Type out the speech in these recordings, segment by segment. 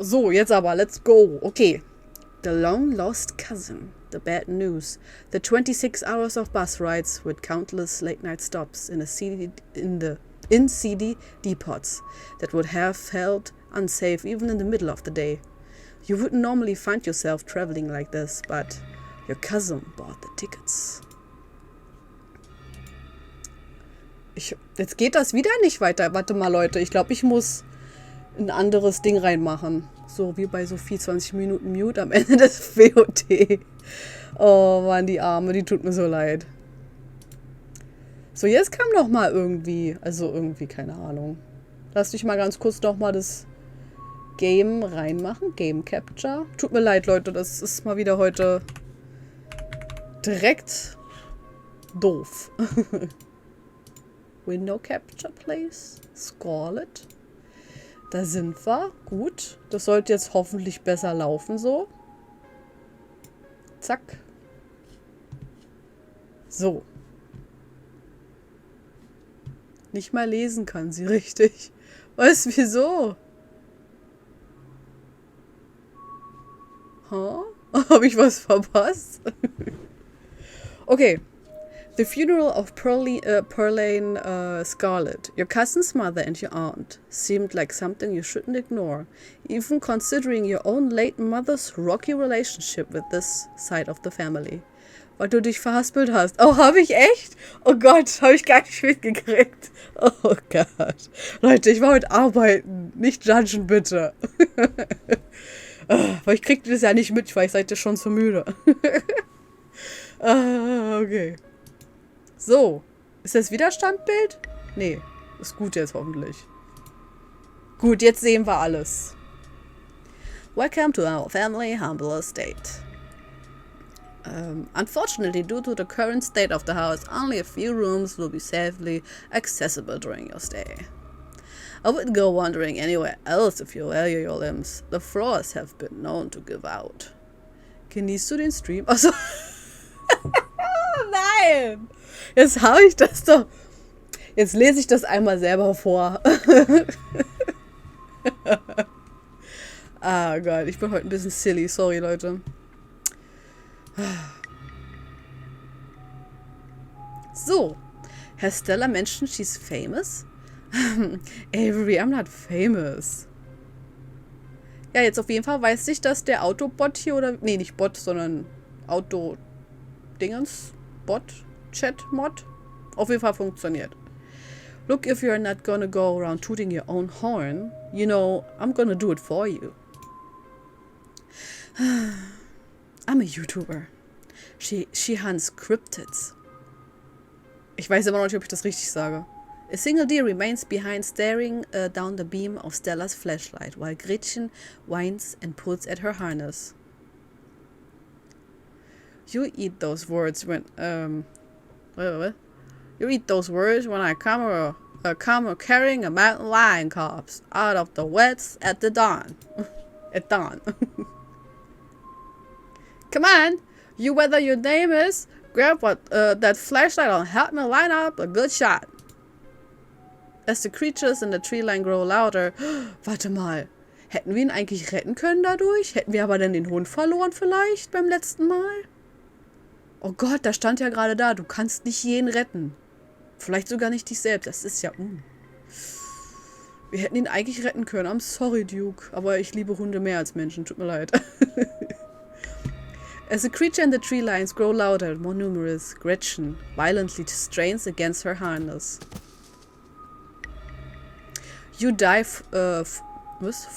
So, jetzt aber, let's go. Okay. The long lost cousin. The bad news. The 26 hours of bus rides with countless late night stops in seedy depots that would have felt unsafe even in the middle of the day. You wouldn't normally find yourself traveling like this, but your cousin bought the tickets. Jetzt geht das wieder nicht weiter. Warte mal, Leute. Ich glaube, ich muss ein anderes Ding reinmachen. So wie bei Sophie 20 Minuten Mute am Ende des WOT. Oh Mann, die Arme, die tut mir so leid. So, jetzt kam noch mal irgendwie, also irgendwie, keine Ahnung. Lass dich mal ganz kurz noch mal das Game reinmachen. Game Capture. Tut mir leid, Leute, das ist mal wieder heute direkt doof. Window Capture, please. Scarlet. Da sind wir. Gut. Das sollte jetzt hoffentlich besser laufen so. Zack. So. Nicht mal lesen kann sie richtig. Was? Wieso? Huh? Habe ich was verpasst? Okay. The funeral of Pearline Scarlet, your cousin's mother and your aunt, seemed like something you shouldn't ignore, even considering your own late mother's rocky relationship with this side of the family. Weil du dich verhaspelt hast. Oh, habe ich echt? Oh Gott, habe ich gar nicht mitgekriegt. Oh Gott. Leute, ich war heute arbeiten. Nicht judgen, bitte. Weil ich krieg das ja nicht mit, weil ich seid ja schon zu müde. Okay. So. Ist das wieder Standbild? Nee. Ist gut jetzt hoffentlich. Gut, jetzt sehen wir alles. Welcome to our family humble estate. Unfortunately, due to the current state of the house, only a few rooms will be safely accessible during your stay. I wouldn't go wandering anywhere else if you value your limbs. The floors have been known to give out. Genießt du den Stream? Achso. Nein! Jetzt habe ich das doch. Jetzt lese ich das einmal selber vor. Ah Gott, ich bin heute ein bisschen silly. Sorry, Leute. So. Herr Stella mentioned she's famous? Avery, I'm not famous. Ja, jetzt auf jeden Fall weiß ich, dass der Autobot hier oder... Nee, nicht Bot, sondern Auto-Dingens. Bot, Chat-Mod. Auf jeden Fall funktioniert. Look, if you're not gonna go around tooting your own horn, you know, I'm gonna do it for you. I'm a YouTuber. She hunts cryptids. Ich weiß immer noch nicht, ob ich das richtig sage. A single deer remains behind, staring down the beam of Stella's flashlight, while Gretchen whines and pulls at her harness. You eat those words when what? You eat those words when I come carrying a mountain lion corpse out of the woods at the dawn. At dawn. Come on, you whether your name is, grab that flashlight and help me line up a good shot. As the creatures in the tree line grow louder. Warte mal. Hätten wir ihn eigentlich retten können dadurch? Hätten wir aber dann den Hund verloren vielleicht beim letzten Mal? Oh Gott, da stand ja gerade da. Du kannst nicht jeden retten. Vielleicht sogar nicht dich selbst. Das ist ja... Wir hätten ihn eigentlich retten können. I'm sorry, Duke. Aber ich liebe Hunde mehr als Menschen. Tut mir leid. As the creature in the tree lines grow louder and more numerous, Gretchen violently strains against her harness. You dive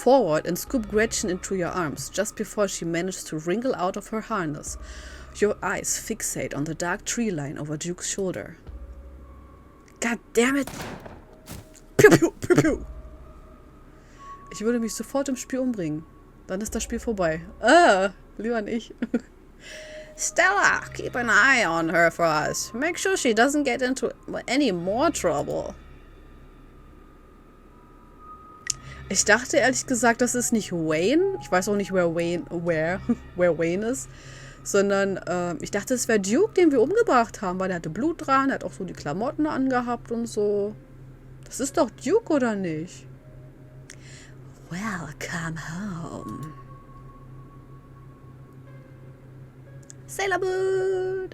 forward and scoop Gretchen into your arms, just before she manages to wriggle out of her harness. Your eyes fixate on the dark tree line over Duke's shoulder. God damn it! Piu, piu, piu, piu. Ich würde mich sofort im Spiel umbringen. Dann ist das Spiel vorbei. Lieber nicht. Stella, keep an eye on her for us. Make sure she doesn't get into any more trouble. Ich dachte ehrlich gesagt, das ist nicht Wayne. Ich weiß auch nicht, where Wayne ist. Sondern ich dachte, es wäre Duke, den wir umgebracht haben, weil der hatte Blut dran, der hat auch so die Klamotten angehabt und so. Das ist doch Duke, oder nicht? Welcome home. Sailor Moon!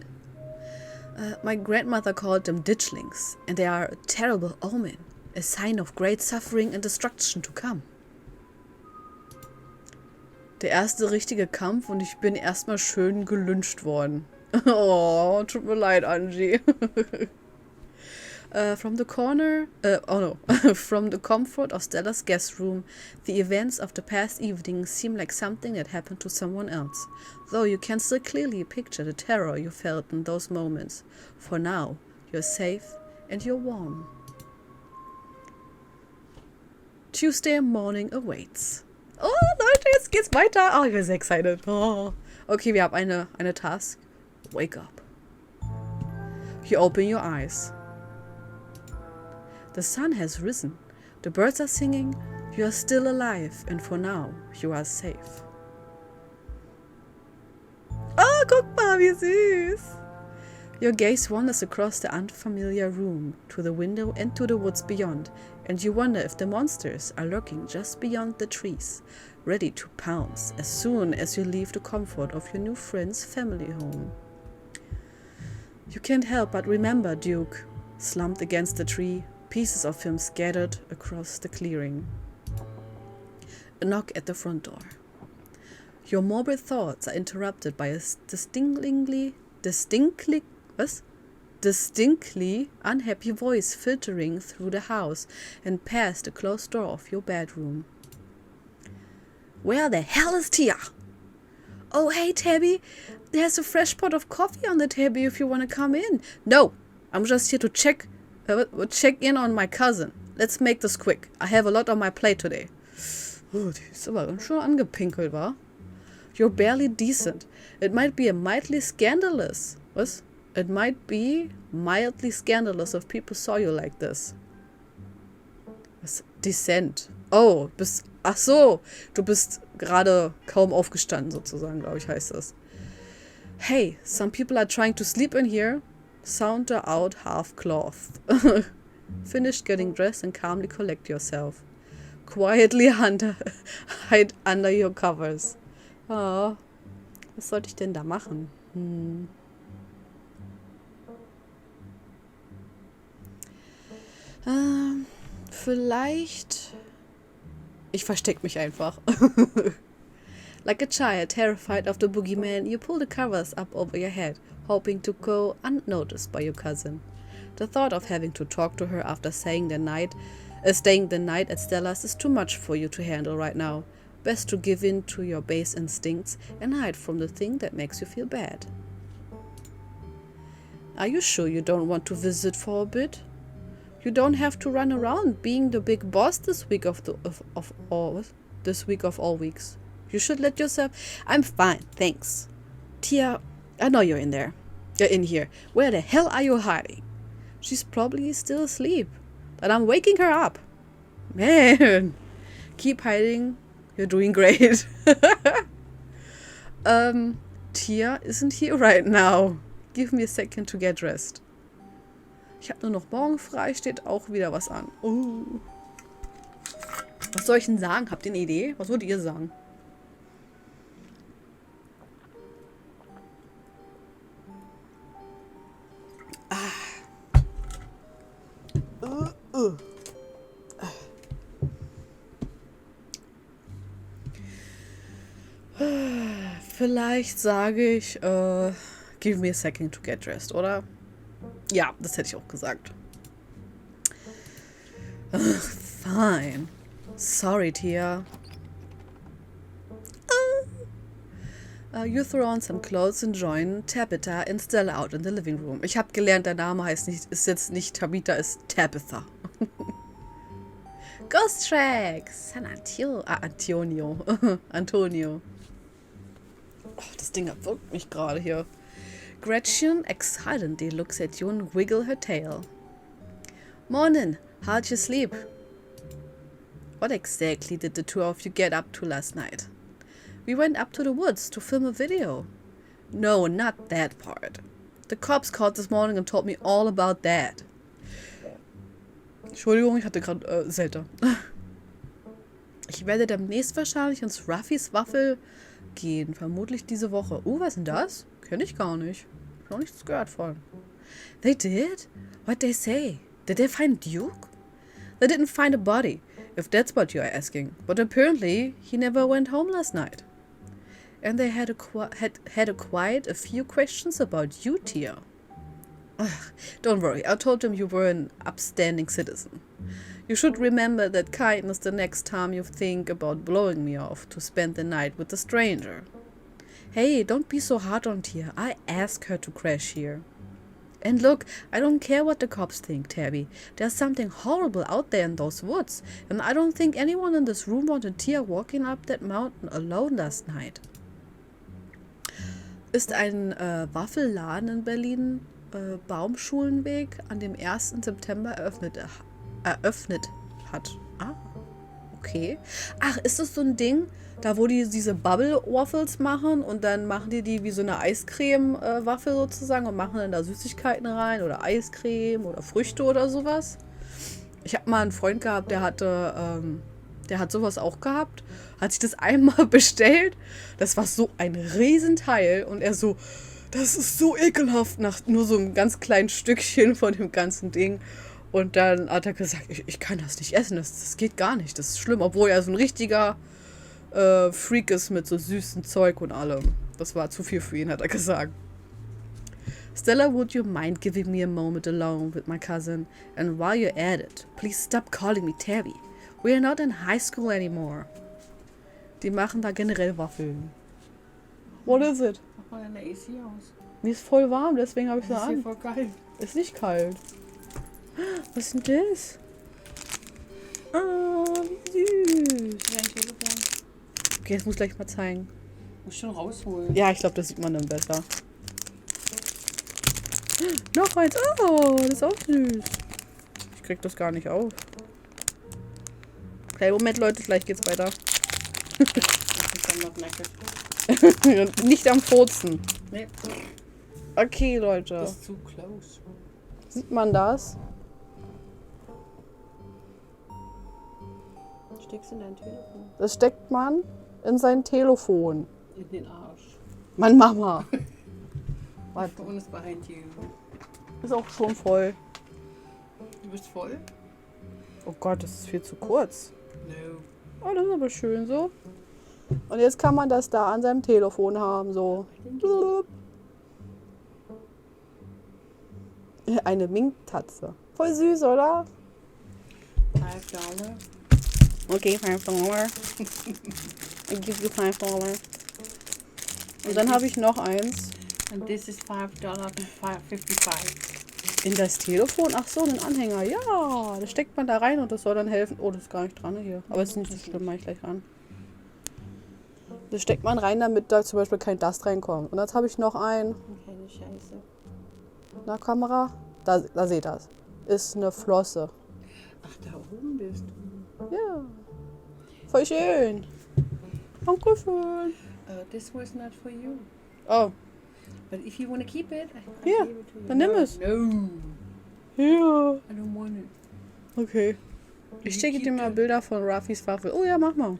My grandmother called them ditchlings, and they are a terrible omen, a sign of great suffering and destruction to come. Der erste richtige Kampf und ich bin erstmal schön gelyncht worden. Oh, tut mir leid, Angie. From the corner, from the comfort of Stella's guest room, the events of the past evening seem like something that happened to someone else, though you can still clearly picture the terror you felt in those moments. For now, you're safe and you're warm. Tuesday morning awaits. Oh, Leute, jetzt geht's weiter. Oh, ich bin sehr excited. Oh. Okay, wir haben eine Task. Wake up. You open your eyes. The sun has risen. The birds are singing. You are still alive, and for now, you are safe. Oh, guck mal, wie süß. Your gaze wanders across the unfamiliar room, to the window and to the woods beyond, and you wonder if the monsters are lurking just beyond the trees, ready to pounce as soon as you leave the comfort of your new friend's family home. You can't help but remember Duke, slumped against the tree, pieces of him scattered across the clearing. A knock at the front door. Your morbid thoughts are interrupted by a distinctly unhappy voice filtering through the house and past the closed door of your bedroom. Where the hell is Tia? Oh, hey, Tabby. There's a fresh pot of coffee on the table if you want to come in. No, I'm just here to check in on my cousin. Let's make this quick. I have a lot on my plate today. Oh, die ist aber ganz schön angepinkelt, wa? You're barely decent. It might be mildly scandalous. Was? It might be mildly scandalous if people saw you like this. Was? Decent. Oh, ach so. Du bist gerade kaum aufgestanden, sozusagen, glaube ich, heißt das. Hey, some people are trying to sleep in here. Saunter out half-clothed. Finish getting dressed and calmly collect yourself. Quietly hide under your covers. Oh, was sollte ich denn da machen? Vielleicht... Ich versteck mich einfach. Like a child terrified of the boogeyman, you pull the covers up over your head, hoping to go unnoticed by your cousin. The thought of having to talk to her after staying the night at Stella's is too much for you to handle right now. Best to give in to your base instincts and hide from the thing that makes you feel bad. Are you sure you don't want to visit for a bit? You don't have to run around being the big boss this week of all weeks. You should let yourself... I'm fine, thanks. Tia, I know you're in there. You're in here. Where the hell are you hiding? She's probably still asleep. But I'm waking her up. Man. Keep hiding. You're doing great. Tia isn't here right now. Give me a second to get dressed. Ich habe nur noch morgen frei, steht auch wieder was an. Was soll ich denn sagen? Habt ihr eine Idee? Was würdet ihr sagen? Vielleicht sage ich, give me a second to get dressed, oder? Ja, das hätte ich auch gesagt. Fine. Sorry, Tia. You throw on some clothes and join Tabitha and Stella out in the living room. Ich habe gelernt, der Name ist jetzt nicht Tabitha, ist Tabitha. Ghost Track! Antonio. Antonio. Oh, das Ding erwürgt mich gerade hier. Gretchen excitedly looks at you and wiggle her tail. Morning, how'd you sleep? What exactly did the two of you get up to last night? We went up to the woods to film a video. No, not that part. The cops called this morning and told me all about that. Entschuldigung, ich hatte gerade Selter. Ich werde demnächst wahrscheinlich ins Ruffys zurückgehen. Vermutlich diese Woche. Was ist denn das? Kenne ich gar nicht. Hab noch nichts gehört von. They did? What'd they say? Did they find Duke? They didn't find a body, if that's what you're asking. But apparently, he never went home last night. And they had quite a few questions about you, Tia. Ugh, don't worry, I told them you were an upstanding citizen. You should remember that kindness the next time you think about blowing me off to spend the night with a stranger. Hey, don't be so hard on Tia. I asked her to crash here. And look, I don't care what the cops think, Tabby. There's something horrible out there in those woods, and I don't think anyone in this room wanted Tia walking up that mountain alone last night. Ist ein Waffelladen in Berlin Baumschulenweg an dem 1. September eröffnet hat. Ah, okay. Ach, ist das so ein Ding, da wo die diese Bubble-Waffles machen und dann machen die wie so eine Eiscreme-Waffel sozusagen und machen dann da Süßigkeiten rein oder Eiscreme oder Früchte oder sowas? Ich habe mal einen Freund gehabt, der hat sowas auch gehabt, hat sich das einmal bestellt. Das war so ein Riesenteil und er so, das ist so ekelhaft nach nur so einem ganz kleinen Stückchen von dem ganzen Ding. Und dann hat er gesagt, ich kann das nicht essen, das geht gar nicht, das ist schlimm. Obwohl er so ein richtiger Freak ist mit so süßem Zeug und allem. Das war zu viel für ihn, hat er gesagt. Stella, would you mind giving me a moment alone with my cousin? And while you're at it, please stop calling me Tabby. We are not in high school anymore. Die machen da generell Waffeln. What is it? Mach mal deine AC aus. Mir ist voll warm, deswegen habe ich so Das ist an. hier voll kalt. Ist nicht kalt. Was ist denn das? Ah, wie süß. Ja, ein Telefon. Okay, das muss ich gleich mal zeigen. Muss schon rausholen. Ja, ich glaube, das sieht man dann besser. Noch eins. Oh, das ist auch süß. Ich krieg das gar nicht auf. Okay, Moment, Leute, gleich geht's weiter. Ich bin noch nackig. Nicht am Furzen. Nee, Okay, Leute. das ist zu close. Sieht man das? Steckst in dein Telefon. Das steckt man in sein Telefon. In den Arsch. Mann, Mama. The phone is behind you. Ist auch schon voll. Du bist voll? Oh Gott, das ist viel zu kurz. No. Oh, das ist aber schön so. Und jetzt kann man das da an seinem Telefon haben, so. Eine Minktatze. Voll süß, oder? $5. Okay, $5. I give you $5. Und dann habe ich noch eins. And this is $5.55. In das Telefon? Ach so, einen Anhänger. Ja, das steckt man da rein und das soll dann helfen. Oh, das ist gar nicht dran hier. Aber es ist nicht so schlimm, mach ich gleich ran. Das steckt man rein, damit da zum Beispiel kein Dust reinkommt. Und jetzt habe ich noch einen. Keine Scheiße. Na, Kamera. Da seht ihr das. Ist eine Flosse. Ach, da oben bist du. Ja. Voll schön. Dankeschön. This was not for you. Oh, But if you want to keep it, I Ja, give it to you. dann nimm es. No. ja. I don't want it. Okay. Ich schicke dir mal Bilder von Rafis Waffel. Oh ja, mach mal.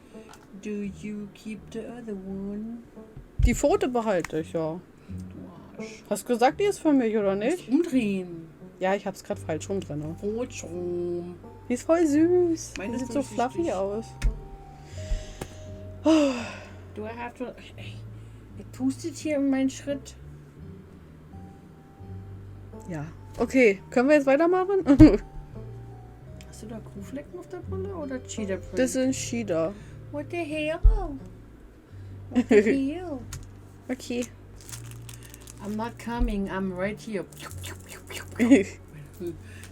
Do you keep the other one? Die Pfote behalte ich, ja. Du Arsch. Hast du gesagt, die ist für mich, oder nicht? Umdrehen. Ja, ich hab's gerade falsch rum drin. Ne? Rot rum. Die ist voll süß. Meine Die ist sieht so voll fluffy süß. aus. Do I have to... Ey, ihr pustet hier in meinen Schritt. Ja. Okay, können wir jetzt weitermachen? Hast du da Kuhflecken auf der Brille oder Cheetah Print? Das sind Cheetah. What the hell? What the hell? Okay. I'm not coming, I'm right here.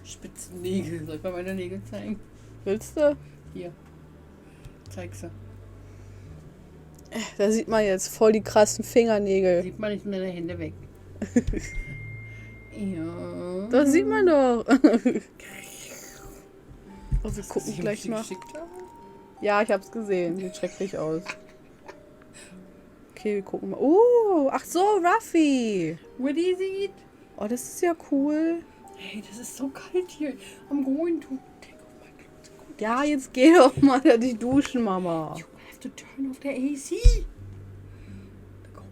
Spitzen Nägel. Soll ich mal meine Nägel zeigen? Willst du? Hier. Zeig sie. Da sieht man jetzt voll die krassen Fingernägel. Sieht man nicht in deine Hände weg. Ja. Das sieht man doch. Oh, wir gucken Hast du gleich sie mal. geschickt, oder? Ja, ich hab's gesehen. Sieht schrecklich aus. Okay, wir gucken mal. Oh, ach so, Ruffy. What is it? Oh, das ist ja cool. Hey, das ist so kalt hier. I'm going to take off my clothes. Ja, jetzt geh doch mal da dich duschen, Mama. You have to turn off the AC.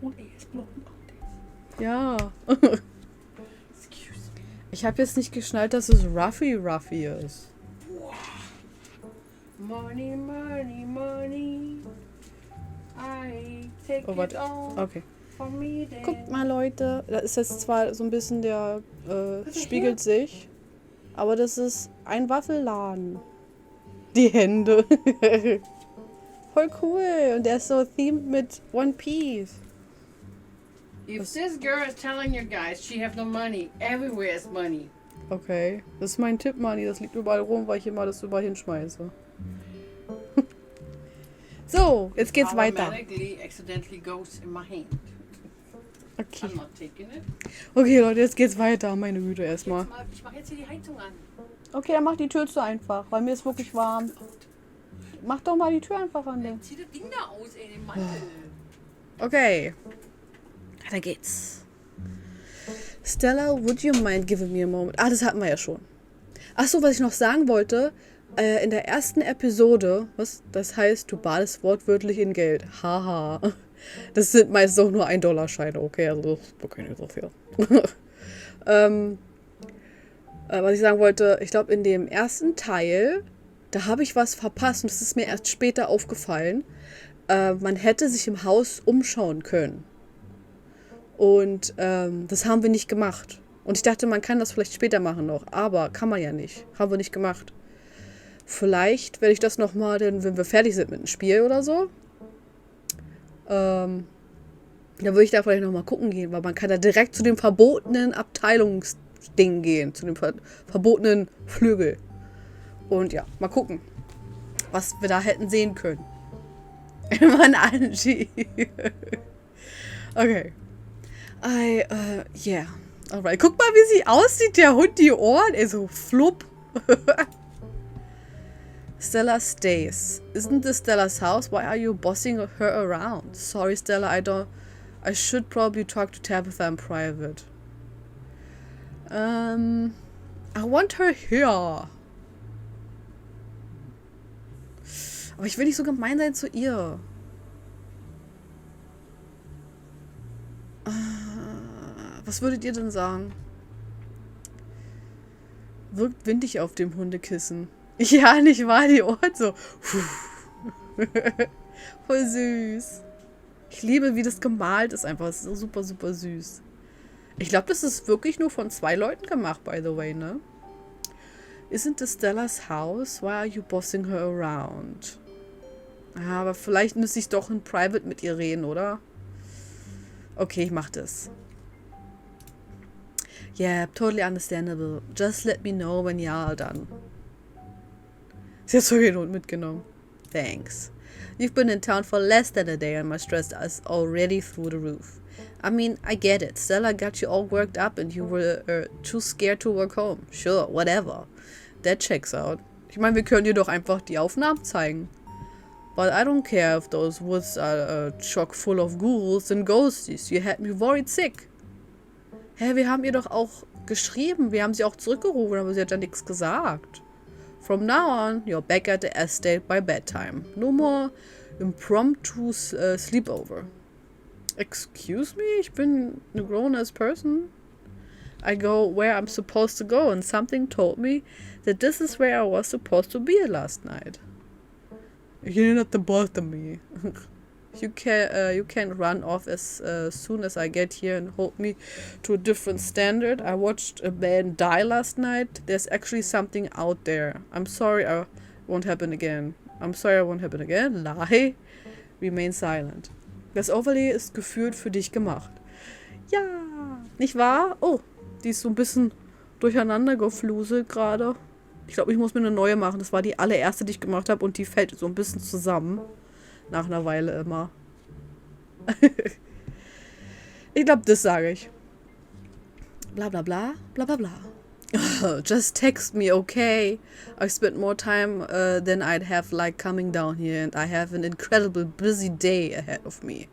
whole ass blown out. Ja. Excuse me. Ich habe jetzt nicht geschnallt, dass es Ruffy ist. Money, money, money. I take Oh, it warte. all Okay. from me then. Guckt mal, Leute. Da ist jetzt zwar so ein bisschen der ist spiegelt sich. Aber das ist ein Waffelladen. Die Hände. Voll cool. Und der ist so themed mit One Piece. If this girl is telling you guys she have no money, everywhere is money. Okay. Das ist mein Tipp, Manni. Das liegt überall rum, weil ich immer das überall hinschmeiße. So, jetzt geht's weiter. Automatically, accidentally goes in my hand. Okay. I'm not taking it. Okay, Leute, jetzt geht's weiter. Meine Güte erstmal. Ich mach jetzt hier die Heizung an. Okay, dann mach die Tür zu einfach, weil mir ist wirklich warm. Mach doch mal die Tür einfach an. Dann zieh das Ding da aus, ey, den Mantel. Okay. Weiter geht's. Stella, would you mind giving me a moment? Ah, das hatten wir ja schon. Ach so, was ich noch sagen wollte. In der ersten Episode, was das heißt, du badest wortwörtlich in Geld. Haha. Das sind meist auch nur $1-Scheine, okay? Also, das ist wirklich nicht so viel. Was ich sagen wollte, ich glaube, in dem ersten Teil, da habe ich was verpasst und das ist mir erst später aufgefallen. Man hätte sich im Haus umschauen können. Und das haben wir nicht gemacht. Und ich dachte, man kann das vielleicht später machen noch. Aber kann man ja nicht. Haben wir nicht gemacht. Vielleicht werde ich das nochmal, wenn wir fertig sind mit dem Spiel oder so. Dann würde ich da vielleicht nochmal gucken gehen. Weil man kann da direkt zu dem verbotenen Abteilungsding gehen. Zu dem verbotenen Flügel. Und ja, mal gucken, was wir da hätten sehen können. Mann, Angie. Okay. Yeah. Alright. Guck mal, wie sie aussieht, der Hund, die Ohren. Ey, so flupp. Stella stays. Isn't this Stella's house? Why are you bossing her around? Sorry, Stella, I should probably talk to Tabitha in private. I want her here. Aber ich will nicht so gemein sein zu ihr. Was würdet ihr denn sagen? Wirkt windig auf dem Hundekissen. Ja, nicht wahr? Die Ohren so. Voll süß. Ich liebe, wie das gemalt ist einfach. Es ist so super, super süß. Ich glaube, das ist wirklich nur von 2 Leuten gemacht, by the way, ne? Isn't this Stella's house? Why are you bossing her around? Ah, aber vielleicht müsste ich doch in Private mit ihr reden, oder? Okay, ich mach das. Yeah, totally understandable. Just let me know when you are done. Sie hat so den Hund mitgenommen. Thanks. You've been in town for less than a day and my stress is already through the roof. I mean, I get it. Stella got you all worked up and you were too scared to work home. Sure, whatever. That checks out. Ich meine, wir können dir doch einfach die Aufnahmen zeigen. But I don't care if those woods are chock full of ghouls and ghosties. You had me worried sick. Hä, wir haben ihr doch auch geschrieben. Wir haben sie auch zurückgerufen, aber sie hat ja nichts gesagt. From now on, you're back at the estate by bedtime. No more impromptu sleepover. Excuse me? Ich bin a grown-ass person. I go where I'm supposed to go and something told me that this is where I was supposed to be last night. You're not the boss of me. You can run off as soon as I get here and hold me to a different standard. I watched a man die last night. There's actually something out there. I'm sorry I won't happen again. I'm sorry I won't happen again. Lie. Remain silent. Das Overlay ist gefühlt für dich gemacht. Ja, nicht wahr? Oh, die ist so ein bisschen durcheinander gefluselt gerade. Ich glaube, ich muss mir eine neue machen. Das war die allererste, die ich gemacht habe und die fällt so ein bisschen zusammen. Nach einer Weile immer. Ich glaube, das sage ich. Bla bla bla, bla bla bla. Just text me, okay? I spent more time than I'd have like coming down here and I have an incredible busy day ahead of me.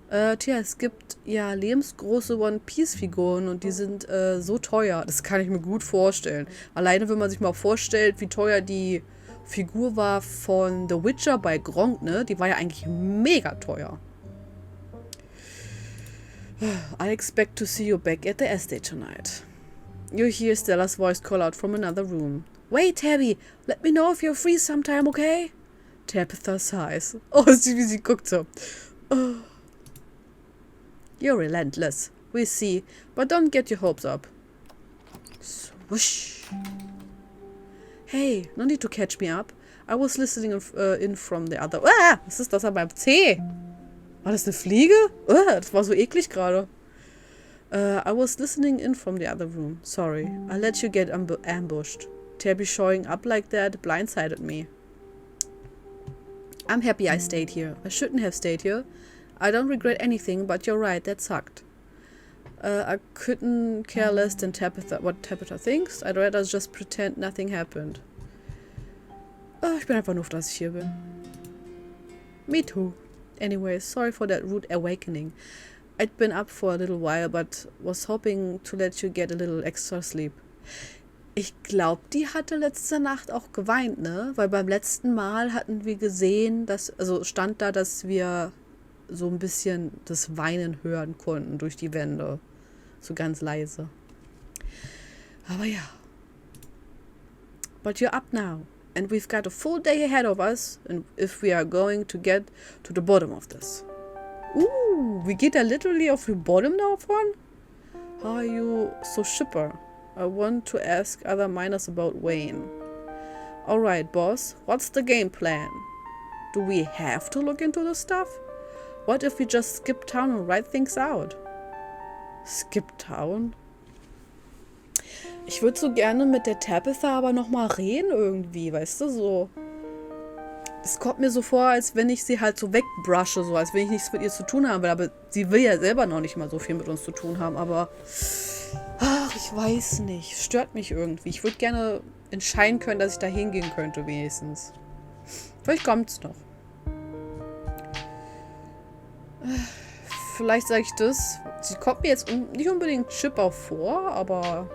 Tja, es gibt ja lebensgroße One-Piece-Figuren und die sind so teuer. Das kann ich mir gut vorstellen. Alleine, wenn man sich mal vorstellt, wie teuer die Figur war von The Witcher bei Gronk, ne? Die war ja eigentlich mega teuer. I expect to see you back at the estate tonight. You hear Stella's voice call out from another room. Wait, Tabby, let me know if you're free sometime, okay? Tabitha sighs. Oh, wie sie guckt so. Oh. You're relentless. We see, but don't get your hopes up. Swoosh. Hey, no need to catch me up. I was listening in from the other... Ah, was ist das an meinem C? War das eine Fliege? Das war so eklig gerade. I was listening in from the other room. Sorry, I let you get ambushed. Tabby showing up like that blindsided me. I'm happy I stayed here. I shouldn't have stayed here. I don't regret anything, but you're right, that sucked. I couldn't care less than what Tabitha thinks. I'd rather just pretend nothing happened. Ich bin einfach nur froh, dass ich hier bin. Me too. Anyway, sorry for that rude awakening. I'd been up for a little while, but was hoping to let you get a little extra sleep. Ich glaube, die hatte letzte Nacht auch geweint, ne? Weil beim letzten Mal hatten wir gesehen, also stand da, dass wir so ein bisschen das Weinen hören konnten durch die Wände. So ganz leise. Aber ja. But you're up now. And we've got a full day ahead of us, and if we are going to get to the bottom of this. Wie geht er literally auf the bottom davon? How are you so chipper? I want to ask other miners about Wayne. Alright, boss, what's the game plan? Do we have to look into the stuff? What if we just skip town and write things out? Skip town? Ich würde so gerne mit der Tabitha aber nochmal reden irgendwie, weißt du, so. Es kommt mir so vor, als wenn ich sie halt so wegbrushe, so als wenn ich nichts mit ihr zu tun habe. Aber sie will ja selber noch nicht mal so viel mit uns zu tun haben. Aber, ach, ich weiß nicht. Stört mich irgendwie. Ich würde gerne entscheiden können, dass ich da hingehen könnte, wenigstens. Vielleicht kommt's noch. Vielleicht sage ich das. Sie kommt mir jetzt nicht unbedingt Chipper vor, aber...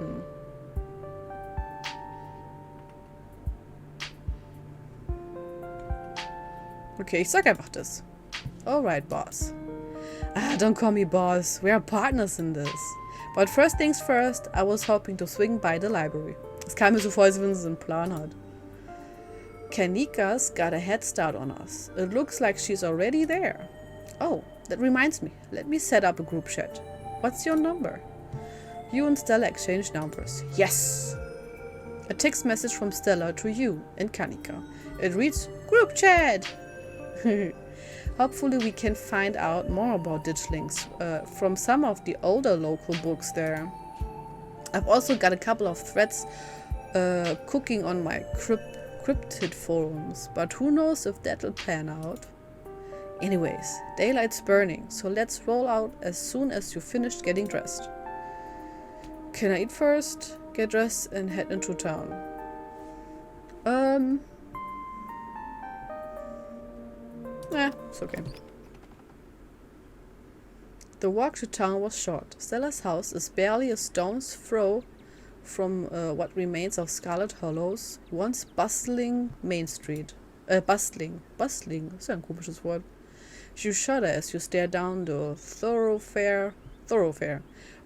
Okay, ich sag einfach das. Alright, boss. Don't call me boss. We are partners in this. But first things first, I was hoping to swing by the library. Es kam mir so vor, als wenn sie einen Plan hat. Kanika's got a head start on us. It looks like she's already there. Oh, that reminds me. Let me set up a group chat. What's your number? You and Stella exchange numbers. Yes! A text message from Stella to you and Kanika. It reads, Group chat! Hopefully we can find out more about ditchlings from some of the older local books there. I've also got a couple of threads cooking on my cryptid forums, but who knows if that'll pan out. Anyways, daylight's burning, so let's roll out as soon as you finished getting dressed. Can I eat first? Get dressed and head into town. It's okay. The walk to town was short. Stella's house is barely a stone's throw from what remains of Scarlet Hollow's once bustling main street. Bustling, ist ja ein komisches Wort. You shudder as you stare down the thoroughfare,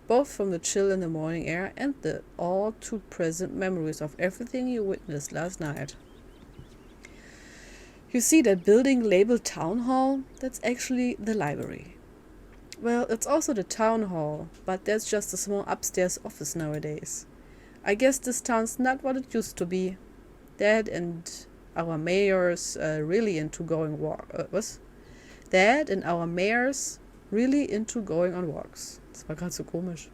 both from the chill in the morning air and the all too present memories of everything you witnessed last night. You see that building labeled Town Hall? That's actually the library. Well, it's also the Town Hall, but there's just a small upstairs office nowadays. I guess this town's not what it used to be. Dad and our mayor's really into going Dad and our mayor's really into going on walks. Das war gerade so komisch.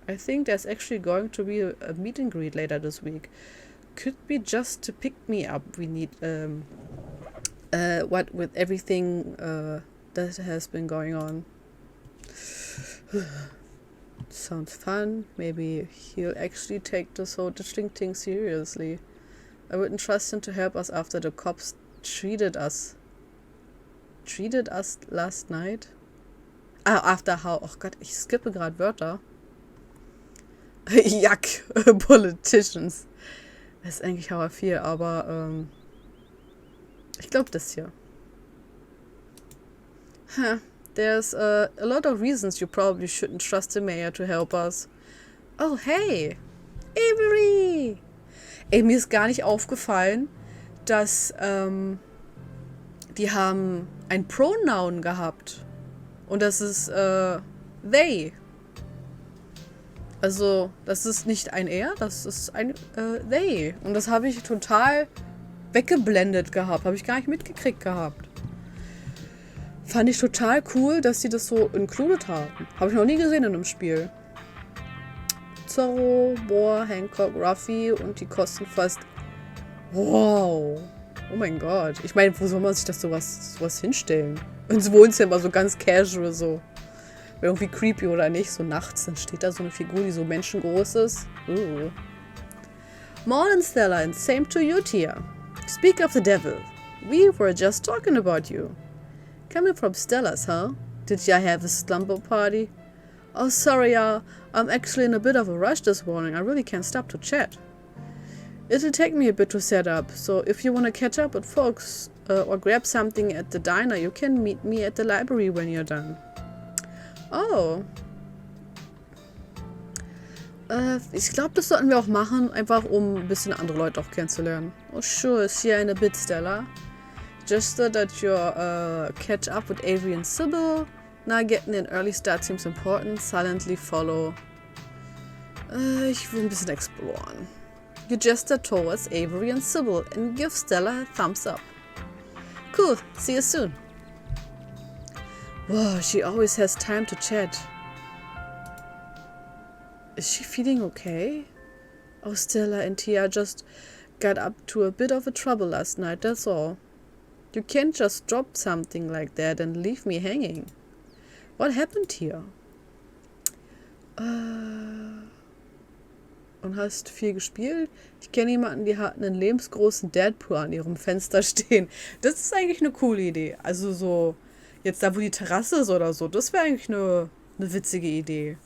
I think there's actually going to be a meet and greet later this week. Could be just to pick me up. We need what with everything that has been going on. Sounds fun. Maybe he'll actually take this whole ditchling thing seriously. I wouldn't trust him to help us after the cops treated us last night. After how... Oh Gott, ich skippe gerade Wörter. Yuck, politicians. Das ist eigentlich Hauer viel, aber ich glaube das hier. There's a lot of reasons you probably shouldn't trust the mayor to help us. Oh, hey! Avery! Ey, mir ist gar nicht aufgefallen, dass die haben ein Pronoun gehabt. Und das ist they. Also, das ist nicht ein er, das ist ein they. Und das habe ich total weggeblendet gehabt. Habe ich gar nicht mitgekriegt gehabt. Fand ich total cool, dass sie das so included haben. Habe ich noch nie gesehen in einem Spiel. Zorro, Boar, Hancock, Ruffy und die kosten fast... Wow. Oh mein Gott. Ich meine, wo soll man sich das sowas hinstellen? Ins Wohnzimmer, so ganz casual so. Irgendwie creepy oder nicht. So nachts, dann steht da so eine Figur, die so menschengroß ist. Morning, Stella, and same to you, Tia. Speak of the devil. We were just talking about you. Coming from Stella's, huh? Did ya have a slumber party? Oh, sorry, I'm actually in a bit of a rush this morning. I really can't stop to chat. It'll take me a bit to set up, so if you want to catch up with folks or grab something at the diner, you can meet me at the library when you're done. Oh. Ich glaube, das sollten wir auch machen, einfach um ein bisschen andere Leute auch kennenzulernen. Oh, sure, see you in a bit, Stella. Just so that you're catch up with Avery and Sybil. Now getting an early start seems important. Silently follow. Ich will ein bisschen exploren. You gesture towards Avery and Sybil and give Stella a thumbs up. Cool, see you soon. Wow, she always has time to chat. Is she feeling okay? Oh, Stella and Tia just got up to a bit of a trouble last night, that's all. You can't just drop something like that and leave me hanging. What happened here? Und hast viel gespielt? Ich kenne jemanden, die hat einen lebensgroßen Deadpool an ihrem Fenster stehen. Das ist eigentlich eine coole Idee. Also so, jetzt da wo die Terrasse ist oder so, das wäre eigentlich eine witzige Idee.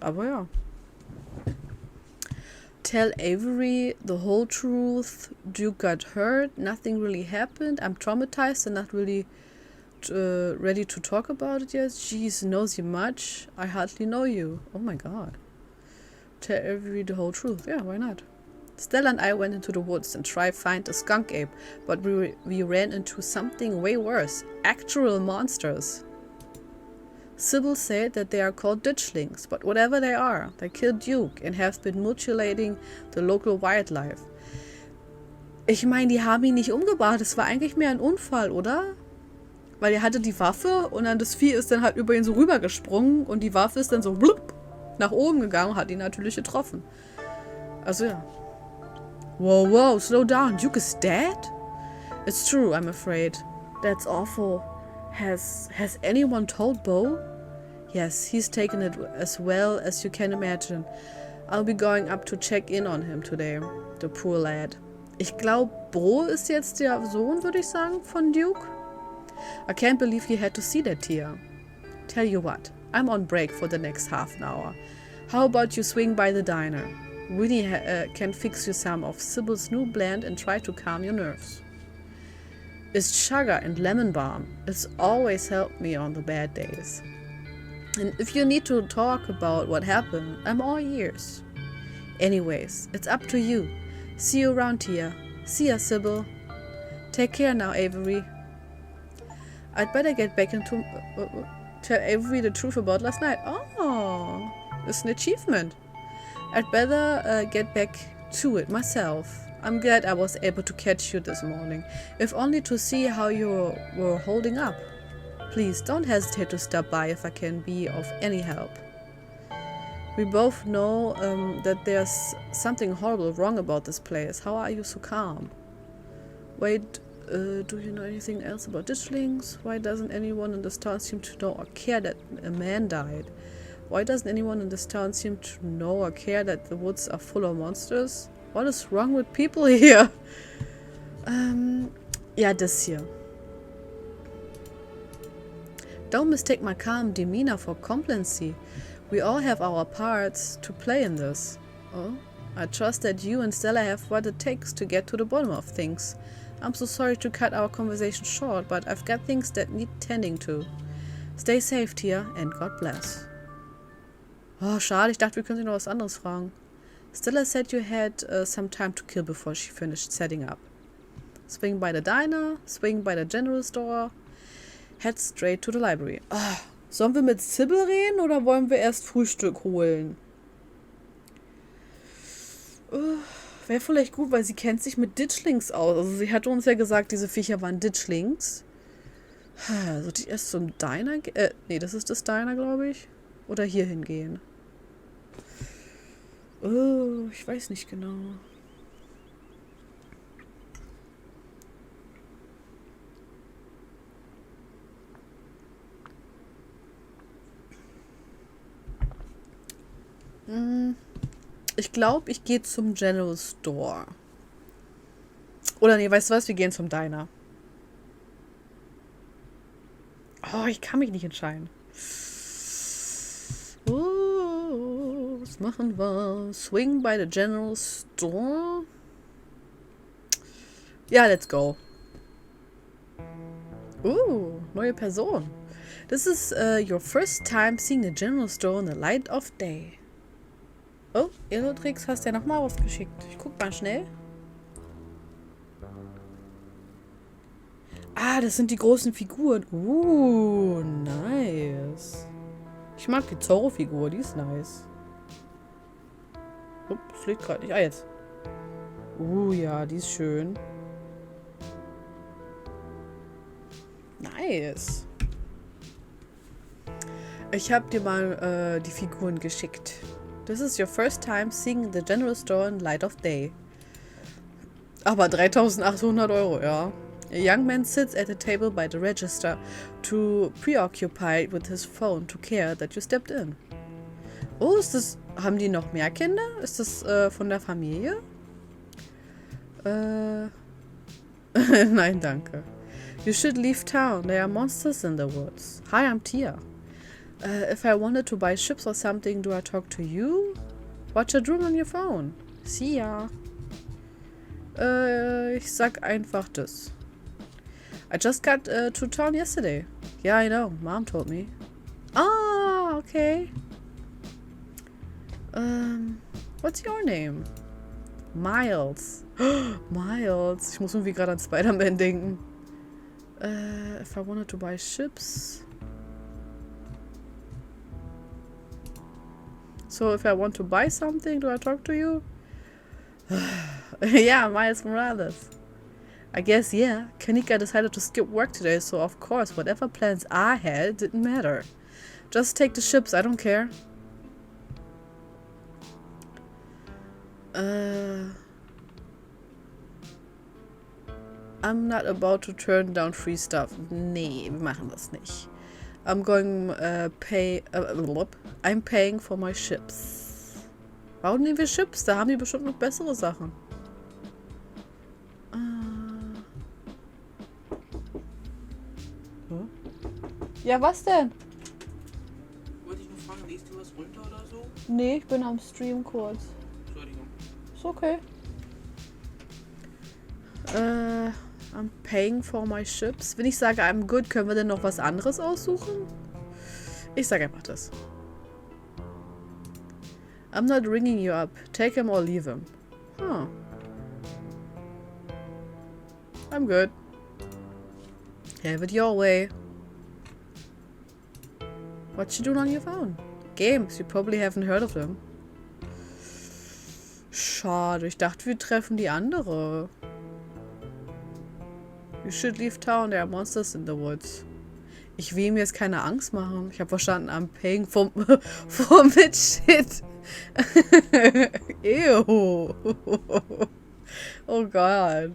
Aber ja. Tell Avery the whole truth. Duke got hurt. Nothing really happened. I'm traumatized and not really ready to talk about it yet. Jeez, knows you much. I hardly know you. Oh my god. Tell Avery the whole truth. Yeah, why not? Stella and I went into the woods and tried to find a skunk ape, but we ran into something way worse. Actual monsters. Sybil said that they are called ditchlings, but whatever they are, they killed Duke and have been mutilating the local wildlife. Ich meine, die haben ihn nicht umgebracht, es war eigentlich mehr ein Unfall, oder? Weil er hatte die Waffe und dann das Vieh ist dann halt über ihn so rübergesprungen und die Waffe ist dann so blub nach oben gegangen und hat ihn natürlich getroffen. Also ja. Whoa, whoa, slow down, Duke is dead? It's true, I'm afraid. That's awful. Has anyone told Bo? Yes, he's taken it as well as you can imagine. I'll be going up to check in on him today. The poor lad. Ich glaube, Bo ist jetzt der Sohn, würde ich sagen, von Duke. I can't believe you had to see that, Tia. Tell you what, I'm on break for the next half an hour. How about you swing by the diner? Winnie can fix you some of Sybil's new blend and try to calm your nerves. It's sugar and lemon balm. It's always helped me on the bad days. And if you need to talk about what happened, I'm all ears. Anyways, it's up to you. See you around here. See ya, Sybil. Take care now, Avery. I'd better get back into... tell Avery the truth about last night. Oh, it's an achievement. I'd better get back to it myself. I'm glad I was able to catch you this morning, if only to see how you were holding up. Please don't hesitate to stop by if I can be of any help. We both know that there's something horrible wrong about this place. How are you so calm? Wait, do you know anything else about ditchlings? Why doesn't anyone in this town seem to know or care that a man died? Why doesn't anyone in this town seem to know or care that the woods are full of monsters? What is wrong with people here? Ja, das hier. Don't mistake my calm demeanor for complacency. We all have our parts to play in this. Oh, I trust that you and Stella have what it takes to get to the bottom of things. I'm so sorry to cut our conversation short, but I've got things that need tending to. Stay safe, Tia, and God bless. Oh, schade. Ich dachte, wir können sie noch was anderes fragen. Stella said you had some time to kill before she finished setting up. Swing by the diner, swing by the general store, head straight to the library. Oh, sollen wir mit Sybil reden oder wollen wir erst Frühstück holen? Wäre vielleicht gut, weil sie kennt sich mit Ditchlings aus. Also sie hatte uns ja gesagt, diese Viecher waren Ditchlings. Sollte ich erst zum Diner gehen? Nee, das ist das Diner, glaube ich. Oder hier hingehen. Oh, ich weiß nicht genau. Ich glaube, ich gehe zum General Store. Oder nee, weißt du was? Wir gehen zum Diner. Oh, ich kann mich nicht entscheiden. Was machen wir? Swing by the General Store? Ja, let's go. Neue Person. This is your first time seeing the General Store in the light of day. Oh, Elotrix hast du ja nochmal rausgeschickt. Ich guck mal schnell. Ah, das sind die großen Figuren. Nice. Ich mag die Zorro-Figur, die ist nice. Ups, fliegt gerade nicht. Ah, jetzt. Ja, die ist schön. Nice. Ich habe dir mal die Figuren geschickt. This is your first time seeing the general store in light of day. Aber 3.800 Euro, ja. A young man sits at a table by the register, too preoccupied with his phone to care that you stepped in. Oh, ist das... Haben die noch mehr Kinder? Ist das von der Familie? Nein, danke. You should leave town. There are monsters in the woods. Hi, I'm Tia. If I wanted to buy chips or something, do I talk to you? Watch your room on your phone. See ya. Ich sag einfach das. I just got to town yesterday. Yeah, I know. Mom told me. Ah, okay. What's your name? Miles. Miles. Ich muss irgendwie gerade an Spider-Man denken. If I wanted to buy chips. So if I want to buy something, do I talk to you? Yeah, Miles Morales. I guess, yeah. Kanika decided to skip work today, so of course, whatever plans I had didn't matter. Just take the chips, I don't care. I'm not about to turn down free stuff. Nee, wir machen das nicht. I'm paying for my chips. Warum nehmen wir Chips? Da haben die bestimmt noch bessere Sachen. Ja, was denn? Wollte ich nur fragen, liest du was runter oder so? Nee, ich bin am Stream kurz. Entschuldigung. Ist okay. I'm paying for my chips. Wenn ich sage I'm good, können wir denn noch was anderes aussuchen? Ich sage einfach das. I'm not ringing you up. Take him or leave him. Huh. I'm good. Have it your way. What you doing on your phone? Games. You probably haven't heard of them. Schade. Ich dachte, wir treffen die andere. You should leave town. There are monsters in the woods. Ich will ihm jetzt keine Angst machen. Ich habe verstanden, I'm paying for mit shit. Ew. Oh Gott.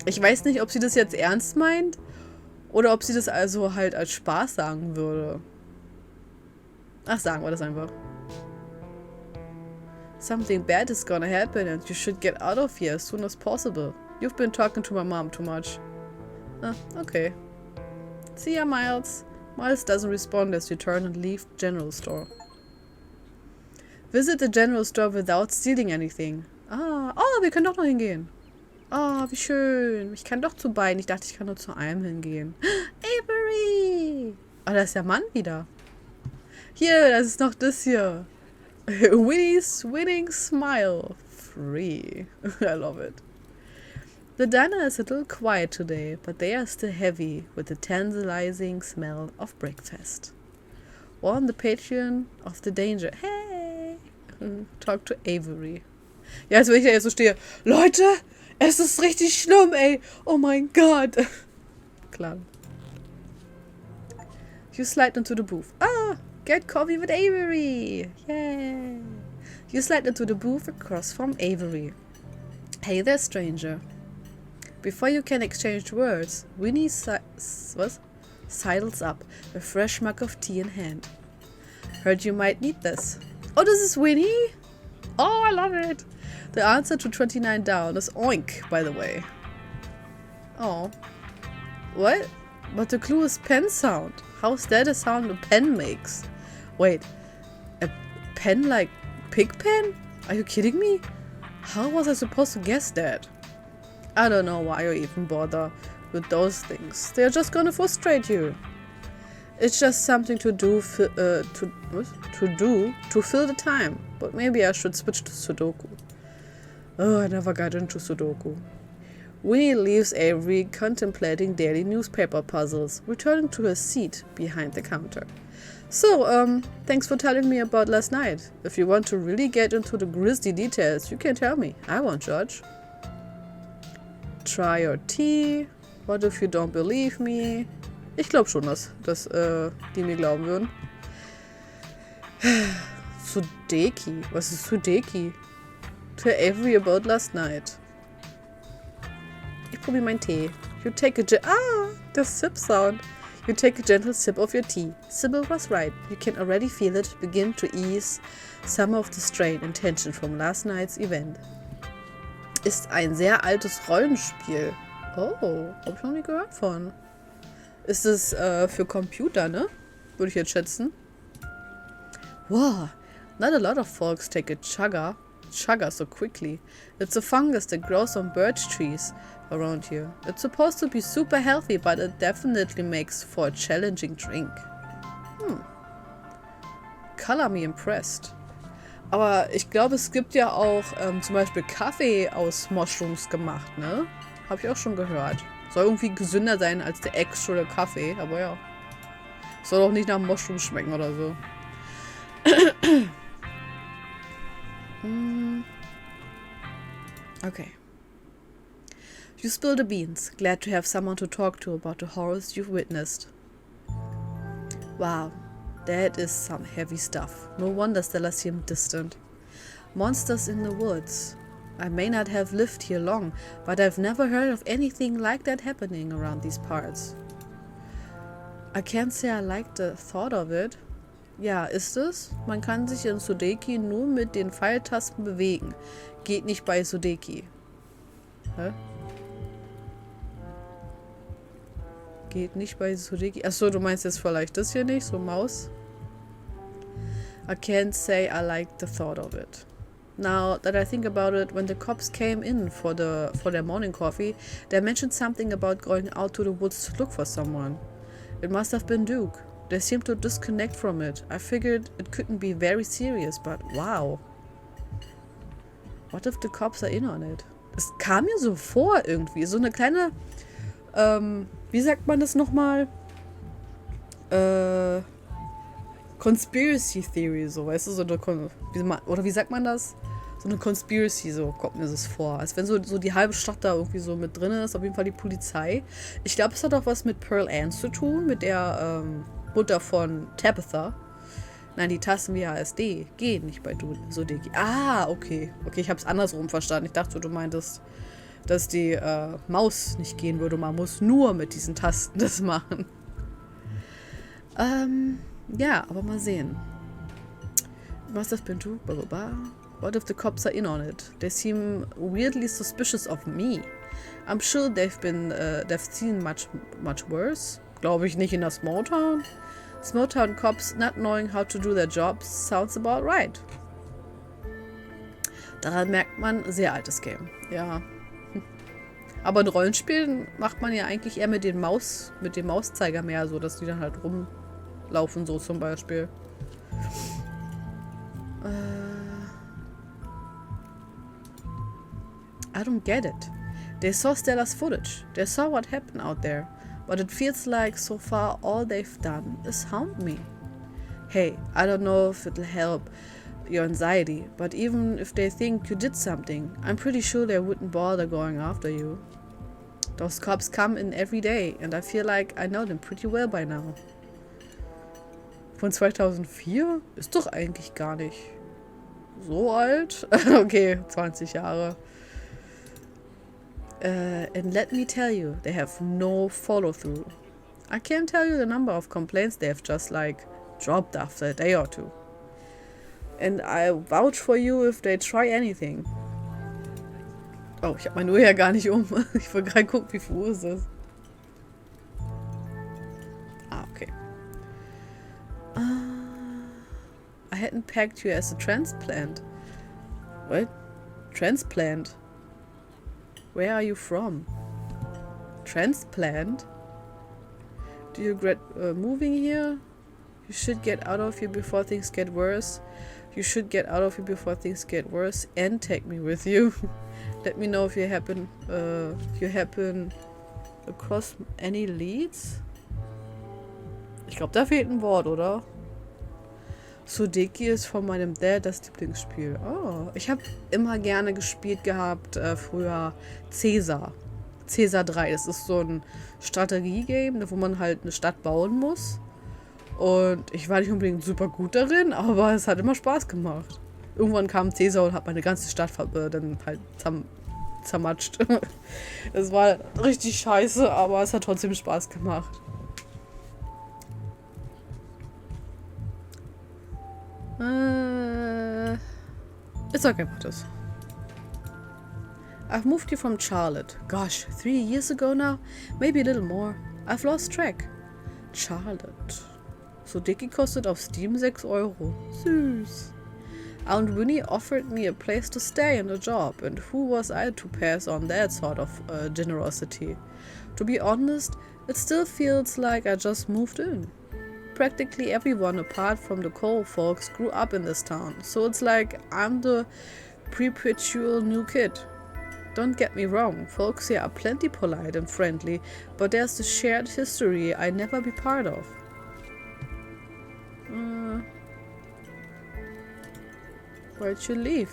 Ich weiß nicht, ob sie das jetzt ernst meint oder ob sie das also halt als Spaß sagen würde. Ach, sagen wir das einfach. Something bad is gonna happen and you should get out of here as soon as possible. You've been talking to my mom too much. Okay. See ya, Miles. Miles doesn't respond as you turn and leave the general store. Visit the general store without stealing anything. Ah, oh, wir können doch noch hingehen. Oh, wie schön. Ich kann doch zu beiden. Ich dachte, ich kann nur zu einem hingehen. Avery! Oh, da ist der Mann wieder. Hier, das ist noch das hier. Winnie's winning smile. Free. I love it. The diner is a little quiet today, but they are still heavy with the tantalizing smell of breakfast. Warn the patron of the danger. Hey! Talk to Avery. Ja, als wenn ich da jetzt so stehe. Leute, es ist richtig schlimm, ey. Oh mein Gott. Klar. You slide into the booth. Ah, get coffee with Avery. Yay. You slide into the booth across from Avery. Hey there, stranger. Before you can exchange words, Winnie sidles up, a fresh mug of tea in hand. Heard you might need this. Oh, this is Winnie? Oh, I love it. The answer to 29 down is oink, by the way. Oh. What? But the clue is pen sound. How's that a sound a pen makes? Wait, a pen like pig pen? Are you kidding me? How was I supposed to guess that? I don't know why you even bother with those things. They're just gonna frustrate you. It's just something to do to fill the time. But maybe I should switch to Sudoku. Oh, I never got into Sudoku. Winnie leaves Avery contemplating daily newspaper puzzles, returning to her seat behind the counter. So, thanks for telling me about last night. If you want to really get into the grisly details, you can tell me. I won't judge. Try your tea. What if you don't believe me? Ich glaube schon, dass die mir glauben würden. Sudeki. Was ist Sudeki? Tell Avery about last night. Ich probiere meinen Tee. You take a the sip sound. You take a gentle sip of your tea. Sybil was right. You can already feel it begin to ease some of the strain and tension from last night's event. Ist ein sehr altes Rollenspiel. Oh, hab ich noch nie gehört von. Ist es für Computer, ne? Würde ich jetzt schätzen. Wow, not a lot of folks take a chugga so quickly. It's a fungus that grows on birch trees around here. It's supposed to be super healthy, but it definitely makes for a challenging drink. Color me impressed. Aber ich glaube, es gibt ja auch zum Beispiel Kaffee aus Mushrooms gemacht, ne? Habe ich auch schon gehört. Soll irgendwie gesünder sein als der actual Kaffee, aber ja. Soll auch nicht nach Mushrooms schmecken oder so. Okay. You spill the beans. Glad to have someone to talk to about the horrors you've witnessed. Wow. That is some heavy stuff. No wonder Stella seemed distant. Monsters in the woods. I may not have lived here long, but I've never heard of anything like that happening around these parts. I can't say I like the thought of it. Ja, ist es? Man kann sich in Sudeki nur mit den Pfeiltasten bewegen. Geht nicht bei Sudeki. Hä? Geht nicht bei Sudeki. Achso, du meinst jetzt vielleicht das hier nicht? So Maus? I can't say I like the thought of it. Now that I think about it, when the cops came in for their morning coffee, they mentioned something about going out to the woods to look for someone. It must have been Duke. They seemed to disconnect from it. I figured it couldn't be very serious, but wow. What if the cops are in on it? Es kam mir so vor irgendwie. So eine kleine, wie sagt man das nochmal? Conspiracy Theory, so, weißt du, so eine, oder wie sagt man das? So eine Conspiracy, so kommt mir das vor. Als wenn so die halbe Stadt da irgendwie so mit drin ist, auf jeden Fall die Polizei. Ich glaube, es hat auch was mit Pearl Ann zu tun, mit der Mutter von Tabitha. Nein, die Tasten wie ASD gehen nicht bei Sudeki. Ah, okay. Okay, ich habe es andersrum verstanden. Ich dachte, du meintest, dass die Maus nicht gehen würde. Man muss nur mit diesen Tasten das machen. Ja, aber mal sehen. Must have been true, blah, blah, blah. What if the cops are in on it? They seem weirdly suspicious of me. I'm sure they've seen much worse. Glaube ich nicht in der Small Town. Small Town cops not knowing how to do their jobs sounds about right. Daran merkt man, sehr altes Game. Ja. Aber in Rollenspielen macht man ja eigentlich eher mit dem Mauszeiger mehr, so dass die dann halt rumlaufen, so zum Beispiel. I don't get it. They saw Stella's footage. They saw what happened out there. But it feels like so far all they've done is hound me. Hey, I don't know if it'll help your anxiety, but even if they think you did something, I'm pretty sure they wouldn't bother going after you. Those cops come in every day, and I feel like I know them pretty well by now. Von 2004? Ist doch eigentlich gar nicht so alt. Okay, 20 Jahre. And let me tell you, they have no follow-through. I can't tell you the number of complaints they have just, like, dropped after a day or two. And I vouch for you if they try anything. Oh, ich habe meine Uhr ja gar nicht um. Ich wollte gerade gucken, wie viel Uhr es ist. Ah, okay. I hadn't pegged you as a transplant. What? Transplant? Where are you from? Transplant? Do you regret moving here? You should get out of here before things get worse. You should get out of here before things get worse and take me with you. Let me know if you happen across any leads. Ich glaube, da fehlt ein Wort, oder? Sudeki ist von meinem Dad das Lieblingsspiel. Oh, ich habe immer gerne gespielt gehabt, früher Caesar. Caesar 3, das ist so ein Strategie-Game, wo man halt eine Stadt bauen muss. Und ich war nicht unbedingt super gut darin, aber es hat immer Spaß gemacht. Irgendwann kam Caesar und hat meine ganze Stadt dann halt zermatscht. Das war richtig scheiße, aber es hat trotzdem Spaß gemacht. It's okay about this. I've moved here from Charlotte. Gosh, 3 years ago now? Maybe a little more. I've lost track. Charlotte. So Dicky kostet auf Steam 6 Euro. Süß. Aunt Winnie offered me a place to stay and a job, and who was I to pass on that sort of generosity? To be honest, it still feels like I just moved in. Practically everyone apart from the Cole folks grew up in this town, so it's like I'm the perpetual new kid. Don't get me wrong, folks here are plenty polite and friendly, but there's the shared history I never be part of. Why'd you leave?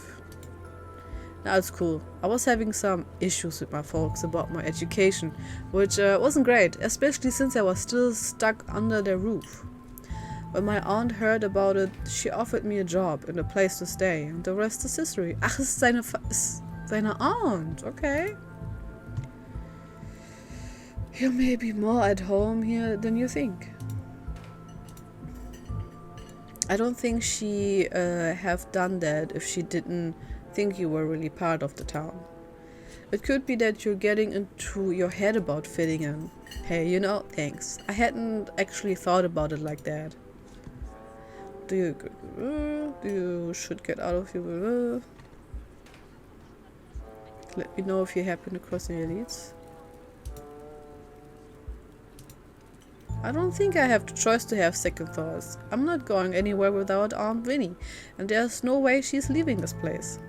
Nah, it's cool. I was having some issues with my folks about my education, which wasn't great, especially since I was still stuck under their roof. When my aunt heard about it, she offered me a job and a place to stay, and the rest is history. Ach, es ist seine Aunt, okay. You may be more at home here than you think. I don't think she have done that if she didn't think you were really part of the town. It could be that you're getting into your head about fitting in. Hey, you know, thanks. I hadn't actually thought about it like that. You should get out of here. Let me know if you happen across any leads. I don't think I have the choice to have second thoughts. I'm not going anywhere without Aunt Winnie, and there's no way she's leaving this place.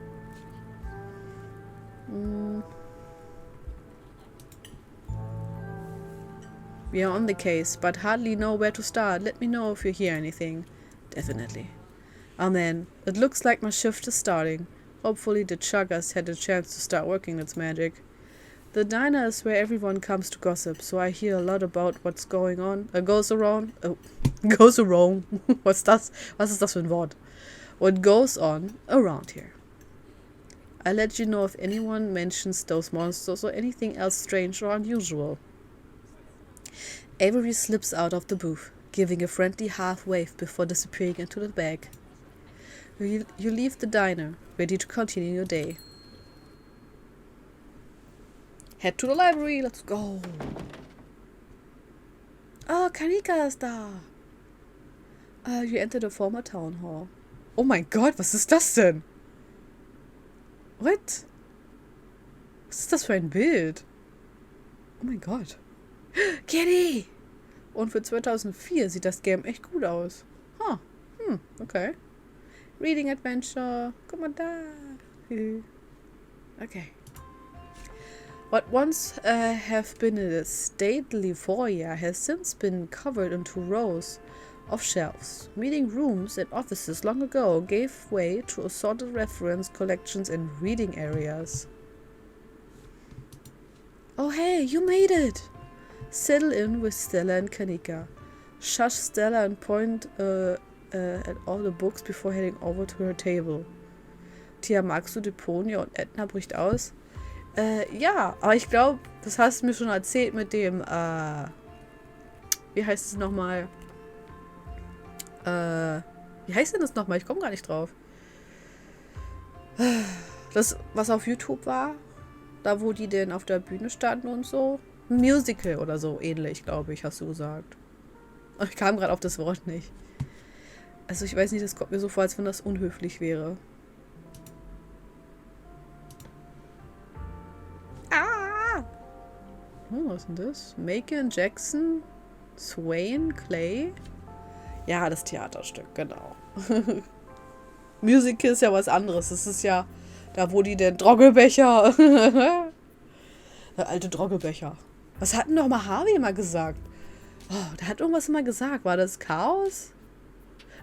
We are on the case, but hardly know where to start. Let me know if you hear anything. Definitely. Amen. It looks like my shift is starting. Hopefully the chuggers had a chance to start working its magic. The diner is where everyone comes to gossip, so I hear a lot about what's going on. Goes around. Goes around. Was ist das für ein Wort? What goes on around here. I'll let you know if anyone mentions those monsters or anything else strange or unusual. Avery slips out of the booth, giving a friendly half wave before disappearing into the bag. You leave the diner, ready to continue your day. Head to the library, let's go. Oh, Kanika ist da. You enter the former town hall. Oh mein Gott, was ist das denn? What? Was ist das für ein Bild? Oh mein Gott. Kitty! Und für 2004 sieht das Game echt gut aus. Huh. Okay. Reading Adventure. Guck mal da. Okay. What once have been a stately foyer has since been covered into rows of shelves. Meeting rooms and offices long ago gave way to assorted reference collections and reading areas. Oh hey, you made it! Settle in with Stella and Kanika. Shush Stella and point at all the books before heading over to her table. Tia, magst du Deponia und Edna bricht aus? Ja, aber ich glaube, das hast du mir schon erzählt mit dem, wie heißt es nochmal? Wie heißt denn das nochmal? Ich komme gar nicht drauf. Das, was auf YouTube war, da wo die denn auf der Bühne standen und so. Ein Musical oder so ähnlich, glaube ich, hast du gesagt. Ich kam gerade auf das Wort nicht. Also ich weiß nicht, das kommt mir so vor, als wenn das unhöflich wäre. Ah! Oh, was ist denn das? Macon, Jackson, Swain, Clay? Ja, das Theaterstück, genau. Musical ist ja was anderes. Das ist ja da, wo die den Droggelbecher... Der alte Droggelbecher. Was hat denn doch mal Harvey mal gesagt? Oh, der hat irgendwas mal gesagt. War das Chaos?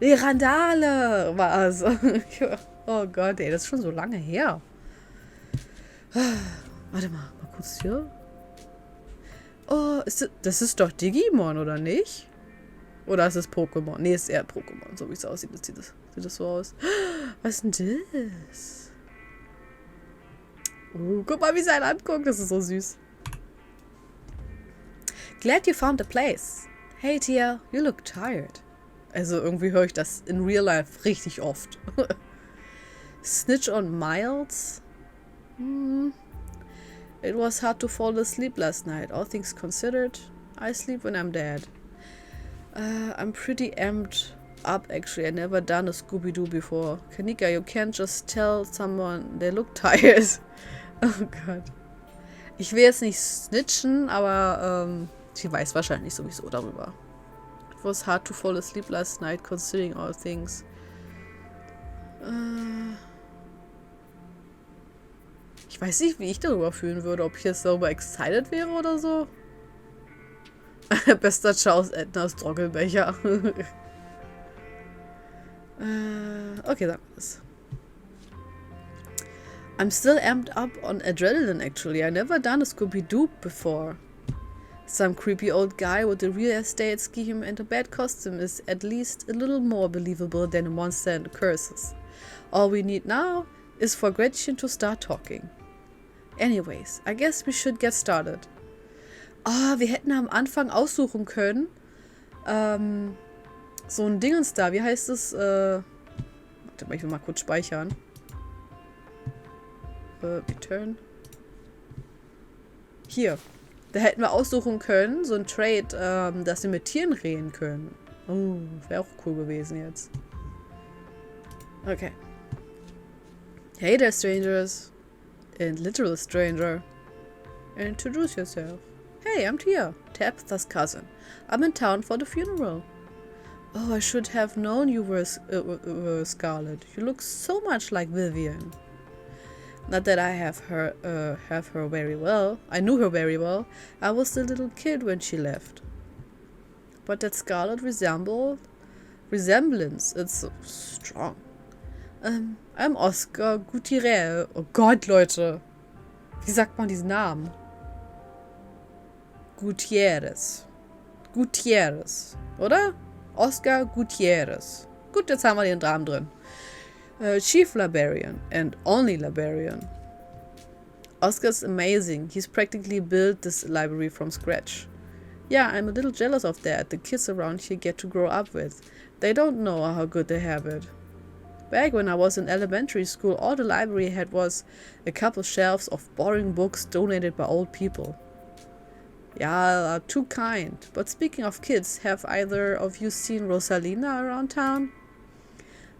Die Randale war es. Oh Gott, ey, das ist schon so lange her. Warte mal kurz hier. Oh, das ist doch Digimon, oder nicht? Oder ist es Pokémon? Nee, ist eher Pokémon, so wie es aussieht. Sieht das so aus. Was ist denn das? Guck mal, wie sie einen anguckt. Das ist so süß. Glad you found the place. Hey, Tia, you look tired. Also irgendwie höre ich das in real life richtig oft. Snitch on Miles? It was hard to fall asleep last night. All things considered, I sleep when I'm dead. I'm pretty amped up actually. I never done a Scooby-Doo before. Kanika, you can't just tell someone they look tired. Oh Gott. Ich will jetzt nicht snitchen, aber sie weiß wahrscheinlich sowieso darüber. It was hard to fall asleep last night considering all things. Ich weiß nicht, wie ich darüber fühlen würde. Ob ich jetzt darüber excited wäre oder so. Bester Charles Ednas Droggelbecher. Okay, sagen wir das. I'm still amped up on adrenaline actually. I never done a Scooby-Doo before. Some creepy old guy with a real estate scheme and a bad costume is at least a little more believable than a monster and curses. All we need now is for Gretchen to start talking. Anyways, I guess we should get started. Ah, wir hätten am Anfang aussuchen können. So ein Dingens da. Wie heißt es? Warte mal, ich will mal kurz speichern. Return. Hier. Da hätten wir aussuchen können, so ein Trade, dass wir mit Tieren reden können. Oh, wäre auch cool gewesen jetzt. Okay. Hey there, strangers. And literal stranger. Introduce yourself. Hey, I'm Tia, Tabitha's cousin. I'm in town for the funeral. Oh, I should have known you were Scarlet. You look so much like Vivian. Not that I have her very well. I knew her very well. I was the little kid when she left. But that Scarlet resemblance, it's so strong. I'm Oscar Gutierrez. Oh Gott, Leute. Wie sagt man diesen Namen? Gutierrez. Gutierrez, oder? Oscar Gutierrez. Gut, jetzt haben wir den Namen drin. Chief Librarian and only librarian. Oscar's amazing. He's practically built this library from scratch. Yeah, I'm a little jealous of that. The kids around here get to grow up with. They don't know how good they have it. Back when I was in elementary school, all the library had was a couple shelves of boring books donated by old people. Yeah, too kind. But speaking of kids, have either of you seen Rosalina around town?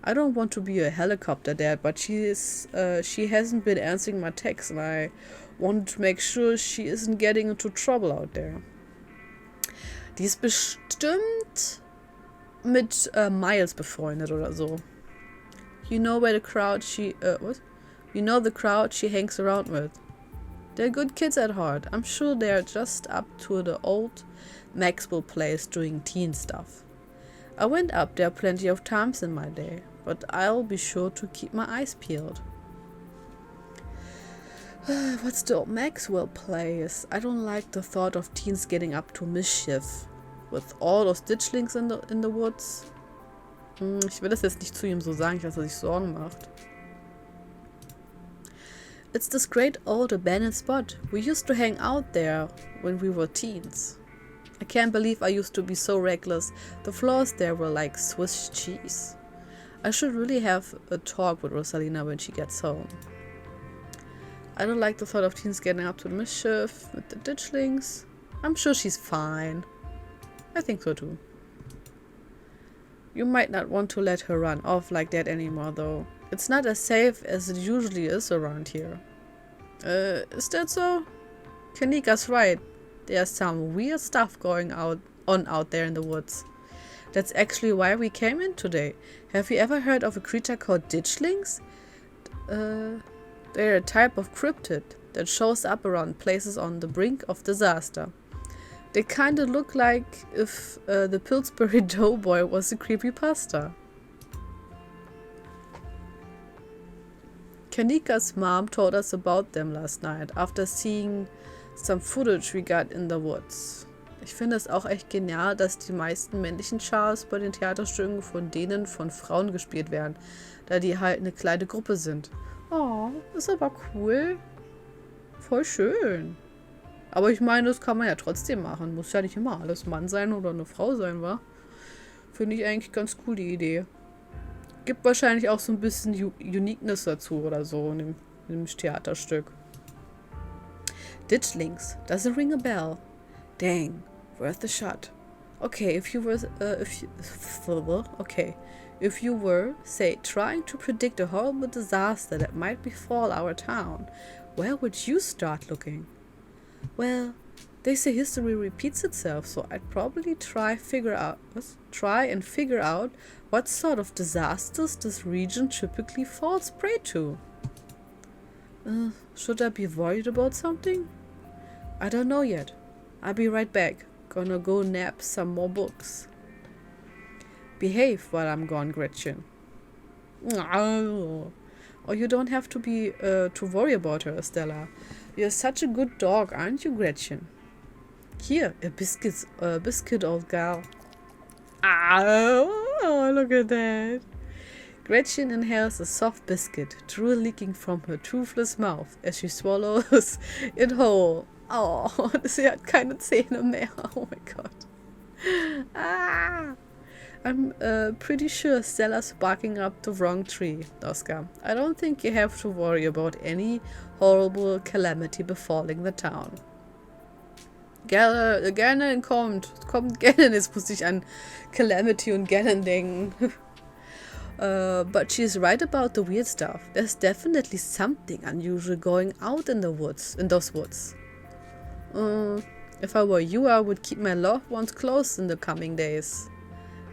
I don't want to be a helicopter dad, but she hasn't been answering my texts, and I Wanted to make sure she isn't getting into trouble out there. Die ist bestimmt mit Miles befreundet oder so. You know where the crowd she what? You know the crowd she hangs around with. They're good kids at heart. I'm sure they're just up to the old Maxwell place doing teen stuff. I went up there plenty of times in my day, but I'll be sure to keep my eyes peeled. What's the old Maxwell place? I don't like the thought of teens getting up to mischief. With all those ditchlings in the woods. Ich will das jetzt nicht zu ihm so sagen, ich weiß, dass sich Sorgen macht. It's this great old abandoned spot. We used to hang out there when we were teens. I can't believe I used to be so reckless. The floors there were like Swiss cheese. I should really have a talk with Rosalina when she gets home. I don't like the thought of teens getting up to mischief with the ditchlings. I'm sure she's fine. I think so too. You might not want to let her run off like that anymore though. It's not as safe as it usually is around here. Is that so? Kanika's right. There's some weird stuff going on out there in the woods. That's actually why we came in today. Have you ever heard of a creature called ditchlings? They're a type of cryptid that shows up around places on the brink of disaster. They kinda look like if the Pillsbury Doughboy was a creepypasta. Kanika's mom told us about them last night after seeing some footage we got in the woods. Ich finde es auch echt genial, dass die meisten männlichen Charles bei den Theaterstücken von denen von Frauen gespielt werden, da die halt eine kleine Gruppe sind. Oh, ist aber cool. Voll schön. Aber ich meine, das kann man ja trotzdem machen. Muss ja nicht immer alles Mann sein oder eine Frau sein, wa? Finde ich eigentlich ganz cool, die Idee. Gibt wahrscheinlich auch so ein bisschen Uniqueness dazu oder so in dem Theaterstück. Ditchlings. Does it ring a bell? Dang. Worth a shot. Okay, if you were, say, trying to predict a horrible disaster that might befall our town, where would you start looking? Well, they say history repeats itself, so I'd probably try and figure out what sort of disasters this region typically falls prey to. Should I be worried about something? I don't know yet. I'll be right back. Gonna go nab some more books. Behave while I'm gone, Gretchen. Oh, you don't have to be to worry about her, Stella. You're such a good dog, aren't you, Gretchen? Here, a biscuit, old gal. Oh, look at that. Gretchen inhales a soft biscuit, drool leaking from her toothless mouth as she swallows it whole. Oh, sie hat keine Zähne mehr. Oh my god. I'm pretty sure Stella's barking up the wrong tree, Oscar. I don't think you have to worry about any horrible calamity befalling the town. Gannon kommt Gannon, jetzt muss ich an Calamity und Gannon denken. But she's right about the weird stuff. There's definitely something unusual going out in those woods. If I were you, I would keep my loved ones close in the coming days.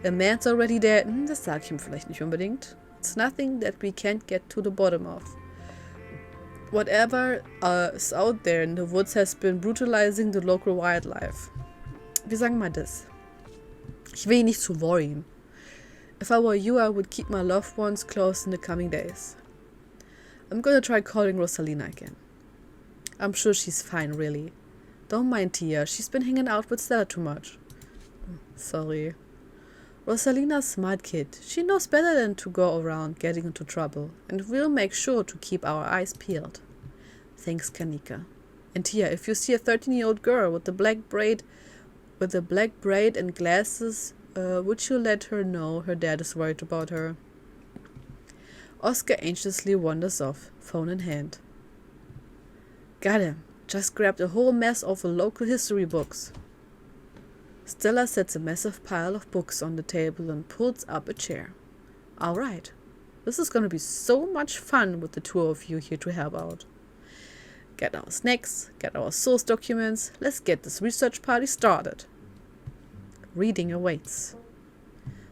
A man's already dead. Das sage ich ihm vielleicht nicht unbedingt. It's nothing that we can't get to the bottom of. Whatever is out there in the woods has been brutalizing the local wildlife. Wie sagen wir das? Ich will ihn nicht zu worryen. If I were you, I would keep my loved ones close in the coming days. I'm gonna try calling Rosalina again. I'm sure she's fine, really. Don't mind Tia, she's been hanging out with Stella too much. Sorry. Rosalina's a smart kid. She knows better than to go around getting into trouble, and we'll make sure to keep our eyes peeled. Thanks, Kanika. And Tia, if you see a 13-year-old girl with the black braid and glasses, would you let her know her dad is worried about her? Oscar anxiously wanders off, phone in hand. Got him. Just grabbed a whole mess of local history books. Stella sets a massive pile of books on the table and pulls up a chair. All right. This is going to be so much fun with the two of you here to help out. Get our snacks, get our source documents, let's get this research party started. Reading awaits.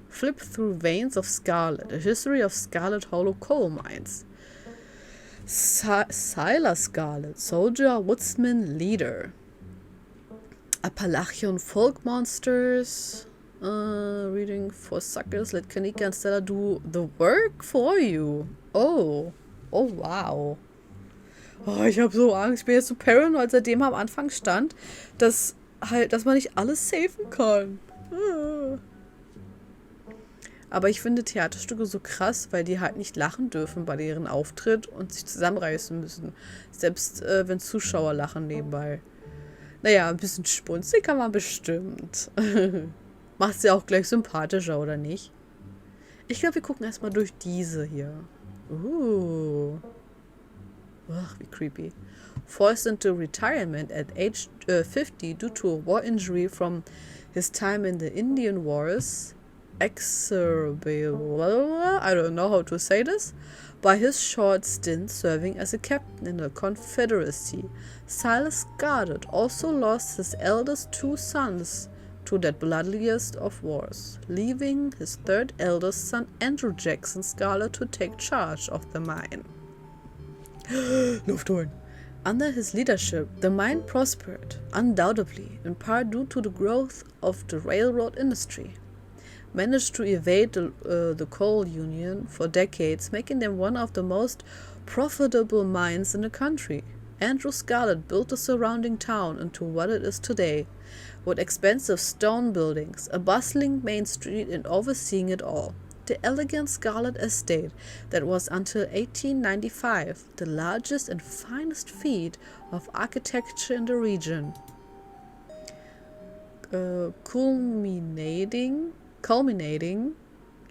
Flip through Veins of Scarlet, a history of Scarlet Hollow coal mines. Siler Scarlet, soldier, woodsman, leader. Appalachian folk monsters. Reading for suckers, let Kanika and Stella do the work for you. Oh wow. Oh, ich habe so Angst. Ich bin jetzt so paranoid, seitdem am Anfang stand, dass man nicht alles safen kann. Aber ich finde Theaterstücke so krass, weil die halt nicht lachen dürfen bei ihrem Auftritt und sich zusammenreißen müssen. Selbst wenn Zuschauer lachen nebenbei. Naja, ein bisschen spunzig kann man bestimmt. Macht sie auch gleich sympathischer, oder nicht? Ich glaube, wir gucken erstmal durch diese hier. Ach, wie creepy. Forced into retirement at age 50 due to a war injury from his time in the Indian Wars, exacerbated, I don't know how to say this, by his short stint serving as a captain in the Confederacy. Silas Scarlet also lost his eldest 2 sons to that bloodiest of wars, leaving his 3rd eldest son Andrew Jackson Scarlet to take charge of the mine. Luft holen. Under his leadership, the mine prospered, undoubtedly, in part due to the growth of the railroad industry. Managed to evade the coal union for decades, making them one of the most profitable mines in the country. Andrew Scarlet built the surrounding town into what it is today, with expensive stone buildings, a bustling main street, and overseeing it all. The elegant Scarlet estate that was until 1895 the largest and finest feat of architecture in the region. Culminating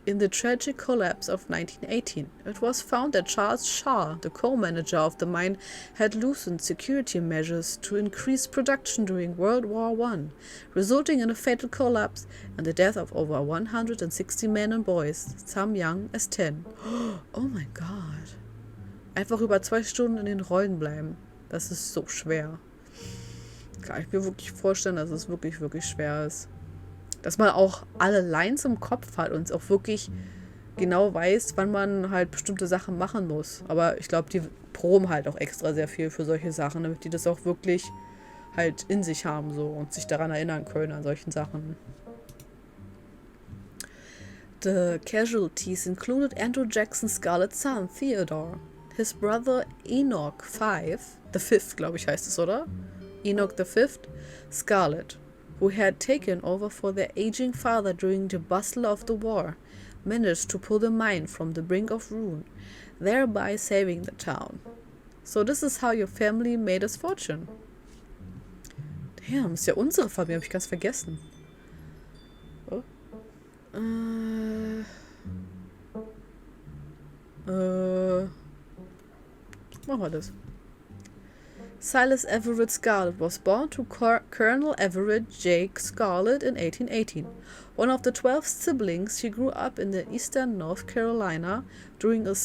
in the tragic collapse of 1918. It was found that Charles Shaw, the coal manager of the mine, had loosened security measures to increase production during World War I, resulting in a fatal collapse and the death of over 160 men and boys, some young as 10. Oh mein Gott. Einfach über 2 Stunden in den Rollen bleiben. Das ist so schwer. Kann ich mir wirklich vorstellen, dass es wirklich, wirklich schwer ist. Dass man auch alle Lines im Kopf hat und auch wirklich genau weiß, wann man halt bestimmte Sachen machen muss. Aber ich glaube, die proben halt auch extra sehr viel für solche Sachen, damit die das auch wirklich halt in sich haben so und sich daran erinnern können an solchen Sachen. The casualties included Andrew Jackson Scarlet's son, Theodore, his brother Enoch the Fifth, glaube ich heißt es, oder? Enoch the Fifth, Scarlet, who had taken over for their aging father during the bustle of the war, managed to pull the mine from the brink of ruin, thereby saving the town. So this is how your family made its fortune. Damn, ist ja unsere Familie, habe ich ganz vergessen. Oh. Machen wir das. Silas Everett Scarlet was born to Colonel Everett J. Scarlet in 1818. One of the 12 siblings, he grew up in the eastern North Carolina during a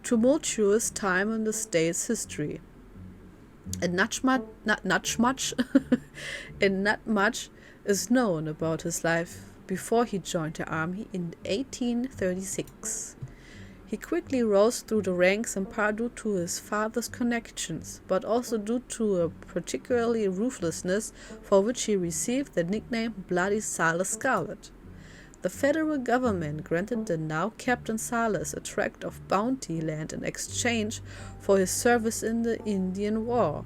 tumultuous time in the state's history. And not much is known about his life before he joined the army in 1836. He quickly rose through the ranks in part due to his father's connections, but also due to a particularly ruthlessness for which he received the nickname Bloody Silas Scarlet. The federal government granted the now Captain Silas a tract of bounty land in exchange for his service in the Indian War,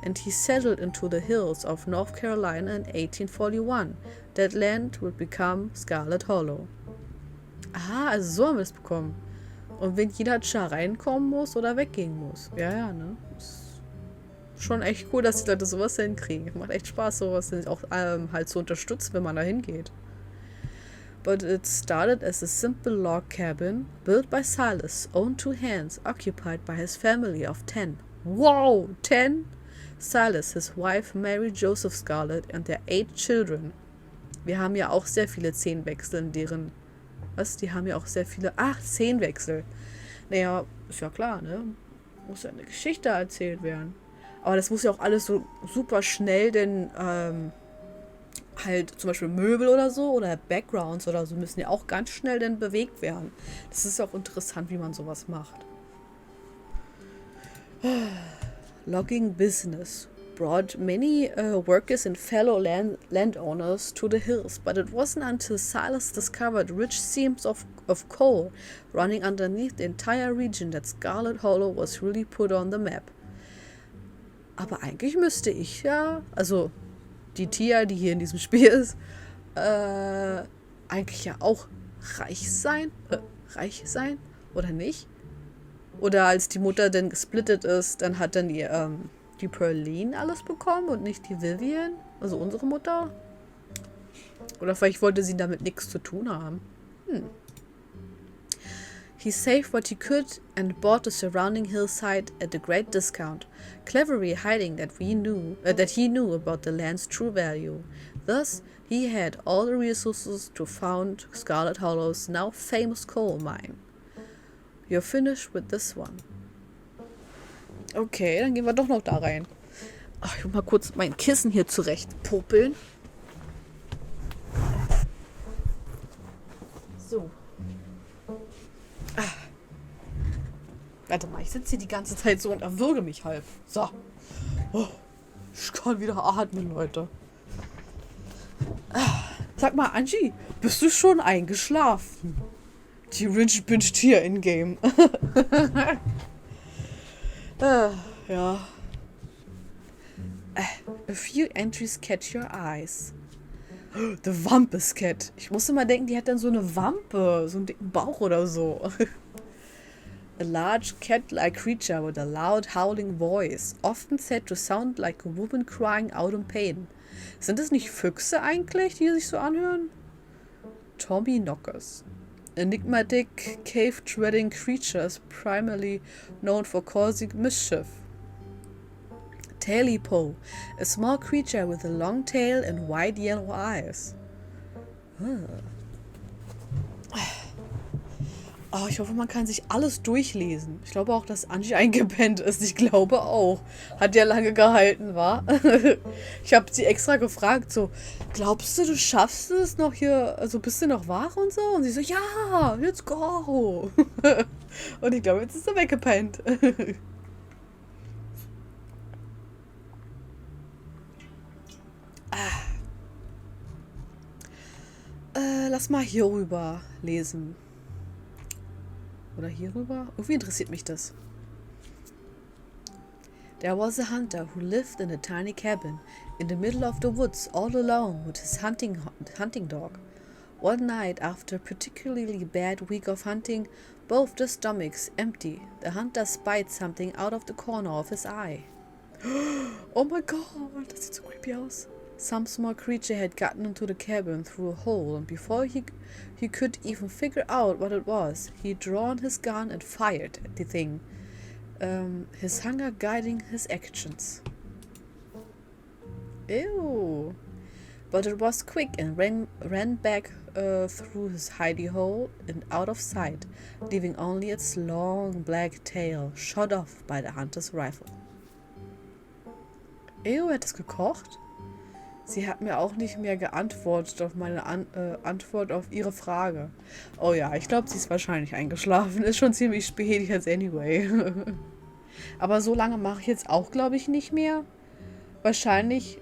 and he settled into the hills of North Carolina in 1841. That land would become Scarlet Hollow. Aha, also so haben wir es bekommen. Und wenn jeder reinkommen muss oder weggehen muss. Ja, ne? Ist schon echt cool, dass die Leute sowas hinkriegen. Macht echt Spaß, sowas auch halt zu unterstützen, wenn man da hingeht. But it started as a simple log cabin built by Silas, owned 2 hands, occupied by his family of 10. Wow, 10? Silas, his wife Mary Joseph Scarlet and their 8 children. Wir haben ja auch sehr viele Szenenwechsel in deren... Was? Die haben ja auch sehr viele... Szenenwechsel. Naja, ist ja klar, ne? Muss ja eine Geschichte erzählt werden. Aber das muss ja auch alles so super schnell, denn halt zum Beispiel Möbel oder so oder Backgrounds oder so müssen ja auch ganz schnell dann bewegt werden. Das ist ja auch interessant, wie man sowas macht. Logging business brought many workers and fellow landowners to the hills, but it wasn't until Silas discovered rich seams of coal running underneath the entire region that Scarlet Hollow was really put on the map. Aber eigentlich müsste ich ja, also die Tia, die hier in diesem Spiel ist, eigentlich ja auch reich sein, oder nicht? Oder als die Mutter dann gesplittet ist, dann hat dann die Pearline alles bekommen und nicht die Vivian, also unsere Mutter. Oder vielleicht wollte sie damit nichts zu tun haben. He saved what he could and bought the surrounding hillside at a great discount, cleverly hiding that he knew about the land's true value. Thus, he had all the resources to found Scarlet Hollow's now famous coal mine. You're finished with this one. Okay, dann gehen wir doch noch da rein. Ach, ich muss mal kurz mein Kissen hier zurecht popeln. So. Warte mal, ich sitze hier die ganze Zeit so und erwürge mich halb. So. Oh, ich kann wieder atmen, Leute. Sag mal, Angie, bist du schon eingeschlafen? Die Ringe binscht hier in-game. Ja. A few entries catch your eyes. The Wampus Cat. Ich musste mal denken, die hat dann so eine Wampe, so einen dicken Bauch oder so. A large cat-like creature with a loud howling voice, often said to sound like a woman crying out in pain. Sind das nicht Füchse eigentlich, die sich so anhören? Tommy Knockers. Enigmatic, cave-treading creatures primarily known for causing mischief. Tailipo, a small creature with a long tail and wide yellow eyes. Oh, ich hoffe, man kann sich alles durchlesen. Ich glaube auch, dass Angie eingepennt ist. Ich glaube auch. Hat ja lange gehalten, wa? Ich habe sie extra gefragt, so, glaubst du, du schaffst es noch hier, also bist du noch wach und so? Und sie so, ja, let's go. Und ich glaube, jetzt ist sie weggepennt. Lass mal hier rüber lesen. Oder hierüber? Irgendwie interessiert mich das. There was a hunter who lived in a tiny cabin in the middle of the woods all alone with his hunting dog. One night, after a particularly bad week of hunting, both their stomachs empty, the hunter spied something out of the corner of his eye. Oh my god, das sieht so creepy aus. Some small creature had gotten into the cabin through a hole, and before he could even figure out what it was, he'd drawn his gun and fired at the thing, his hunger guiding his actions. Ew. But it was quick and ran back through his hidey hole and out of sight, leaving only its long black tail shot off by the hunter's rifle. Ew, hat es gekocht? Sie hat mir auch nicht mehr geantwortet auf meine Antwort auf ihre Frage. Oh ja, ich glaube, sie ist wahrscheinlich eingeschlafen. Ist schon ziemlich spät jetzt anyway. Aber so lange mache ich jetzt auch, glaube ich, nicht mehr. Wahrscheinlich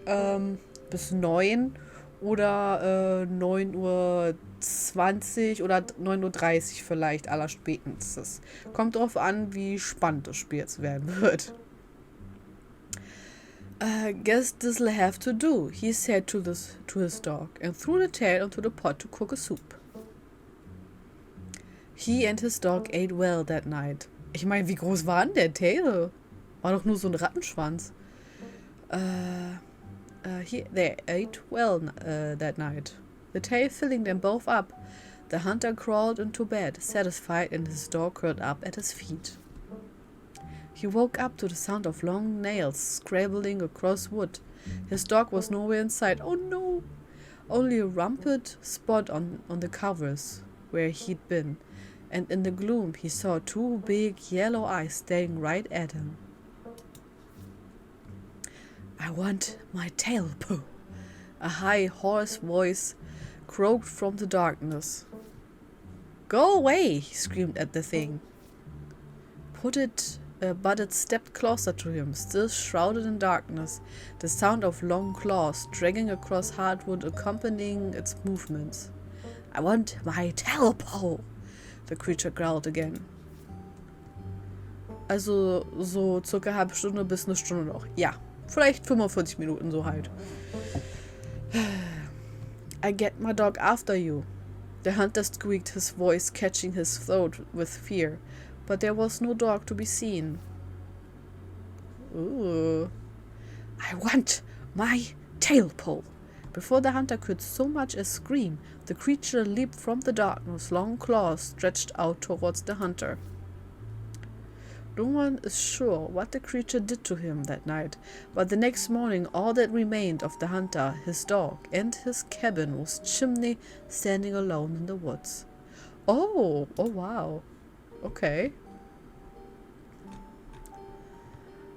bis 9 oder 9:20 oder 9:30 vielleicht allerspätestens. Kommt drauf an, wie spannend das Spiel jetzt werden wird. Guess this'll have to do, he said to his dog, and threw the tail into the pot to cook a soup. He and his dog ate well that night. Ich meine, wie groß war denn der Tail? War doch nur so ein Rattenschwanz. They ate well that night, the tail filling them both up. The hunter crawled into bed, satisfied, and his dog curled up at his feet. He woke up to the sound of long nails scrabbling across wood. His dog was nowhere in sight. Oh no! Only a rumpled spot on the covers where he'd been. and in the gloom he saw 2 big yellow eyes staring right at him. "I want my tail, Pooh," a high, hoarse voice croaked from the darkness. "Go away," he screamed at the thing. But it stepped closer to him, still shrouded in darkness, the sound of long claws dragging across hardwood accompanying its movements. "I want my tail, Pooh," the creature growled again. Also so circa halbe Stunde bis eine Stunde noch. Ja, vielleicht 45 Minuten so halt. "I get my dog after you," the hunter squeaked, his voice catching his throat with fear, but there was no dog to be seen. "Ooh. I want my tail, Pooh." Before the hunter could so much as scream, the creature leaped from the darkness, long claws stretched out towards the hunter. No one is sure what the creature did to him that night, but the next morning all that remained of the hunter, his dog, and his cabin was Chimney standing alone in the woods. Oh wow. Okay.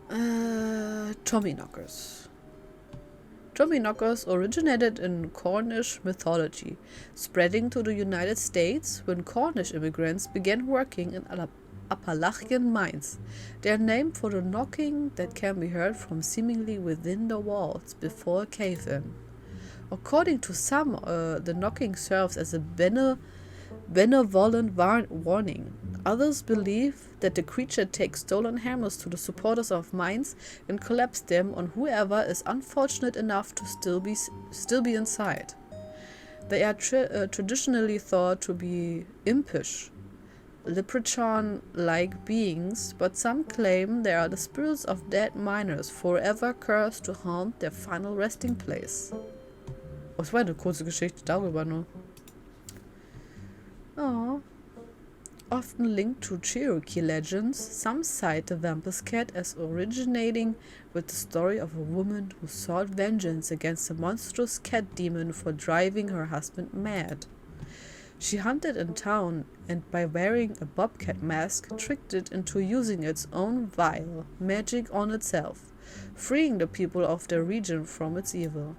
Tommyknockers. Tommyknockers originated in Cornish mythology, spreading to the United States when Cornish immigrants began working in Appalachian mines. They are named for the knocking that can be heard from seemingly within the walls before a cave-in. According to some, the knocking serves as a benevolent warning. Others believe that the creature takes stolen hammers to the supporters of mines and collapses them on whoever is unfortunate enough to still be inside. They are traditionally thought to be impish, leprechaun-like beings, but some claim they are the spirits of dead miners forever cursed to haunt their final resting place. Das war eine kurze Geschichte darüber nur. Oh. Often linked to Cherokee legends, some cite the Vampus Cat as originating with the story of a woman who sought vengeance against a monstrous cat demon for driving her husband mad. She hunted in town and by wearing a bobcat mask tricked it into using its own vile magic on itself, freeing the people of the region from its evil.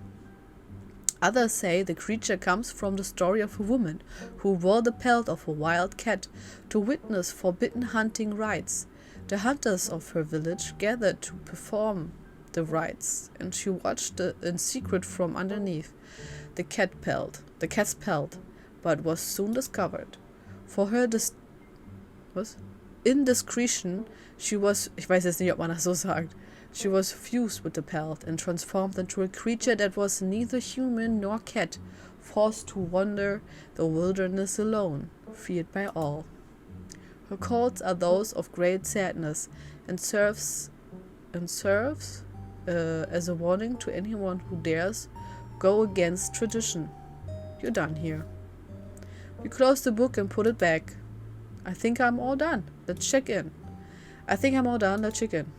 Others say the creature comes from the story of a woman who wore the pelt of a wild cat to witness forbidden hunting rites. The hunters of her village gathered to perform the rites, and she watched in secret from underneath the cat's pelt, but was soon discovered. For her indiscretion, she was, ich weiß jetzt nicht, ob man das so sagt, she was fused with the pelt and transformed into a creature that was neither human nor cat, forced to wander the wilderness alone, feared by all. Her calls are those of great sadness and serves as a warning to anyone who dares go against tradition. You're done here. You close the book and put it back. I think I'm all done. Let's check in. I think I'm all done. Let's check in.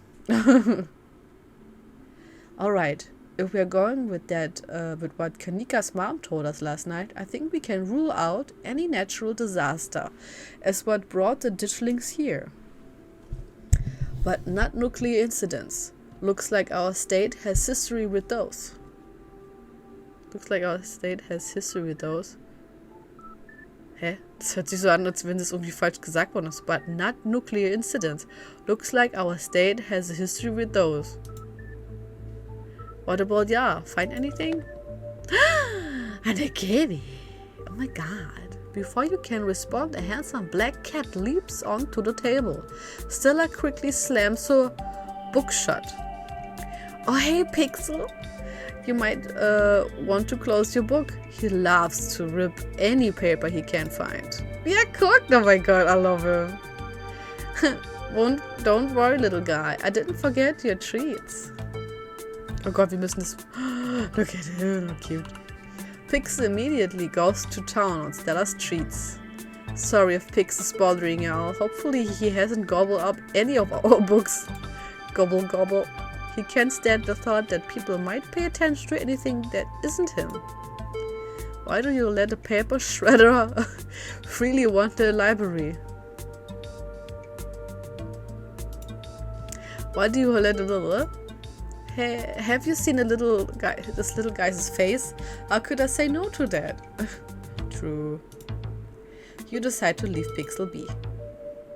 Alright, if we're going with that, with what Kanika's mom told us last night, I think we can rule out any natural disaster as what brought the ditchlings here. But not nuclear incidents. Looks like our state has history with those. Hä? Das hört sich so an, als wenn das irgendwie falsch gesagt worden ist. But not nuclear incidents. Looks like our state has a history with those. What about ya? Find anything? And a kitty. Oh my god. Before you can respond, a handsome black cat leaps onto the table. Stella quickly slams her book shut. Oh hey Pixel. You might want to close your book. He loves to rip any paper he can find. Yeah, cooked. Oh my god, I love him. Don't worry, little guy. I didn't forget your treats. Oh Gott, wir müssen das... Look at him, how cute. Pixel immediately goes to town on Stella's treats. Sorry if Pix is bothering y'all. Hopefully he hasn't gobbled up any of our books. Gobble gobble. He can't stand the thought that people might pay attention to anything that isn't him. Why do you let a paper shredder freely wander the library? Why do you let a have you seen this little guy's face? How could I say no to that? True. You decide to leave Pixel be.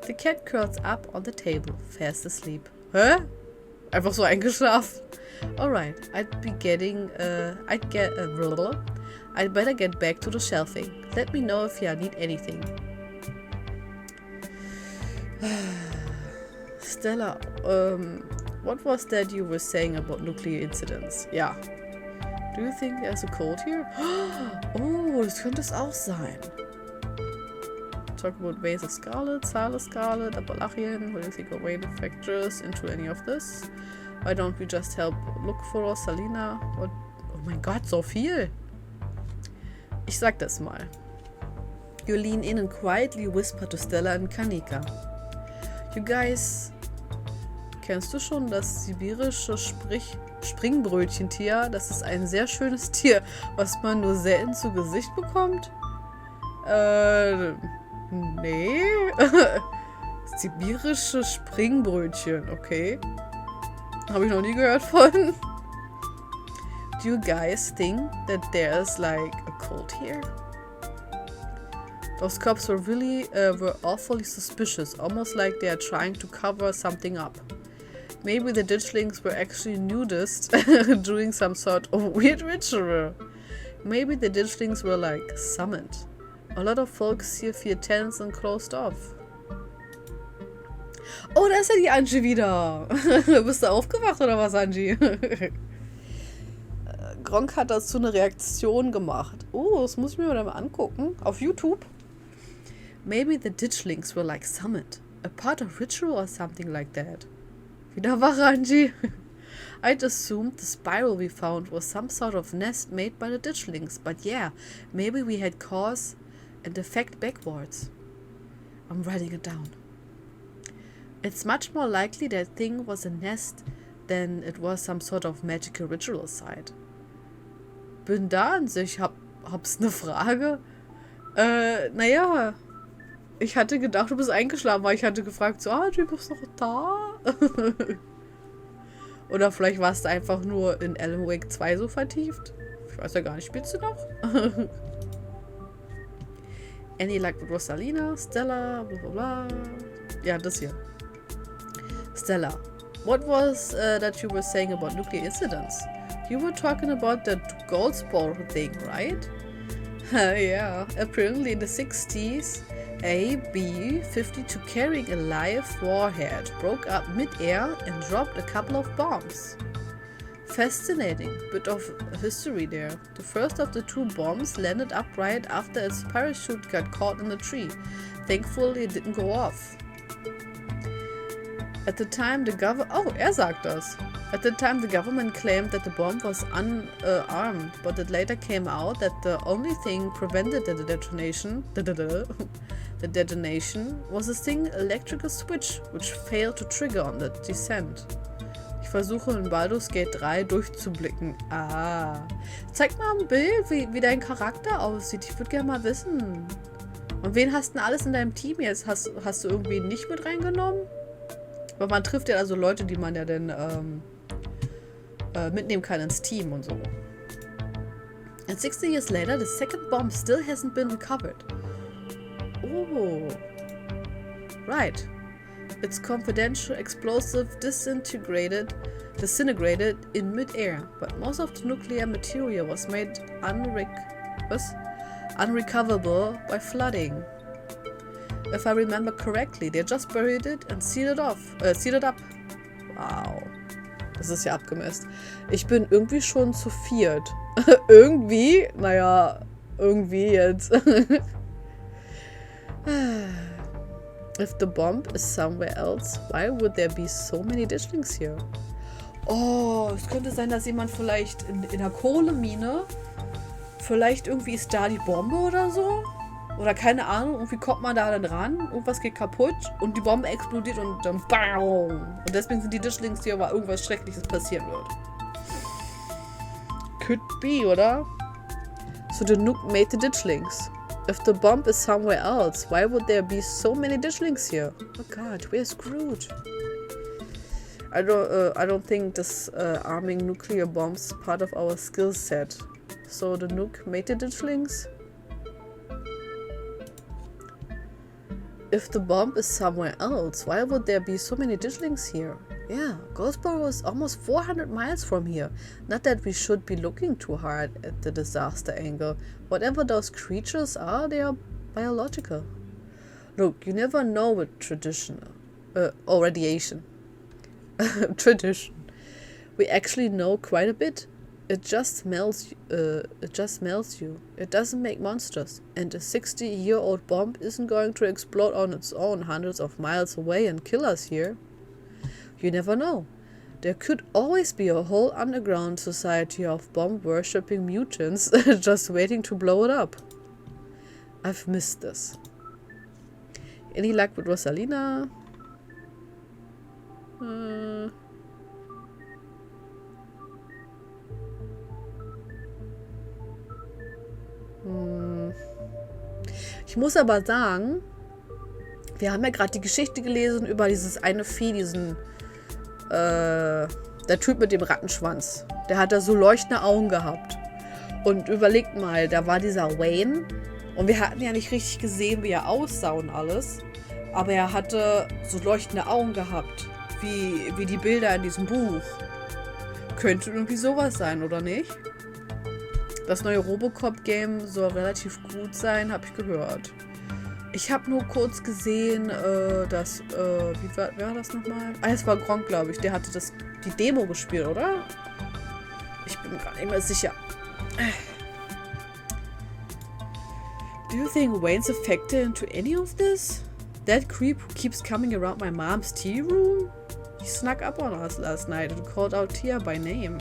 The cat curls up on the table, fast asleep. Hä? Einfach so eingeschlafen. Alright, I'd better get back to the shelving. Let me know if you need anything. Stella, what was that you were saying about nuclear incidents? Ja. Do you think there's a code here? Oh, das könnte es auch sein. Talk about ways of Scarlet, Silent Scarlet, Appalachian. What do you think of way factors into any of this? Why don't we just help look for Rosalina? What? Oh mein Gott, so viel! Ich sag das mal. You lean in and quietly whisper to Stella and Kanika. You guys, kennst du schon das sibirische Springbrötchentier? Das ist ein sehr schönes Tier, was man nur selten zu Gesicht bekommt. Nee. Sibirische Springbrötchen, okay. Habe ich noch nie gehört von. Do you guys think that there's like a cult here? Those cops were awfully suspicious, almost like they are trying to cover something up. Maybe the ditchlings were actually nudists doing some sort of weird ritual. Maybe the ditchlings were like summoned. A lot of folks here feel tense and closed off. Oh, da ist ja die Angie wieder. Bist du aufgewacht oder was, Angie? Gronk hat dazu eine Reaktion gemacht. Oh, das muss ich mir mal angucken. Auf YouTube. Maybe the ditchlings were like summoned. A part of ritual or something like that. Wieder wach, Angie. I'd assumed the spiral we found was some sort of nest made by the ditchlings. But yeah, maybe we had cause and effect backwards. I'm writing it down. It's much more likely that thing was a nest than it was some sort of magical ritual site. Bin da an sich, hab's eine Frage. Naja, ich hatte gedacht, du bist eingeschlafen, weil ich hatte gefragt, so, du bist noch da? Oder vielleicht warst du einfach nur in Alan Wake 2 so vertieft. Ich weiß ja gar nicht, spielst du noch? Any luck with Rosalina, Stella, bla bla bla. Ja, das hier. Stella, what was that you were saying about nuclear incidents? You were talking about that gold spore thing, right? Yeah, apparently in the 60s, a B-52 carrying a live warhead broke up mid-air and dropped a couple of bombs. Fascinating bit of history there. The first of the two bombs landed upright after its parachute got caught in the tree. Thankfully it didn't go off. At the time the sagt das. At the time the government claimed that the bomb was unarmed, but it later came out that the only thing prevented the detonation was a single electrical switch which failed to trigger on the descent. Ich versuche in Baldur's Gate 3 durchzublicken. Ah. Zeig mal ein Bild, wie dein Charakter aussieht. Ich würde gerne mal wissen. Und wen hast du denn alles in deinem Team jetzt? Hast du irgendwie nicht mit reingenommen? Weil man trifft ja also Leute, die man ja dann mitnehmen kann ins Team und so. And 60 years later, the second bomb still hasn't been recovered. Oh. Right. Its confidential explosive disintegrated in mid-air, but most of the nuclear material was made unrecoverable by flooding. If I remember correctly, they just buried it and sealed it up. Wow. Das ist ja abgemisst. Ich bin irgendwie schon zu viert. Irgendwie? Naja, irgendwie jetzt. If the bomb is somewhere else, why would there be so many ditchlings here? Oh, es könnte sein, dass jemand vielleicht in der Kohlemine, vielleicht irgendwie ist da die Bombe oder so. Oder keine Ahnung, irgendwie kommt man da dann ran, irgendwas geht kaputt und die Bombe explodiert und dann BAM! Und deswegen sind die Ditchlings hier, weil irgendwas Schreckliches passieren wird. Could be, oder? So the nuke made the ditchlings. If the bomb is somewhere else, why would there be so many ditchlings here? Oh god, we're screwed. I don't think this arming nuclear bombs part of our skill set. So the nuke made the ditchlings? If the bomb is somewhere else, why would there be so many ditchlings here? Yeah, Goldsboro is almost 400 miles from here. Not that we should be looking too hard at the disaster angle. Whatever those creatures are, they are biological. Look, you never know with traditional or radiation. Tradition. We actually know quite a bit. It just smells you. It doesn't make monsters. And a 60-year-old bomb isn't going to explode on its own hundreds of miles away and kill us here. You never know. There could always be a whole underground society of bomb-worshipping mutants just waiting to blow it up. I've missed this. Any luck with Rosalina? Ich muss aber sagen, wir haben ja gerade die Geschichte gelesen über dieses eine Vieh, der Typ mit dem Rattenschwanz. Der hat da so leuchtende Augen gehabt. Und überlegt mal, da war dieser Wayne. Und wir hatten ja nicht richtig gesehen, wie er aussah und alles. Aber er hatte so leuchtende Augen gehabt. Wie die Bilder in diesem Buch. Könnte irgendwie sowas sein, oder nicht? Das neue Robocop-Game soll relativ gut sein, habe ich gehört. Ich habe nur kurz gesehen, dass, wie war das nochmal? Ah, es war Gronk, glaube ich. Der hatte die Demo gespielt, oder? Ich bin mir gar nicht mehr sicher. Do you think Wayne's affected into any of this? That creep who keeps coming around my mom's tea room? He snuck up on us last night and called out Tia by name.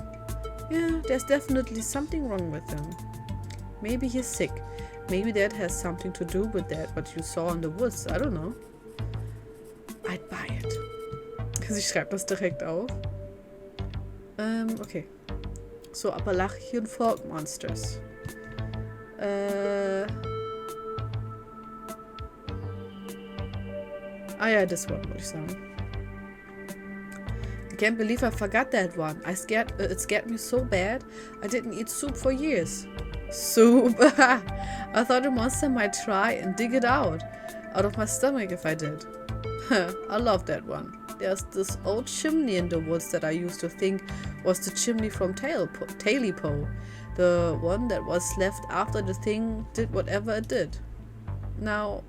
Yeah, there's definitely something wrong with him. Maybe he's sick. Maybe that has something to do with that, what you saw in the woods. I don't know. I'd buy it. Sie schreibt das direkt auf. Okay. So, Appalachian Folk Monsters. Ah ja, das one, würde ich sagen. I can't believe I forgot that one. It scared me so bad. I didn't eat soup for years. Soup? I thought a monster might try and dig it out of my stomach if I did. I love that one. There's this old chimney in the woods that I used to think was the chimney from Tailipo. The one that was left after the thing did whatever it did. Now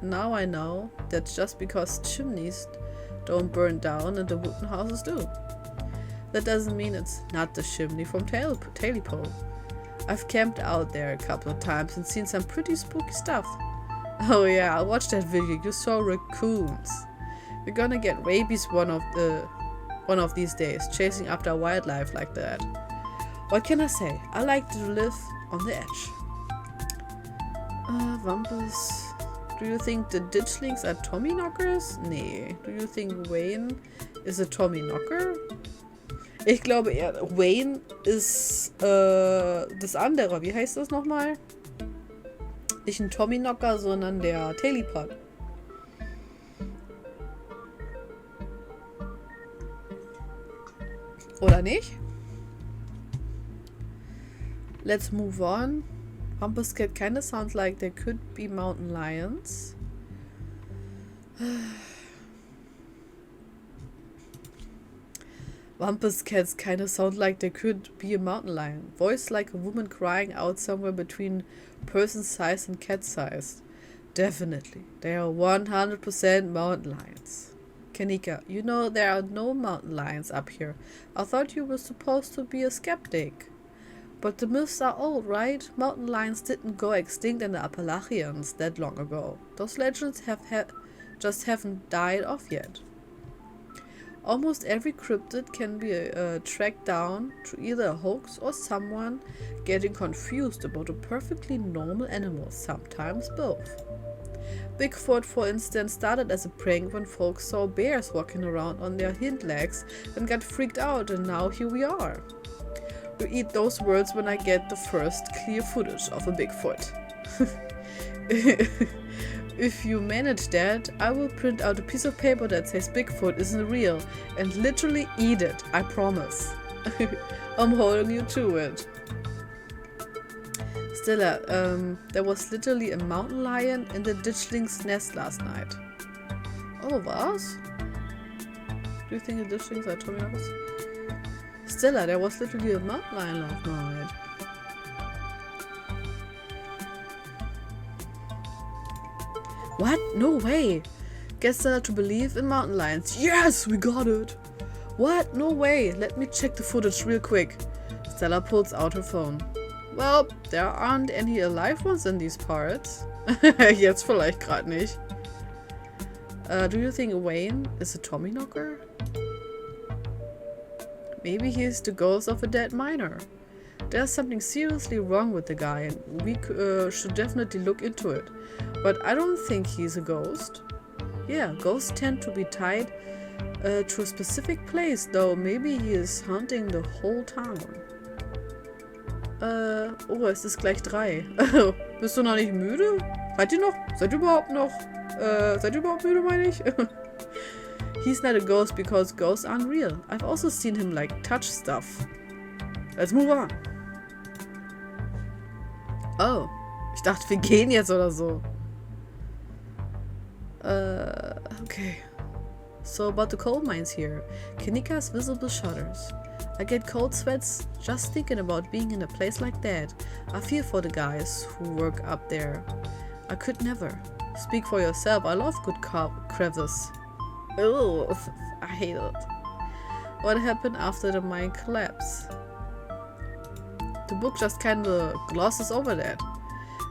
I know that's just because chimneys don't burn down and the wooden houses do. That doesn't mean it's not the chimney from Tailipo. I've camped out there a couple of times and seen some pretty spooky stuff. Oh yeah, I watched that video. You saw raccoons. You're gonna get rabies one of these days, chasing after wildlife like that. What can I say? I like to live on the edge. Wampus. Do you think the ditchlings are Tommyknockers? Nee. Do you think Wayne is a Tommyknocker? Ich glaube eher, Wayne ist das andere. Wie heißt das nochmal? Nicht ein Tommyknocker, sondern der Telepod. Oder nicht? Let's move on. Wampus Cat kinda sounds like there could be mountain lions. Wampus cats kinda sound like there could be a mountain lion. Voice like a woman crying out somewhere between person size and cat size. Definitely. They are 100% mountain lions. Kanika, you know there are no mountain lions up here. I thought you were supposed to be a skeptic. But the myths are old, right? Mountain lions didn't go extinct in the Appalachians that long ago. Those legends just haven't died off yet. Almost every cryptid can be tracked down to either a hoax or someone getting confused about a perfectly normal animal, sometimes both. Bigfoot, for instance, started as a prank when folks saw bears walking around on their hind legs and got freaked out, and now here we are. You eat those words when I get the first clear footage of a Bigfoot. If you manage that, I will print out a piece of paper that says Bigfoot isn't real and literally eat it, I promise. I'm holding you to it. Stella, there was literally a mountain lion in the ditchling's nest last night. Oh, was? Do you think the ditchlings are Tommy numbers? Stella, there was literally a mountain lion last night. What? No way! Get Stella to believe in mountain lions. Yes, we got it! What? No way! Let me check the footage real quick. Stella pulls out her phone. Well, there aren't any alive ones in these parts. Jetzt vielleicht gerade nicht. Do you think Wayne is a Tommyknocker? Maybe he's the ghost of a dead miner. There's something seriously wrong with the guy and we should definitely look into it. But I don't think he's a ghost. Yeah, ghosts tend to be tied to a specific place, though maybe he is haunting the whole town. Oh, es ist gleich 3. Bist du noch nicht müde? Seid ihr noch? Seid ihr überhaupt müde, meine ich? He's not a ghost because ghosts aren't real. I've also seen him like touch stuff. Let's move on. Oh, ich dachte wir gehen jetzt oder so. Okay. So about the coal mines here. Kanika's visible shudders. I get cold sweats just thinking about being in a place like that. I feel for the guys who work up there. I could never. Speak for yourself. I love good crevice. Ugh, I hate it. What happened after the mine collapse? The book just kinda glosses over that.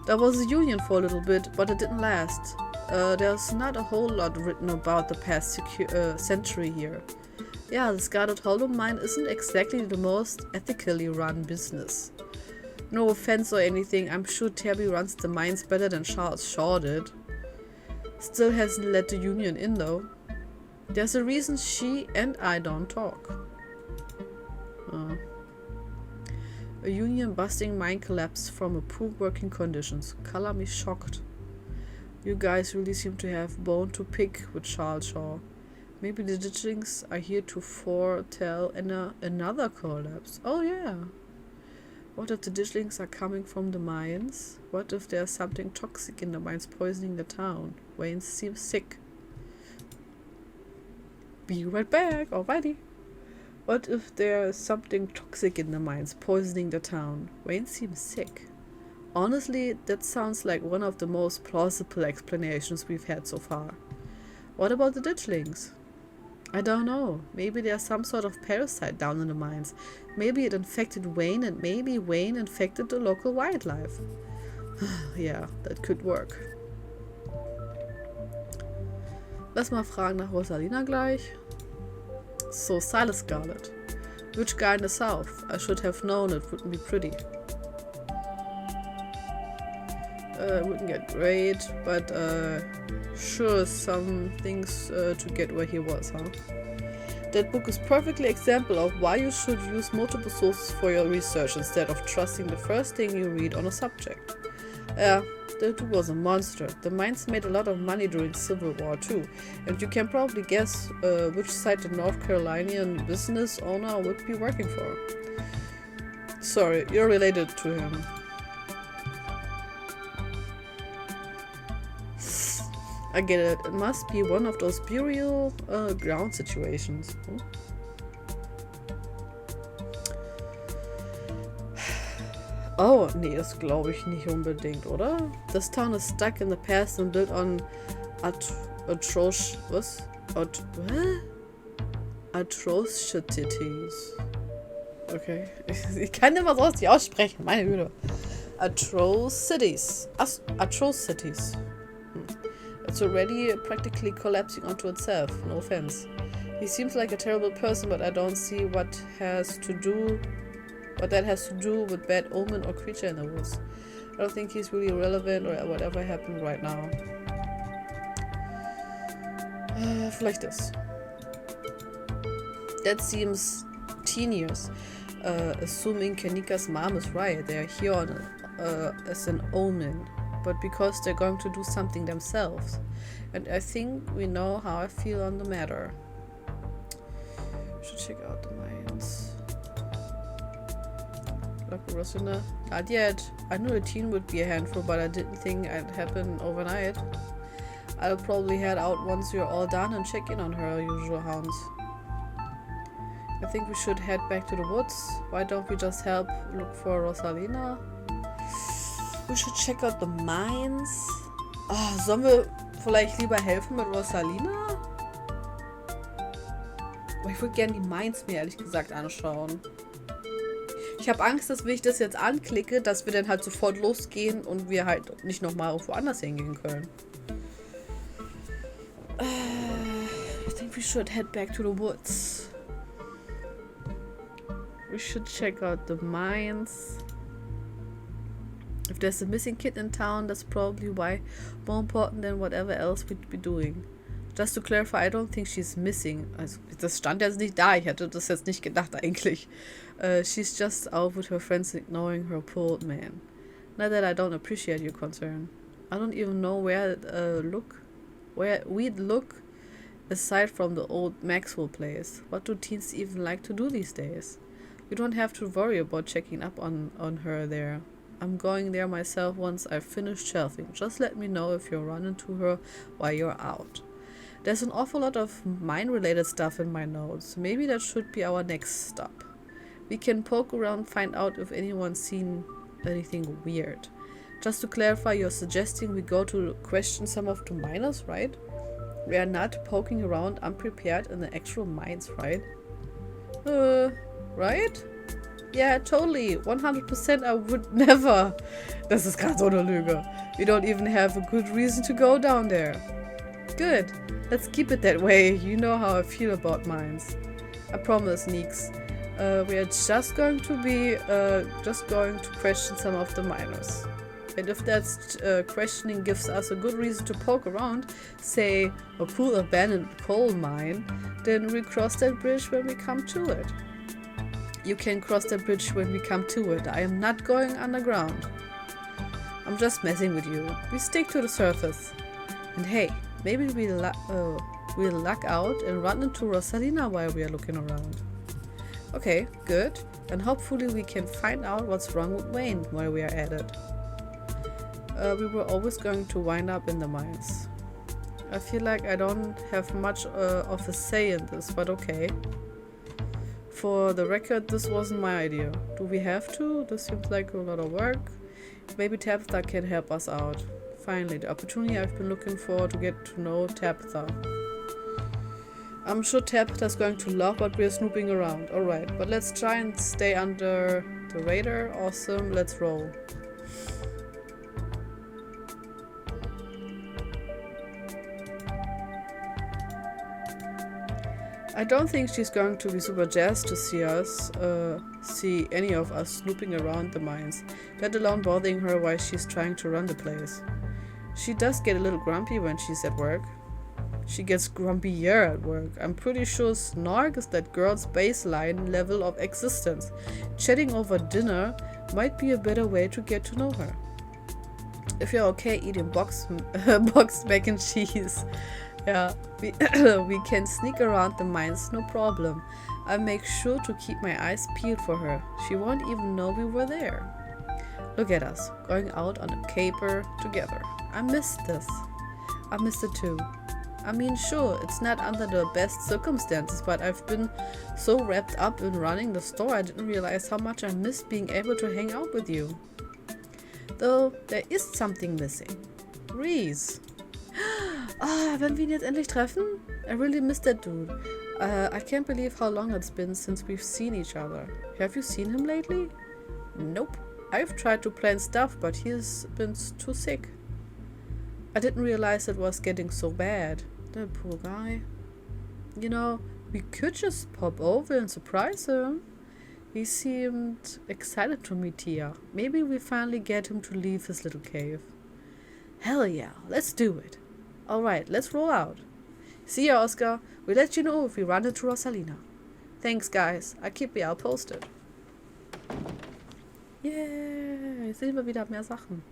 There was a union for a little bit, but it didn't last. There's not a whole lot written about the past century here. Yeah, the Scarlet Hollow mine isn't exactly the most ethically run business. No offense or anything, I'm sure Tabby runs the mines better than Charles Shaw did. Still hasn't let the union in though. There's a reason she and I don't talk. A union busting mine collapse from a poor working conditions. Color me shocked. You guys really seem to have bone to pick with Charles Shaw. Maybe the ditchlings are here to foretell another collapse. Oh yeah. What if the ditchlings are coming from the mines? What if there's something toxic in the mines poisoning the town? Wayne seems sick. Be right back. Alrighty. What if there's something toxic in the mines poisoning the town? Wayne seems sick. Honestly, that sounds like one of the most plausible explanations we've had so far. What about the ditchlings? I don't know. Maybe there's some sort of parasite down in the mines. Maybe it infected Wayne and maybe Wayne infected the local wildlife. Yeah, that could work. Lass mal fragen nach Rosalina gleich. So, Scarlet. Which guy in the south? I should have known it wouldn't be pretty. Wouldn't get great, but sure some things to get where he was, huh? That book is perfectly example of why you should use multiple sources for your research instead of trusting the first thing you read on a subject. Yeah, that dude was a monster. The mines made a lot of money during Civil War too, and you can probably guess which side the North Carolinian business owner would be working for. Sorry, you're related to him. I get it. It must be one of those burial ground situations. Oh, nee, das glaube ich nicht unbedingt, oder? This town is stuck in the past and built on atrocities. Okay. Ich kann immer so nicht aussprechen, meine Güte. Atrocities. Atrocities. It's already practically collapsing onto itself, no offense. He seems like a terrible person, but I don't see what that has to do with bad omen or creature in the woods. I don't think he's really relevant or whatever happened right now. Vielleicht das. That seems teen years. assuming Kanika's mom is right. They're here on, as an omen, but because they're going to do something themselves. And I think we know how I feel on the matter. Should check out the mines. Lucky Rosina? Not yet. I knew a teen would be a handful, but I didn't think it'd happen overnight. I'll probably head out once you're all done and check in on her usual hounds. I think we should head back to the woods. Why don't we just help look for Rosalina? We should check out the mines. Ah, sollen wir vielleicht lieber helfen mit Rosalina? Aber ich würde gerne die Mines mir ehrlich gesagt anschauen. Ich habe Angst, dass wenn ich das jetzt anklicke, dass wir dann halt sofort losgehen und wir halt nicht nochmal irgendwo anders hingehen können. I think we should head back to the woods. We should check out the mines. If there's a missing kid in town, that's probably why more important than whatever else we'd be doing. Just to clarify, I don't think she's missing. Also, das stand jetzt nicht da. Ich hätte das jetzt nicht gedacht eigentlich. She's just out with her friends ignoring her poor old man. Not that I don't appreciate your concern. I don't even know where we'd look aside from the old Maxwell place. What do teens even like to do these days? You don't have to worry about checking up on her there. I'm going there myself once I've finished shelving. Just let me know if you run into her while you're out. There's an awful lot of mine-related stuff in my notes. Maybe that should be our next stop. We can poke around, find out if anyone's seen anything weird. Just to clarify, you're suggesting we go to question some of the miners, right? We are not poking around unprepared in the actual mines, right? Right? Yeah, totally. 100% I would never. Das ist gerade so eine Lüge. We don't even have a good reason to go down there. Good. Let's keep it that way. You know how I feel about mines. I promise, Neeks. We are just going to question some of the miners. And if that questioning gives us a good reason to poke around, say a cool abandoned coal mine, then we cross that bridge when we come to it. You can cross that bridge when we come to it. I am not going underground. I'm just messing with you. We stick to the surface. And hey, maybe we'll luck out and run into Rosalina while we are looking around. Okay, good. And hopefully we can find out what's wrong with Wayne while we are at it. We were always going to wind up in the mines. I feel like I don't have much of a say in this, but okay. For the record, this wasn't my idea. Do we have to? This seems like a lot of work. Maybe Tabitha can help us out. Finally, the opportunity I've been looking for to get to know Tabitha. I'm sure Tabitha's going to love what we're snooping around. Alright, but let's try and stay under the radar. Awesome, let's roll. I don't think she's going to be super jazzed to see any of us snooping around the mines, let alone bothering her while she's trying to run the place. She does get a little grumpy when she's at work. She gets grumpier at work. I'm pretty sure Snorg is that girl's baseline level of existence. Chatting over dinner might be a better way to get to know her. If you're okay eating boxed mac and cheese, yeah, we can sneak around the mines, no problem. I'll make sure to keep my eyes peeled for her. She won't even know we were there. Look at us, going out on a caper together. I missed this. I missed it too. I mean, sure, it's not under the best circumstances, but I've been so wrapped up in running the store I didn't realize how much I missed being able to hang out with you. Though, there is something missing. Reese. Ah, werden wir ihn jetzt endlich treffen? I really miss that dude. I can't believe how long it's been since we've seen each other. Have you seen him lately? Nope. I've tried to plan stuff, but he's been too sick. I didn't realize it was getting so bad. That poor guy. You know, we could just pop over and surprise him. He seemed excited to meet Tia. Maybe we finally get him to leave his little cave. Hell yeah, let's do it. Alright, let's roll out. See ya, Oscar. We'll let you know if we run into Rosalina. Thanks, guys. I'll keep you all posted. Yeah, jetzt sehen wir wieder mehr Sachen.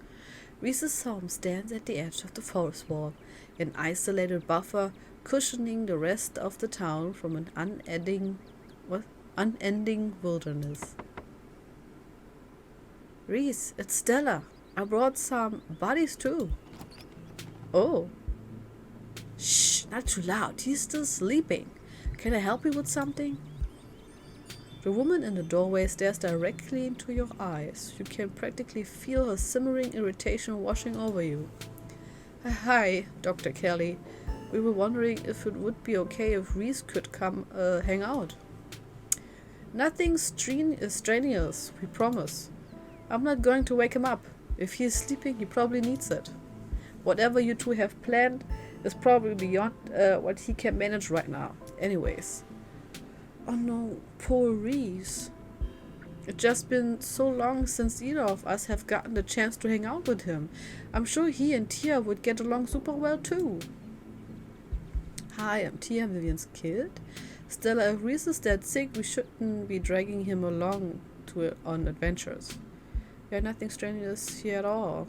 Reese's home stands at the edge of the forest wall, an isolated buffer cushioning the rest of the town from an unending wilderness. Reese, it's Stella. I brought some buddies too. Oh. Shh, not too loud. He's still sleeping. Can I help you with something? The woman in the doorway stares directly into your eyes. You can practically feel her simmering irritation washing over you. Hi, Dr. Kelly. We were wondering if it would be okay if Reese could come hang out. Nothing strenuous, we promise. I'm not going to wake him up. If he is sleeping, he probably needs it. Whatever you two have planned is probably beyond what he can manage right now. Anyways. Oh no, poor Reese. It's just been so long since either of us have gotten the chance to hang out with him. I'm sure he and Tia would get along super well too. Hi, I'm Tia, Vivian's kid. Stella, if Reese is that sick, we shouldn't be dragging him along on adventures. Yeah, nothing strenuous here at all.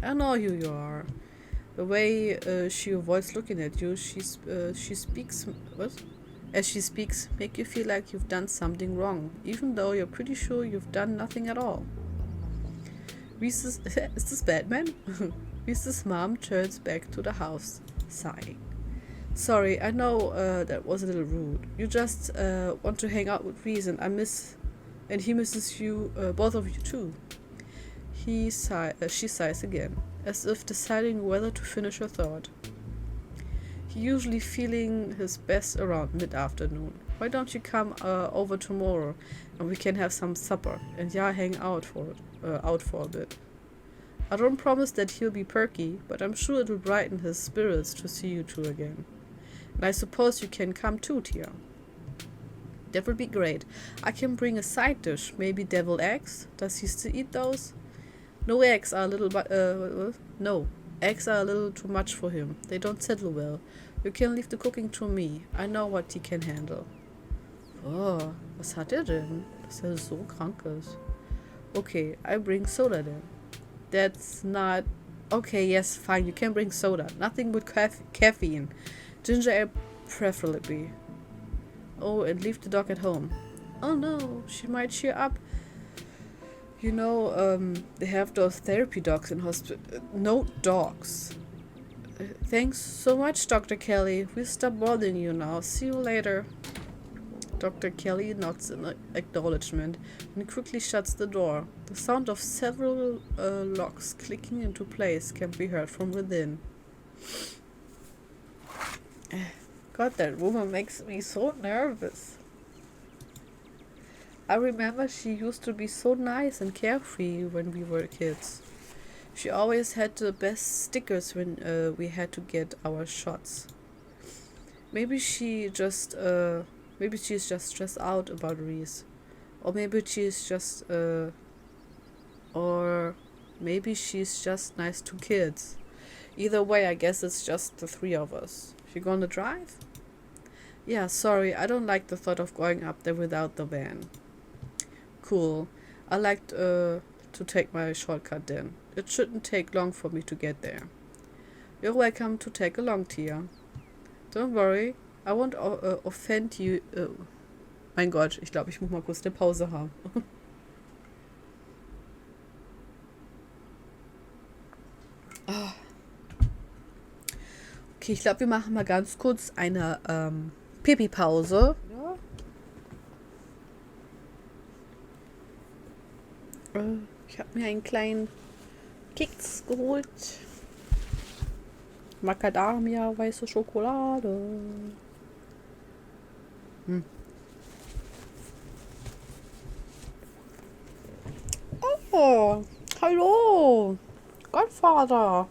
I know who you are. The way she avoids looking at you, she speaks. What? As she speaks, make you feel like you've done something wrong, even though you're pretty sure you've done nothing at all. Reese's is this Batman? Reese's mom turns back to the house, sighing. Sorry, I know that was a little rude. You just want to hang out with Reese, and he misses you, both of you too. She sighs again, as if deciding whether to finish her thought. He's usually feeling his best around mid-afternoon. Why don't you come over tomorrow, and we can have some supper, and hang out for a bit. I don't promise that he'll be perky, but I'm sure it'll brighten his spirits to see you two again. And I suppose you can come too, Tia. That would be great. I can bring a side dish, maybe deviled eggs. Does he still eat those? No, eggs are a little too much for him. They don't settle well. You can leave the cooking to me. I know what he can handle. Oh, was hat denn? Dass so krank ist. Okay, I bring soda then. That's not... Okay, yes, fine, you can bring soda. Nothing but caffeine. Ginger ale preferably. Oh, and leave the dog at home. Oh no, she might cheer up. You know, they have those therapy dogs in hospital. No dogs. Thanks so much, Dr. Kelly. We'll stop bothering you now. See you later. Dr. Kelly nods in acknowledgement and quickly shuts the door. The sound of several locks clicking into place can be heard from within. God, that woman makes me so nervous. I remember she used to be so nice and carefree when we were kids. She always had the best stickers when we had to get our shots. Maybe she's just stressed out about Reese. Or maybe she's just nice to kids. Either way, I guess it's just the three of us. You gonna drive? Yeah, sorry, I don't like the thought of going up there without the van. Cool. I like to take my shortcut then. It shouldn't take long for me to get there. You're welcome to take along, Tia. Don't worry, I won't offend you. Mein Gott, ich glaube, ich muss mal kurz eine Pause haben. Okay, ich glaube, wir machen mal ganz kurz eine Pipi-Pause. Ja. Ich habe mir einen kleinen Keks geholt. Macadamia, weiße Schokolade. Oh, hallo, Gottvater.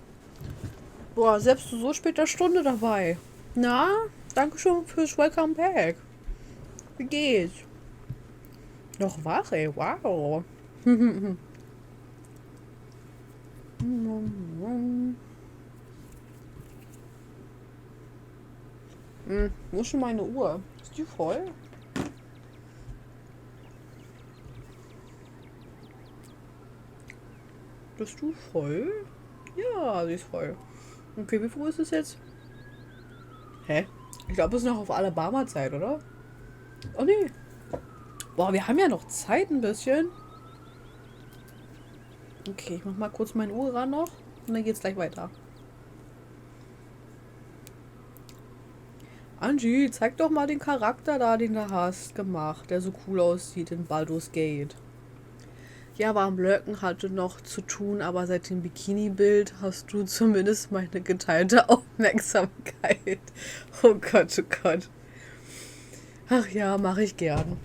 Boah, selbst zu so später Stunde dabei. Na, danke schon fürs Welcome Back. Wie geht's? Noch wach, ey, wow. Wo ist schon meine Uhr? Ist die voll? Bist du voll? Ja, sie ist voll. Okay, wie früh ist es jetzt? Hä? Ich glaube, es ist noch auf Alabama-Zeit, oder? Oh nee. Boah, wir haben ja noch Zeit ein bisschen. Okay, ich mach mal kurz meine Uhr ran noch. Und dann geht's gleich weiter. Angie, zeig doch mal den Charakter da, den du hast gemacht, der so cool aussieht in Baldur's Gate. Ja, war am Lurken hatte noch zu tun, aber seit dem Bikini-Bild hast du zumindest meine geteilte Aufmerksamkeit. Oh Gott, oh Gott. Ach ja, mache ich gern.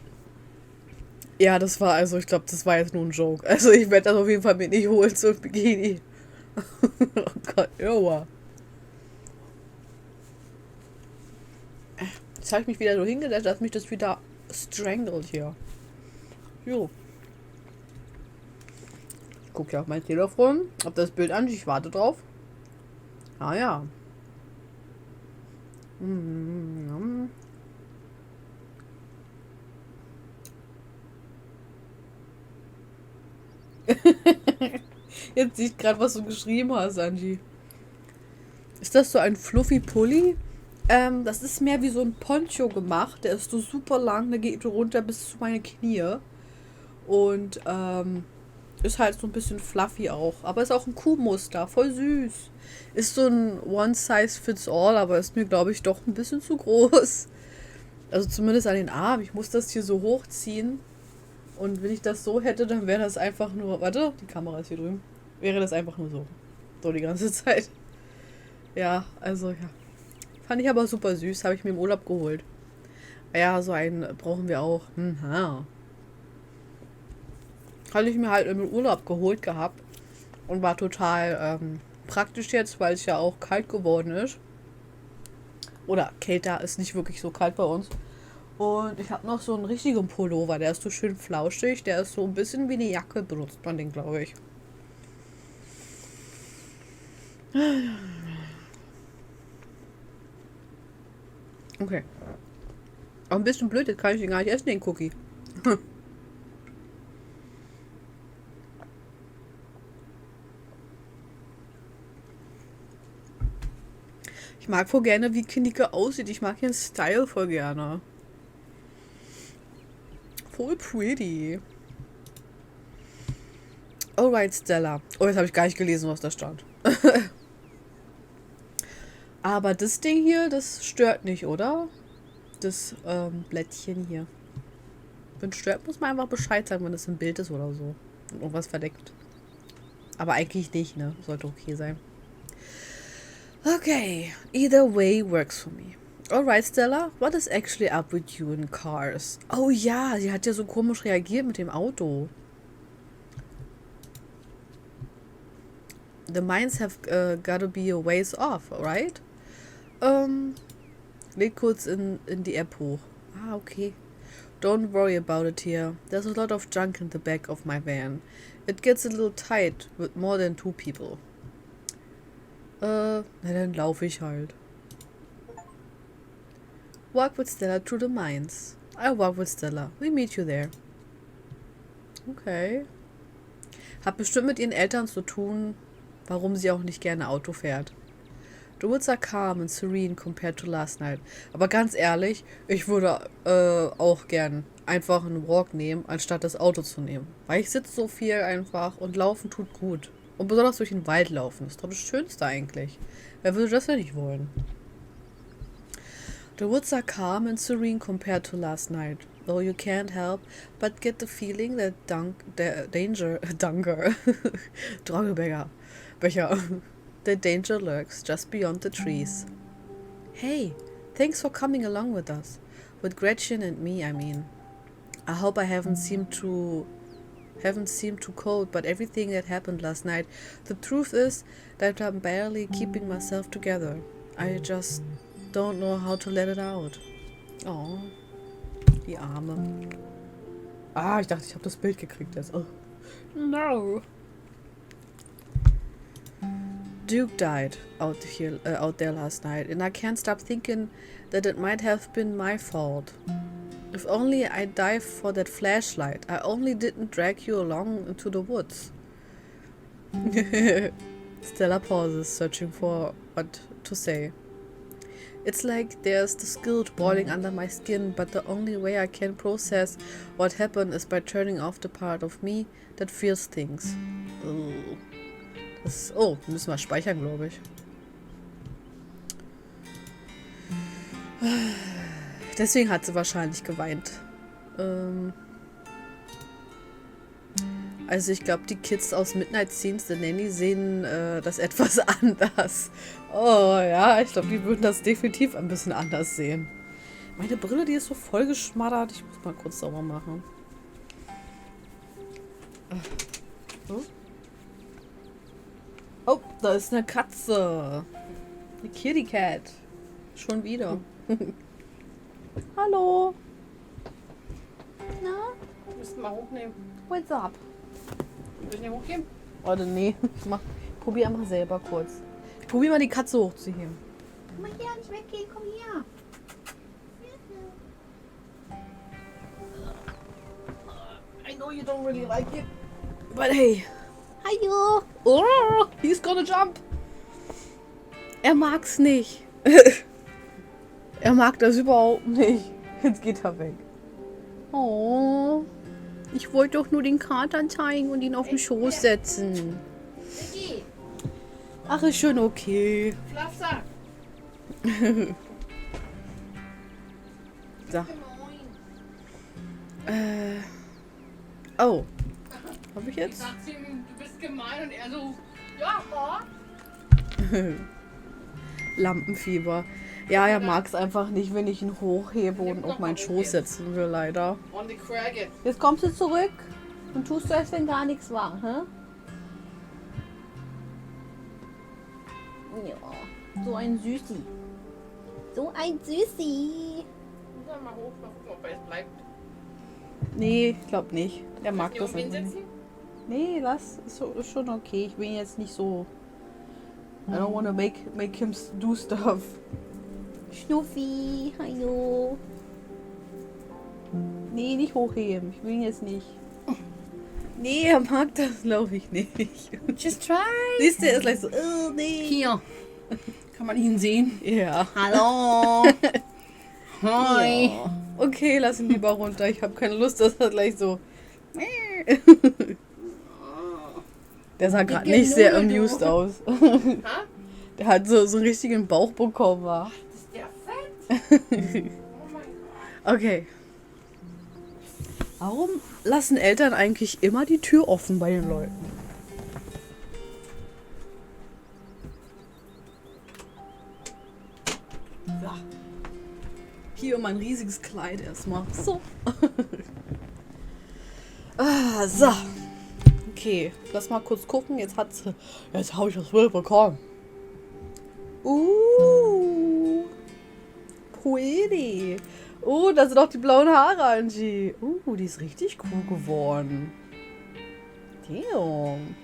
Ja, das war also, ich glaube, das war jetzt nur ein Joke. Also ich werde das auf jeden Fall mir nicht holen, so ein Bikini. Oh Gott, ja. Jetzt habe ich mich wieder so hingesetzt, dass mich das wieder strangelt hier. Jo. Ich gucke ja auf mein Telefon, ob das Bild an, ich warte drauf. Ah ja. Jetzt sehe ich gerade, was du geschrieben hast, Angie. Ist das so ein fluffy Pulli? Das ist mehr wie so ein Poncho gemacht. Der ist so super lang, der geht runter bis zu meine Knie. Und ist halt so ein bisschen fluffy auch. Aber ist auch ein Kuhmuster, voll süß. Ist so ein One Size Fits All, aber ist mir, glaube ich, doch ein bisschen zu groß. Also zumindest an den Armen. Ich muss das hier so hochziehen. Und wenn ich das so hätte, dann wäre das einfach nur... Warte, die Kamera ist hier drüben. Wäre das einfach nur so. So die ganze Zeit. Ja, also ja. Fand ich aber super süß. Habe ich mir im Urlaub geholt. Ja, so einen brauchen wir auch. Ja. Hatte ich mir halt im Urlaub geholt gehabt. Und war total praktisch jetzt, weil es ja auch kalt geworden ist. Oder kälter, ist nicht wirklich so kalt bei uns. Und ich habe noch so einen richtigen Pullover. Der ist so schön flauschig. Der ist so ein bisschen wie eine Jacke, benutzt man den, glaube ich. Okay. Auch ein bisschen blöd, jetzt kann ich den gar nicht essen, den Cookie. Ich mag voll gerne, wie Kindike aussieht. Ich mag ihren Style voll gerne. Voll pretty. Alright, Stella. Oh, jetzt habe ich gar nicht gelesen, was da stand. Aber das Ding hier, das stört nicht, oder? Das Blättchen hier. Wenn es stört, muss man einfach Bescheid sagen, wenn es im Bild ist oder so. Und irgendwas verdeckt. Aber eigentlich nicht, ne? Sollte okay sein. Okay. Either way works for me. Alright, Stella. What is actually up with you in cars? Oh ja, sie hat ja so komisch reagiert mit dem Auto. The mines have gotta be a ways off, right? Leg kurz in die App hoch. Ah, okay. Don't worry about it here. There's a lot of junk in the back of my van. It gets a little tight with more than 2 people. Na dann laufe ich halt. Walk with Stella through the mines. I walk with Stella. We meet you there. Okay. Hat bestimmt mit ihren Eltern zu tun, warum sie auch nicht gerne Auto fährt. The woods are calm and serene compared to last night. Aber ganz ehrlich, ich würde auch gern einfach einen Walk nehmen, anstatt das Auto zu nehmen. Weil ich sitze so viel einfach und laufen tut gut. Und besonders durch den Wald laufen. Ist doch das Schönste eigentlich. Wer würde das denn nicht wollen? The woods are calm and serene compared to last night. Though you can't help but get the feeling that the danger lurks just beyond the trees. Hey, thanks for coming along with us. With Gretchen and me, I mean. I hope I haven't seemed too cold, but everything that happened last night, the truth is that I'm barely keeping myself together. I just don't know how to let it out. Oh, die Arme. Ah, ich dachte, ich habe das Bild gekriegt jetzt. Oh. No. Duke died out there last night, and I can't stop thinking that it might have been my fault. If only I dived for that flashlight. I only didn't drag you along into the woods. Stella pauses, searching for what to say. It's like there's this guilt boiling under my skin, but the only way I can process what happened is by turning off the part of me that feels things. Oh, müssen wir speichern, glaube ich. Deswegen hat sie wahrscheinlich geweint. Also ich glaube, die Kids aus Midnight Scenes, The Nanny, sehen das etwas anders. Oh ja, ich glaube, die würden das definitiv ein bisschen anders sehen. Meine Brille, die ist so voll geschmattert. Ich muss mal kurz sauber machen. Oh, da ist eine Katze. Eine Kitty Cat. Schon wieder. Hallo. Na? Du musst mal hochnehmen. What's up? Soll ich nicht hochgeben? Warte, nee. Ich probier einfach selber kurz. Ich probier mal die Katze hochzuheben. Komm mal her, nicht weggehen, komm her. I know you don't really like it. But hey. Hallo. Oh, he's gonna jump. Er mag's nicht. Er mag das überhaupt nicht. Jetzt geht er weg. Oh. Ich wollte doch nur den Kater zeigen und ihn auf den Schoß setzen. Vicky, Ach, ist schon okay. Schlafsack. So. Oh. Hab ich Ich jetzt? sag zu ihm, du bist gemein und er so, ja, Boah. Lampenfieber. Ja, er mag es einfach nicht, wenn ich ihn hochhebe und auf meinen Schoß setzen will, leider. On the Cracket. Jetzt kommst du zurück und tust so, als wenn gar nichts war, hä? Ja, so ein Süßi. So ein Süßi. Mal hoch, mal gucken, ob er jetzt bleibt. Nee, ich glaub nicht. Er mag Hier das oben einfach nicht. hinsetzen? Nee, lass. Ist schon okay. Ich will ihn jetzt nicht so... I don't wanna make him do stuff. Schnuffi, hallo. Nee, nicht hochheben. Ich will ihn jetzt nicht. Nee, er mag das, glaube ich, nicht. Just try. Siehst du, er ist gleich so, nee. Hier. Kann man ihn sehen? Ja. Hallo. Hi. Ja. Okay, lass ihn lieber runter. Ich habe keine Lust, dass er gleich so... Der sah gerade nicht sehr amused aus. Ha? Der hat so einen richtigen Bauch bekommen. War. Ist der fett? Oh mein Gott. Okay. Warum lassen Eltern eigentlich immer die Tür offen bei den Leuten? So. Hier mein riesiges Kleid erstmal. So. So. Okay, lass mal kurz gucken. Jetzt habe ich das Bild bekommen. Pretty. Da sind auch die blauen Haare, Angie. Die ist richtig cool geworden. Damn.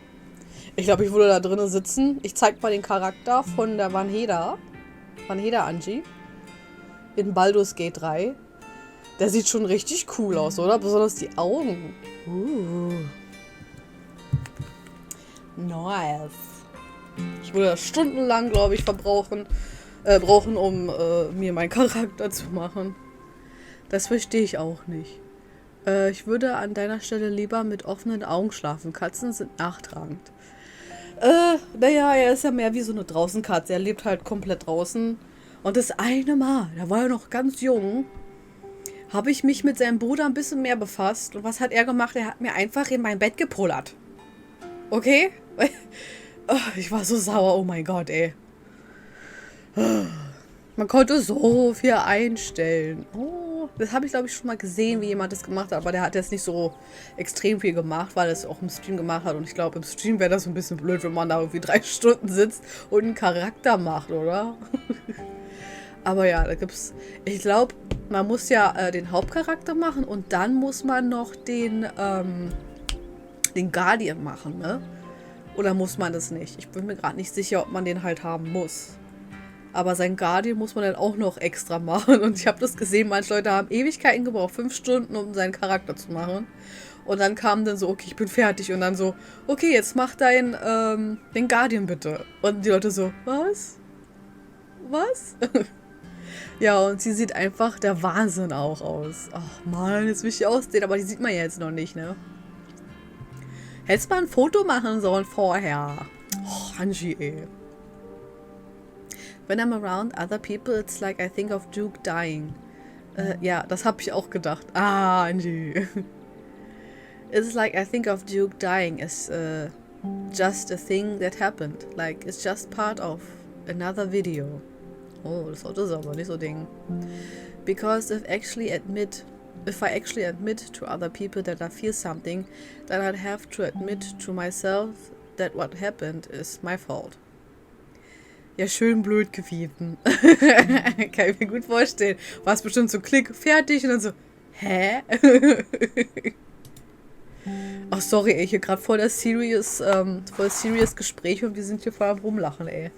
Ich glaube, ich würde da drinnen sitzen. Ich zeig mal den Charakter von der Van Heda Angie. In Baldur's Gate 3. Der sieht schon richtig cool aus, oder? Besonders die Augen. Nice. Ich würde das stundenlang, glaube ich, brauchen, um mir meinen Charakter zu machen. Das verstehe ich auch nicht. Ich würde an deiner Stelle lieber mit offenen Augen schlafen. Katzen sind nachtragend. Naja, er ist ja mehr wie so eine Draußenkatze. Er lebt halt komplett draußen. Und das eine Mal, da war er noch ganz jung, habe ich mich mit seinem Bruder ein bisschen mehr befasst. Und was hat er gemacht? Er hat mir einfach in mein Bett gepullert. Okay? Ich war so sauer. Oh mein Gott, ey. Man konnte so viel einstellen. Das habe ich, glaube ich, schon mal gesehen, wie jemand das gemacht hat. Aber der hat jetzt nicht so extrem viel gemacht, weil er es auch im Stream gemacht hat. Und ich glaube, im Stream wäre das so ein bisschen blöd, wenn man da irgendwie 3 Stunden sitzt und einen Charakter macht, oder? Aber ja, da gibt's... Ich glaube, man muss ja den Hauptcharakter machen und dann muss man noch den Guardian machen, ne? Oder muss man das nicht? Ich bin mir gerade nicht sicher, ob man den halt haben muss. Aber sein Guardian muss man dann auch noch extra machen. Und ich habe das gesehen, manche Leute haben Ewigkeiten gebraucht, 5 Stunden, um seinen Charakter zu machen. Und dann kam dann so, okay, ich bin fertig. Und dann so, okay, jetzt mach den Guardian bitte. Und die Leute so, was? Was? Ja, und sie sieht einfach der Wahnsinn auch aus. Ach man, jetzt will ich ausdehnen, aber die sieht man ja jetzt noch nicht, ne? Hättest mal ein Foto machen sollen vorher. Oh, Angie, ey. When I'm around other people, it's like I think of Duke dying. Ja, das habe ich auch gedacht. Ah, Angie. It's like I think of Duke dying as just a thing that happened. Like, it's just part of another video. Oh, das ist aber nicht so Ding. Because if I actually admit to other people that I feel something, then I'd have to admit to myself that what happened is my fault. Ja, schön blöd gewesen. Kann ich mir gut vorstellen. War es bestimmt so Klick, fertig und dann so, hä? Ach, sorry, ey, hier gerade voll serious Gespräch und wir sind hier voll am Rumlachen, ey.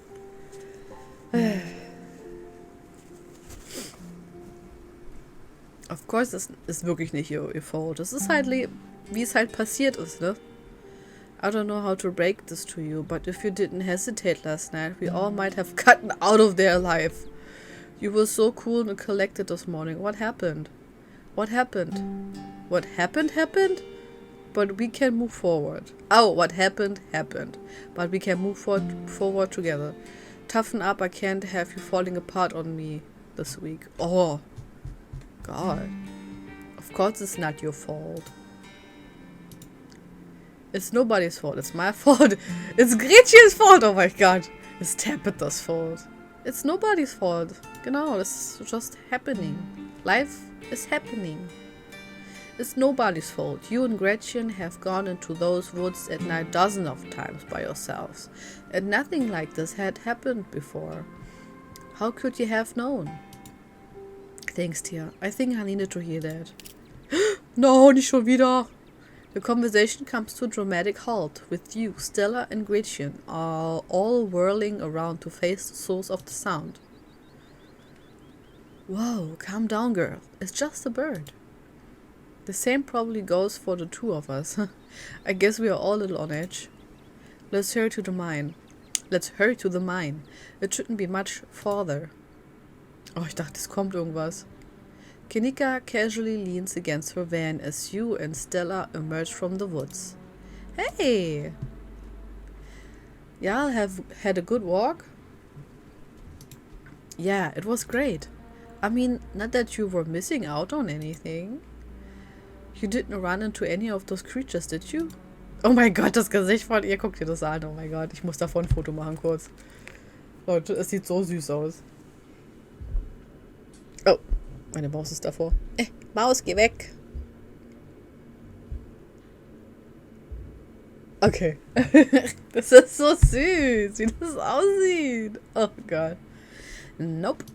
Of course, das ist wirklich nicht ihr Fault. Das ist halt, wie es halt passiert ist, ne? I don't know how to break this to you, but if you didn't hesitate last night, we all might have gotten out of there alive. You were so cool and collected this morning. What happened? What happened? What happened? But we can move forward. Oh, what happened? But we can move forward together. Toughen up, I can't have you falling apart on me this week. Oh, God. Of course it's not your fault. It's nobody's fault. It's my fault. It's Gretchens fault. Oh my God. It's Tabitha's fault. It's nobody's fault. Genau, das ist just happening. Life is happening. It's nobody's fault. You and Gretchen have gone into those woods at night dozens of times by yourselves. And nothing like this had happened before. How could you have known? Thanks, Tia. I think I needed to hear that. No, nicht schon wieder. The conversation comes to a dramatic halt, with you, Stella, and Gretchen all whirling around to face the source of the sound. Whoa, calm down, girl. It's just a bird. The same probably goes for the two of us. I guess we are all a little on edge. Let's hurry to the mine. It shouldn't be much farther. Oh, ich dachte, es kommt irgendwas. Kinika casually leans against her van as you and Stella emerge from the woods. Hey! Y'all have had a good walk? Yeah, it was great. I mean, not that you were missing out on anything. You didn't run into any of those creatures, did you? Oh mein Gott, das Gesicht von ihr. Guckt dir das an. Oh mein Gott, ich muss davon ein Foto machen kurz. Leute, es sieht so süß aus. Oh, meine Maus ist davor. Maus, geh weg. Okay. Das ist so süß, wie das aussieht. Oh Gott. Nope.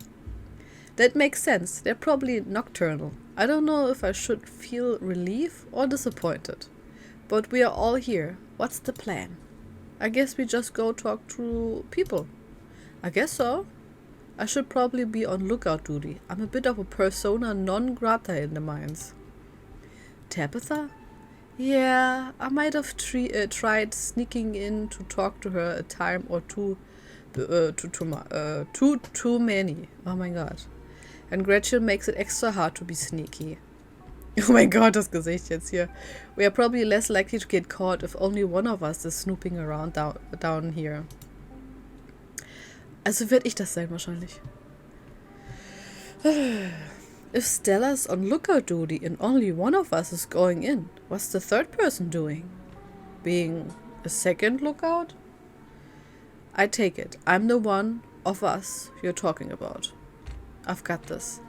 That makes sense. They're probably nocturnal. I don't know if I should feel relief or disappointed. But we are all here. What's the plan? I guess we just go talk to people. I guess so. I should probably be on lookout duty. I'm a bit of a persona non grata in the mines. Tabitha? Yeah, I might have tried sneaking in to talk to her a time or two. Too many. Oh my God. And Gretchen makes it extra hard to be sneaky. Oh mein Gott, das Gesicht jetzt hier. We are probably less likely to get caught if only one of us is snooping around down here. Also werde ich das sein wahrscheinlich. If Stella's on lookout duty and only one of us is going in, what's the third person doing? Being a second lookout? I take it. I'm the one of us you're talking about. I've got this.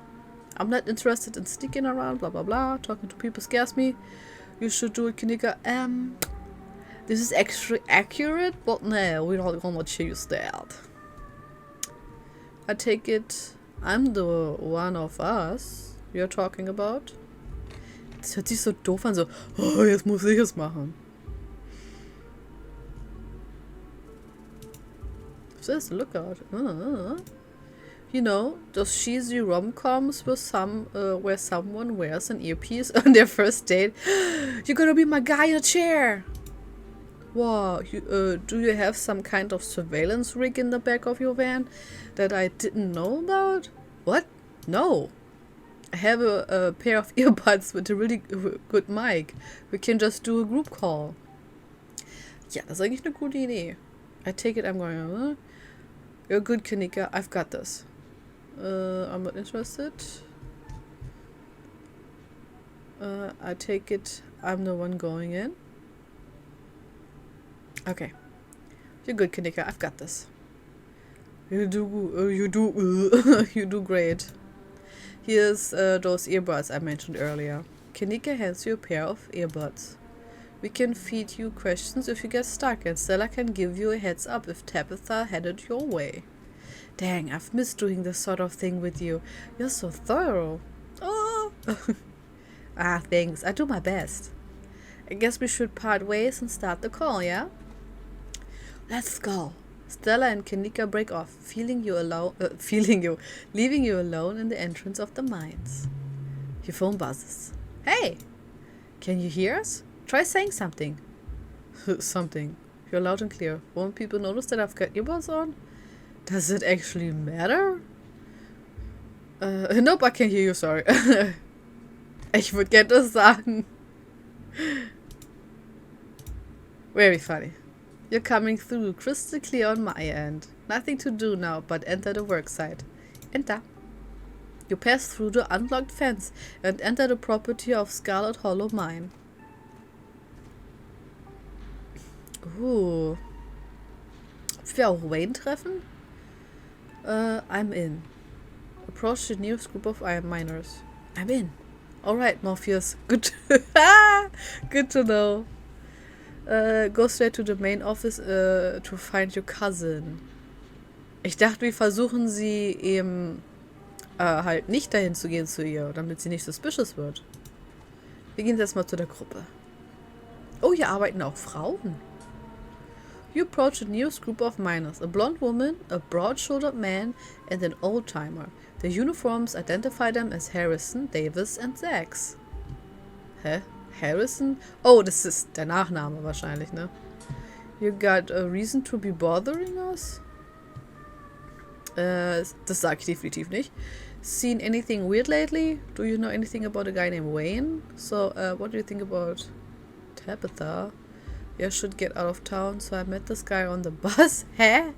I'm not interested in sneaking around, blah blah blah. Talking to people scares me. You should do it, Kinika. This is actually accurate, but no, we're not gonna choose that. I take it I'm the one of us you're talking about. Das hört sich so doof an, so, oh, jetzt muss ich es machen. Was ist Lookout? You know, those cheesy rom-coms with where someone wears an earpiece on their first date. You're gonna be my guy in a chair! Wow, do you have some kind of surveillance rig in the back of your van that I didn't know about? What? No. I have a pair of earbuds with a really good mic. We can just do a group call. Ja, das ist eigentlich eine gute Idee. I take it I'm going, You're good, Kanika. I've got this. I'm not interested. I take it I'm the one going in. Okay. You're good, Kanika. I've got this. You do great. Here's those earbuds I mentioned earlier. Kanika hands you a pair of earbuds. We can feed you questions if you get stuck, and Stella can give you a heads up if Tabitha headed your way. Dang, I've missed doing this sort of thing with you. You're so thorough. Oh! Ah, thanks. I do my best. I guess we should part ways and start the call, yeah? Let's go. Stella and Kanika break off, leaving you alone in the entrance of the mines. Your phone buzzes. Hey! Can you hear us? Try saying something. Something. You're loud and clear. Won't people notice that I've got earbuds on? Does it actually matter? Nope, I can't hear you, sorry. Ich würde gerne das sagen. Very funny. You're coming through crystal clear on my end. Nothing to do now but enter the worksite. Enter. You pass through the unlocked fence and enter the property of Scarlet Hollow Mine. Ob wir auch Wayne treffen? I'm in. Approach the nearest group of miners. I'm in. Alright, Morpheus. Good. Good to know. Go straight to the main office to find your cousin. Ich dachte, wir versuchen sie eben halt nicht dahin zu gehen zu ihr, damit sie nicht suspicious wird. Wir gehen jetzt mal zu der Gruppe. Oh, hier arbeiten auch Frauen. You approach the nearest group of miners. A blonde woman, a broad-shouldered man, and an old-timer. The uniforms identify them as Harrison, Davis, and Zax. Hä? Harrison? Oh, das ist der Nachname wahrscheinlich, ne? You got a reason to be bothering us? Das sag ich definitiv nicht. Seen anything weird lately? Do you know anything about a guy named Wayne? So, what do you think about Tabitha? You should get out of town, so I met this guy on the bus. Hä?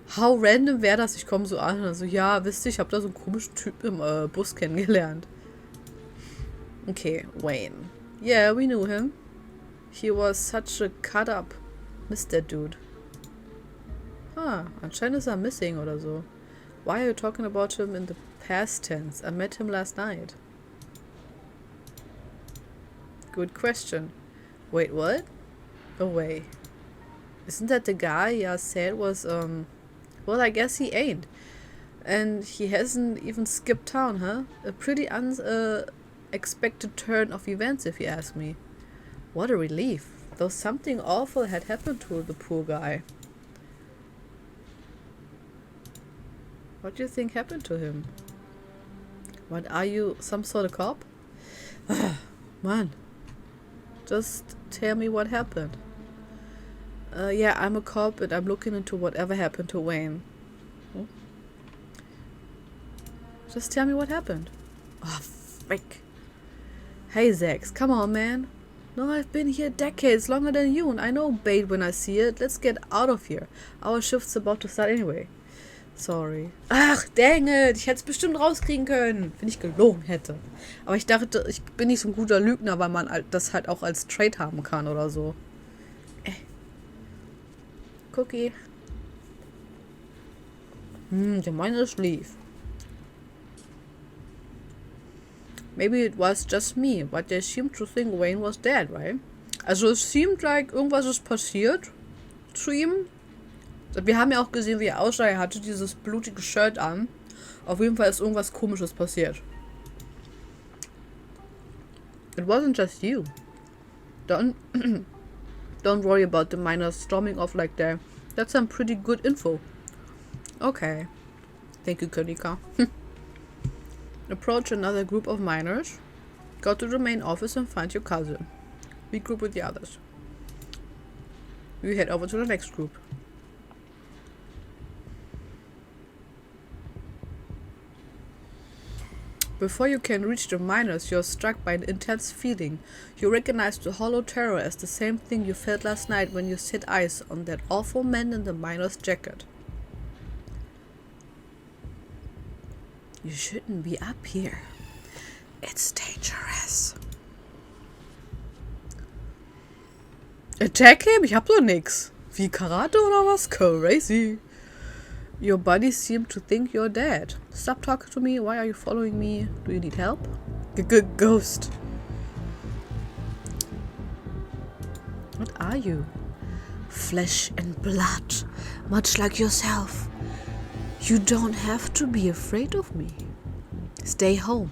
How random wäre das? Ich komme so an und so, ja, wisst ihr, ich habe da so einen komischen Typ im Bus kennengelernt. Okay, Wayne. Yeah, we knew him. He was such a cut-up. Missed that dude. Anscheinend ist er missing oder so. Why are you talking about him in the past tense? I met him last night. Good question. Wait, what? Oh, wait. Isn't that the guy you said was, well, I guess he ain't. And he hasn't even skipped town, huh? A pretty unexpected turn of events, if you ask me. What a relief. Though something awful had happened to the poor guy. What do you think happened to him? What, are you some sort of cop? Man. Just tell me what happened. Yeah, I'm a cop and I'm looking into whatever happened to Wayne. Hmm? Just tell me what happened. Oh, frick. Hey, Zax, come on, man. No, I've been here decades, longer than you, and I know bait when I see it. Let's get out of here. Our shift's about to start anyway. Sorry. Ach, dang it. Ich hätte es bestimmt rauskriegen können, wenn ich gelogen hätte. Aber ich dachte, ich bin nicht so ein guter Lügner, weil man das halt auch als Trade haben kann oder so. Cookie. Der meine schlief. Maybe it was just me, but they seemed to think Wayne was dead, right? Also es seemed like irgendwas ist passiert zu ihm. Wir haben ja auch gesehen, wie er aussah. Er hatte dieses blutige Shirt an. Auf jeden Fall ist irgendwas Komisches passiert. It wasn't just you. Don't worry about the miners storming off like that. That's some pretty good info. Okay. Thank you, Konika. Approach another group of minors. Go to the main office and find your cousin. Regroup with the others. We head over to the next group. Before you can reach the minors, you're struck by an intense feeling. You recognize the hollow terror as the same thing you felt last night when you set eyes on that awful man in the miner's jacket. You shouldn't be up here. It's dangerous. Attack him? Ich hab doch nix. Wie Karate oder was? Crazy. Your buddies seem to think you're dead. Stop talking to me. Why are you following me? Do you need help? Ghost. What are you? Flesh and blood. Much like yourself. You don't have to be afraid of me. Stay home.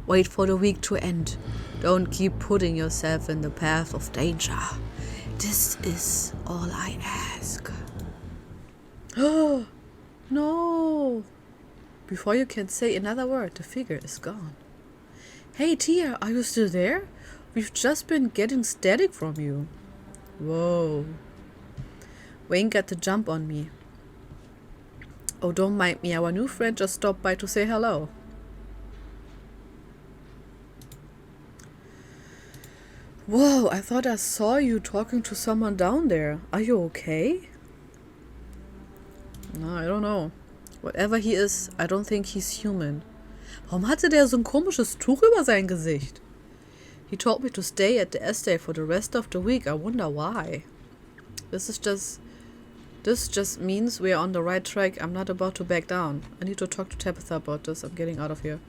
Wait for the week to end. Don't keep putting yourself in the path of danger. This is all I ask. Oh, no. Before you can say another word, the figure is gone. Hey, Tia, are you still there? We've just been getting static from you. Whoa. Wayne got the jump on me. Oh, don't mind me. Our new friend just stopped by to say hello. Whoa, I thought I saw you talking to someone down there. Are you okay? No, I don't know. Whatever he is, I don't think he's human. Warum hatte der so ein komisches Tuch über sein Gesicht? He told me to stay at the estate for the rest of the week. I wonder why. This just means we are on the right track. I'm not about to back down. I need to talk to Tabitha about this. I'm getting out of here.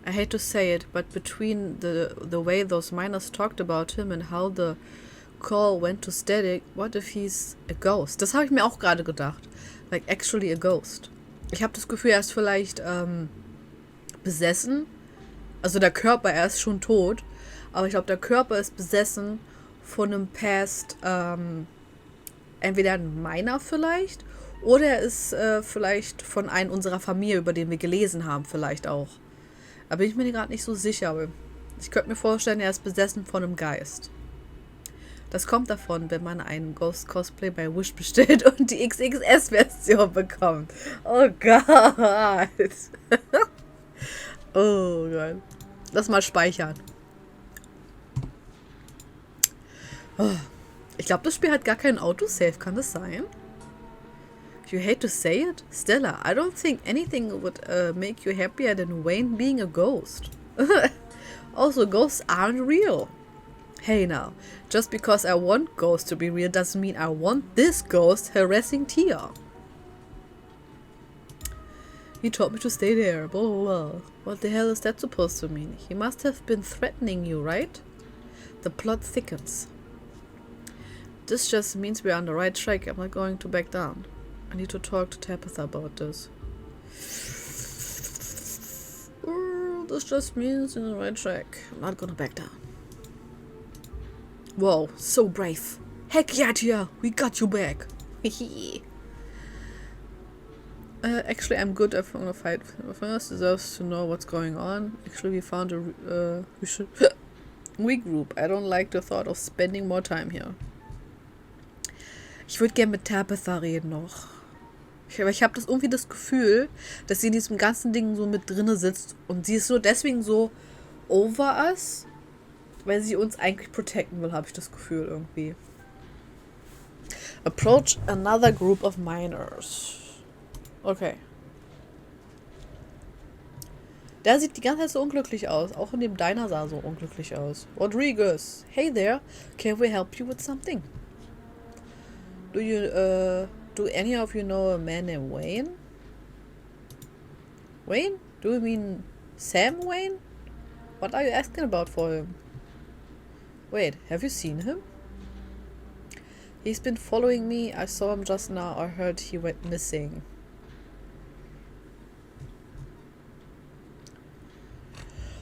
I hate to say it, but between the way those miners talked about him and how the call went to static, what if he's a ghost? Das habe ich mir auch gerade gedacht. Like actually a ghost. Ich habe das Gefühl, er ist vielleicht besessen. Also der Körper, er ist schon tot. Aber ich glaube, der Körper ist besessen von einem Past, entweder ein Miner vielleicht, oder er ist vielleicht von einem unserer Familie, über den wir gelesen haben, vielleicht auch. Da bin ich mir gerade nicht so sicher, aber ich könnte mir vorstellen, er ist besessen von einem Geist. Das kommt davon, wenn man einen Ghost-Cosplay bei Wish bestellt und die XXS-Version bekommt. Oh Gott. Oh Gott. Lass mal speichern. Oh. Ich glaube, das Spiel hat gar keinen Autosave. Kann das sein? You hate to say it? Stella, I don't think anything would make you happier than Wayne being a ghost. Also, ghosts aren't real. Hey now, just because I want ghosts to be real doesn't mean I want this ghost harassing Tia. He told me to stay there, blah blah blah. What the hell is that supposed to mean? He must have been threatening you, right? The plot thickens. This just means we're on the right track. I'm not going to back down. I need to talk to Tabitha about this. This just means we're on the right track. I'm not gonna back down. Whoa, so brave. Heck yeah, Tia, we got you back. Actually, I'm good. I'm gonna fight. First deserves to know what's going on. Actually, we found a we should regroup. I don't like the thought of spending more time here. Ich würde gerne mit Tabitha reden noch. Ich habe irgendwie das Gefühl, dass sie in diesem ganzen Ding so mit drinne sitzt und sie ist so deswegen so over us, weil sie uns eigentlich protecten will, habe ich das Gefühl irgendwie. Approach another group of minors. Okay. Der sieht die ganze Zeit so unglücklich aus. Auch in dem Diner sah so unglücklich aus. Rodriguez. Hey there. Can we help you with something? Do any of you know a man named Wayne? Wayne? Do you mean Sam Wayne? What are you asking about for him? Wait, have you seen him? He's been following me. I saw him just now. I heard he went missing.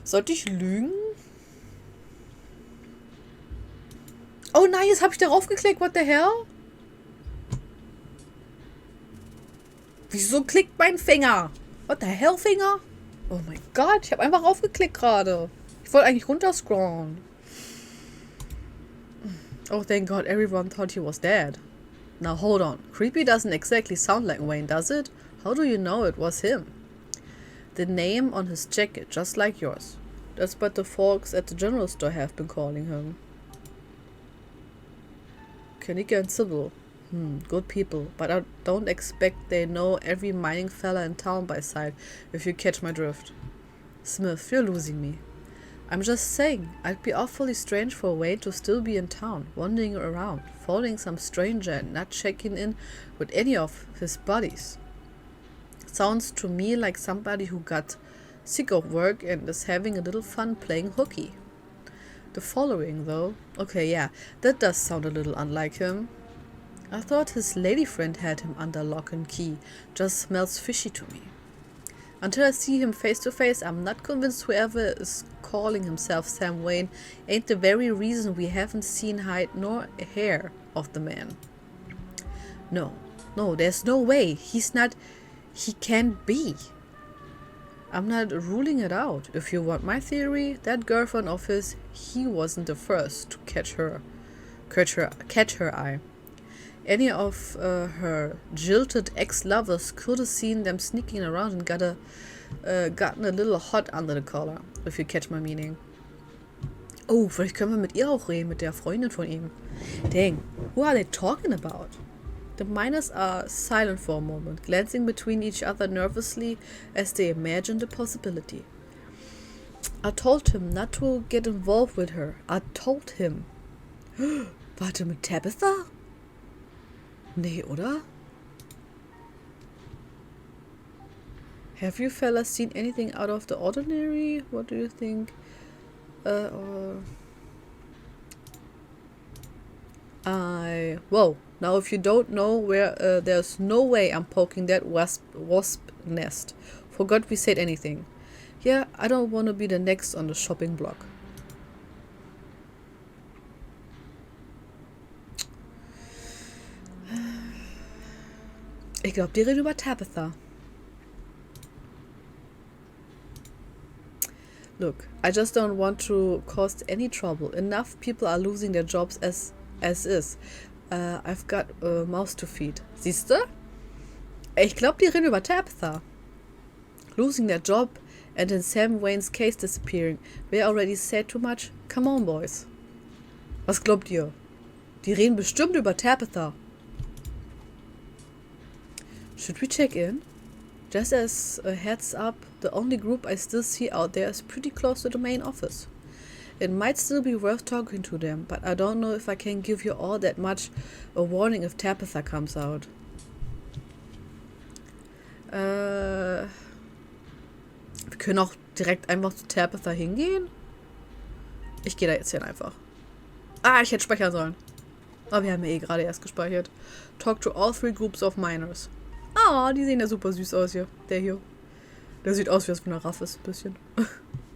Sollte ich lügen? Oh nein, jetzt habe ich darauf geklickt. What the hell? Wieso klickt mein Finger? What the hell, Finger? Oh mein Gott, ich habe einfach aufgeklickt gerade. Ich wollte eigentlich runterscrollen. Oh, thank God, everyone thought he was dead. Now hold on. Creepy doesn't exactly sound like Wayne, does it? How do you know it was him? The name on his jacket, just like yours. That's what the folks at the general store have been calling him. Kanika and Sybil. Good people, but I don't expect they know every mining fella in town by sight, if you catch my drift. Smith, you're losing me. I'm just saying, I'd be awfully strange for Wade to still be in town, wandering around, following some stranger and not checking in with any of his buddies. Sounds to me like somebody who got sick of work and is having a little fun playing hooky. The following, though, okay, yeah, that does sound a little unlike him. I thought his lady friend had him under lock and key. Just smells fishy to me. Until I see him face to face, I'm not convinced whoever is calling himself Sam Wayne ain't the very reason we haven't seen hide nor hair of the man. No, there's no way. He's not. He can't be. I'm not ruling it out. If you want my theory, that girlfriend of his, he wasn't the first to catch her eye. Any of her jilted ex-lovers could have seen them sneaking around and gotten a little hot under the collar, if you catch my meaning. Oh, vielleicht können wir mit ihr auch reden, mit der Freundin von ihm. Dang, who are they talking about? The miners are silent for a moment, glancing between each other nervously as they imagine the possibility. I told him not to get involved with her. I told him. Warte, mit Tabitha? Nee, oder? Have you fellas seen anything out of the ordinary? What do you think? Whoa. Now if you don't know where, there's no way I'm poking that wasp nest. Forgot we said anything. Yeah, I don't want to be the next on the shopping block. Ich glaube, die reden über Tabitha. Look, I just don't want to cause any trouble. Enough people are losing their jobs as is. I've got a mouse to feed. Siehst du? Ich glaube, die reden über Tabitha. Losing their job and in Sam Wayne's case disappearing. We already said too much. Come on, boys. Was glaubt ihr? Die reden bestimmt über Tabitha. Should we check in? Just as a heads up, the only group I still see out there is pretty close to the main office. It might still be worth talking to them, but I don't know if I can give you all that much a warning if Tabitha comes out. Wir können auch direkt einfach zu Tabitha hingehen. Ich gehe da jetzt hin einfach. Ich hätte speichern sollen. Aber wir haben ja gerade erst gespeichert. Talk to all 3 groups of miners. Die sehen ja super süß aus hier. Der hier. Der sieht aus wie aus einer Raffes, ein bisschen.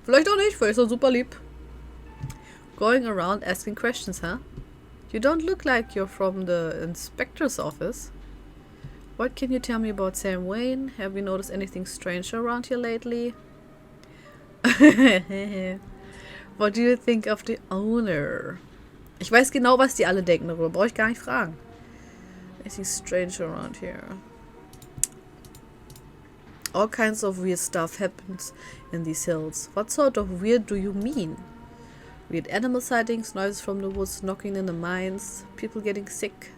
Vielleicht auch nicht, vielleicht ist er super lieb. Going around asking questions, huh? You don't look like you're from the inspector's office. What can you tell me about Sam Wayne? Have you noticed anything strange around here lately? What do you think of the owner? Ich weiß genau, was die alle denken darüber. Brauche ich gar nicht fragen. Anything strange around here? All kinds of weird stuff happens in these hills. What sort of weird do you mean? Weird animal sightings, noises from the woods, knocking in the mines, people getting sick.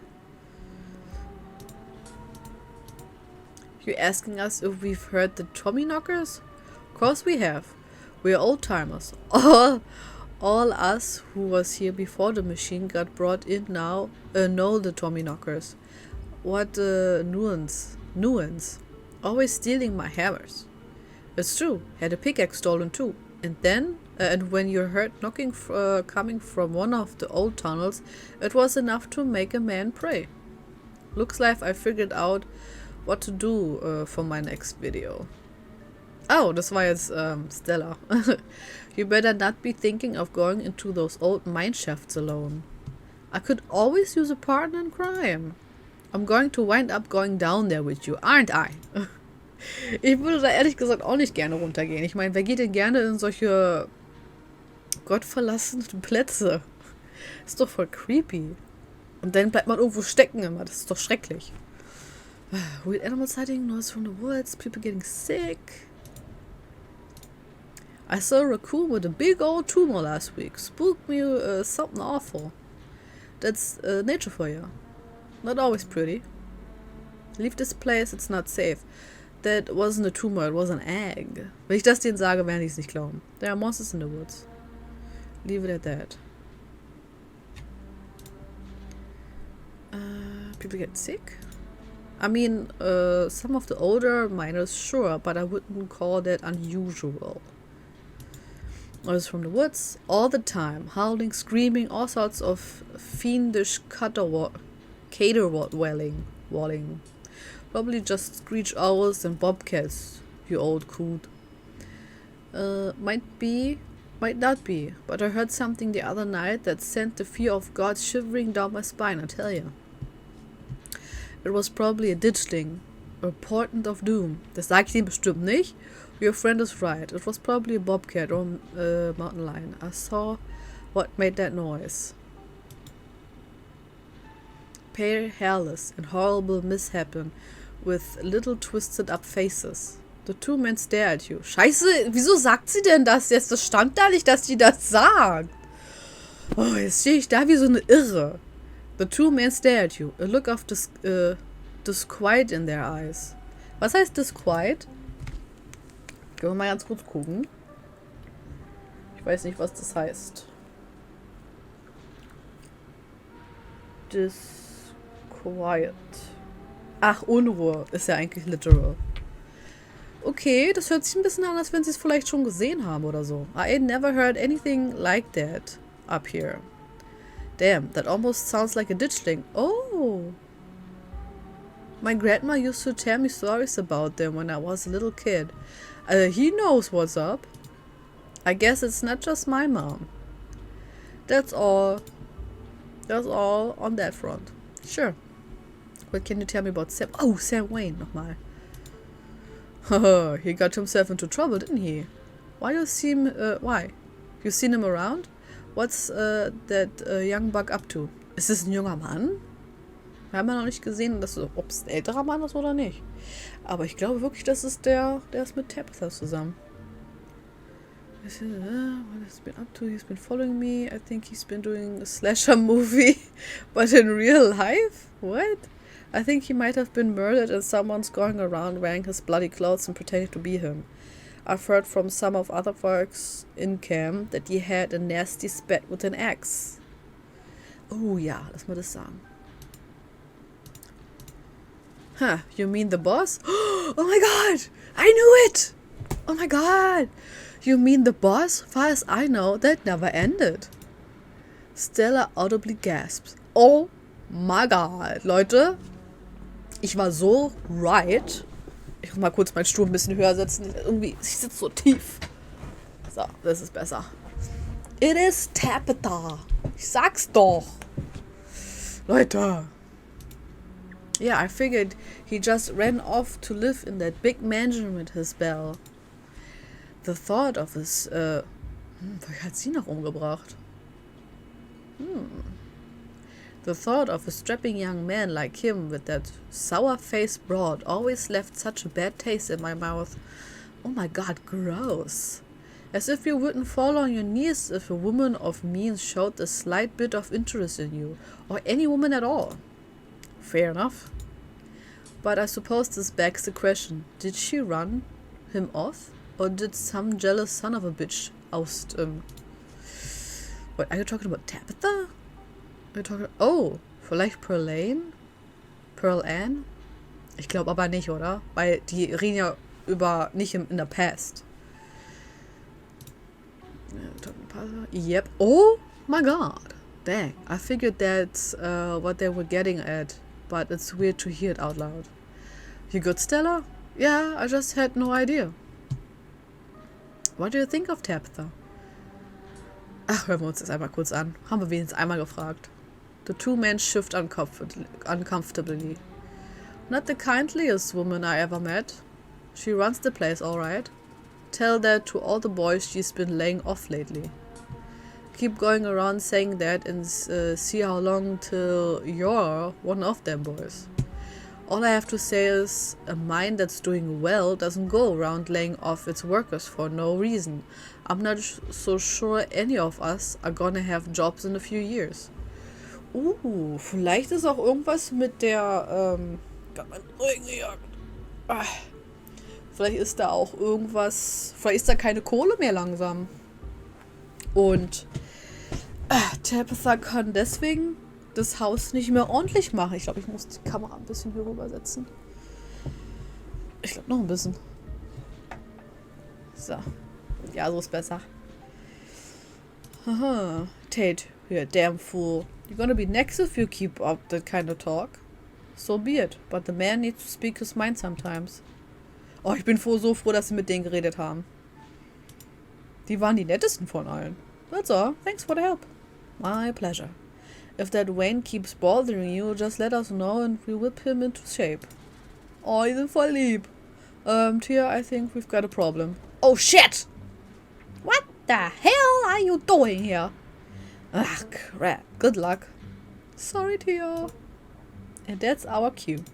You asking us if we've heard the Tommy knockers? Of course we have. We're old timers. All us who was here before the machine got brought in now know the Tommy knockers. What nuance. Always stealing my hammers. It's true, had a pickaxe stolen too. And then, and when you heard knocking coming from one of the old tunnels, it was enough to make a man pray. Looks like I figured out what to do for my next video. Oh, das war jetzt Stella. You better not be thinking of going into those old mine shafts alone. I could always use a partner in crime. I'm going to wind up going down there with you, aren't I? Ich würde da ehrlich gesagt auch nicht gerne runtergehen. Ich meine, wer geht denn gerne in solche gottverlassenen Plätze? Ist doch voll creepy. Und dann bleibt man irgendwo stecken immer. Das ist doch schrecklich. Weird animal sighting, noise from the woods, people getting sick. I saw a raccoon with a big old tumor last week. Spooked me something awful. That's nature for you. Not always pretty. Leave this place, it's not safe. That wasn't a tumor, it was an egg. Wenn ich das denen sage, werden die es nicht glauben. There are monsters in the woods. Leave it at that. People get sick? I mean, some of the older miners, sure, but I wouldn't call that unusual. Noise from the woods, all the time. Howling, screaming, all sorts of fiendish caterwauling. Probably just screech owls and bobcats, you old coot. Might be, might not be, but I heard something the other night that sent the fear of God shivering down my spine, I tell you. It was probably a ditchling, a portent of doom. Das sag ich ihm bestimmt nicht. Your friend is right. It was probably a bobcat or mountain lion. I saw what made that noise. Pale, hairless, and horrible misshapen with little twisted up faces. The two men stare at you. Scheiße, wieso sagt sie denn das jetzt? Das stand da nicht, dass die das sagt. Oh, jetzt stehe ich da wie so eine Irre. The two men stare at you. A look of disquiet in their eyes. Was heißt disquiet? Können wir mal ganz kurz gucken. Ich weiß nicht, was das heißt. Disquiet. Ach, Unruhe ist ja eigentlich literal. Okay, das hört sich ein bisschen an, als wenn sie es vielleicht schon gesehen haben oder so. I ain't never heard anything like that up here. Damn, that almost sounds like a ditchling. Oh! My grandma used to tell me stories about them when I was a little kid. He knows what's up. I guess it's not just my mom. That's all. That's all on that front. Sure. What can you tell me about Sam? Oh, Sam Wayne nochmal. He got himself into trouble, didn't he? Why? You seen him around? What's that young buck up to? Ist es ein junger Mann? Wir haben ja noch nicht gesehen, ob es ein älterer Mann ist oder nicht. Aber ich glaube wirklich, das ist der ist mit Tabitha zusammen. What has been up to? He's been following me. I think he's been doing a slasher movie. But in real life? What? I think he might have been murdered and someone's going around wearing his bloody clothes and pretending to be him. I've heard from some of other folks in camp that he had a nasty spat with an axe. Oh ja, lass mal das sagen. Huh, you mean the boss? Oh my god! I knew it! Oh my god! You mean the boss? Far as I know, that never ended. Stella audibly gasps. Oh my god, Leute. Ich war so right. Ich muss mal kurz meinen Stuhl ein bisschen höher setzen. Irgendwie, ich sitze so tief. So, das ist besser. It is Tabitha. Ich sag's doch. Leute. Yeah, I figured he just ran off to live in that big mansion with his belle. The thought of his, vielleicht hat sie noch umgebracht. The thought of a strapping young man like him with that sour-faced broad always left such a bad taste in my mouth. Oh my god, gross. As if you wouldn't fall on your knees if a woman of means showed a slight bit of interest in you, or any woman at all. Fair enough. But I suppose this begs the question, did she run him off? Or did some jealous son of a bitch oust him? What, are you talking about Tabitha? Oh, vielleicht Pearl Ann? Ich glaube aber nicht, oder? Weil die reden ja über nicht in der Past. Yep. Oh my god. Dang. I figured that's what they were getting at, but it's weird to hear it out loud. You good, Stella? Yeah, I just had no idea. What do you think of Tabitha? Ach, hören wir uns das einmal kurz an. Haben wir wenigstens einmal gefragt. The two men shift uncomfortably. Not the kindliest woman I ever met. She runs the place alright. Tell that to all the boys she's been laying off lately. Keep going around saying that and see how long till you're one of them boys. All I have to say is, a mine that's doing well doesn't go around laying off its workers for no reason. I'm not so sure any of us are gonna have jobs in a few years. Vielleicht ist auch irgendwas mit der, vielleicht ist da auch irgendwas, vielleicht ist da keine Kohle mehr langsam. Und Tabitha kann deswegen das Haus nicht mehr ordentlich machen. Ich glaube, ich muss die Kamera ein bisschen hier rübersetzen. Ich glaube, noch ein bisschen. So. Ja, so ist besser. Haha. Tate, you're a damn fool. You're gonna be next if you keep up that kind of talk. So be it. But the man needs to speak his mind sometimes. Oh, ich bin so froh, dass sie mit denen geredet haben. Die waren die nettesten von allen. That's all. Thanks for the help. My pleasure. If that Wayne keeps bothering you, just let us know and we whip him into shape. Oh, die sind voll lieb. Tia, I think we've got a problem. Oh, shit! What the hell are you doing here? Ah, crap. Good luck. Sorry, Tia. And that's our cue.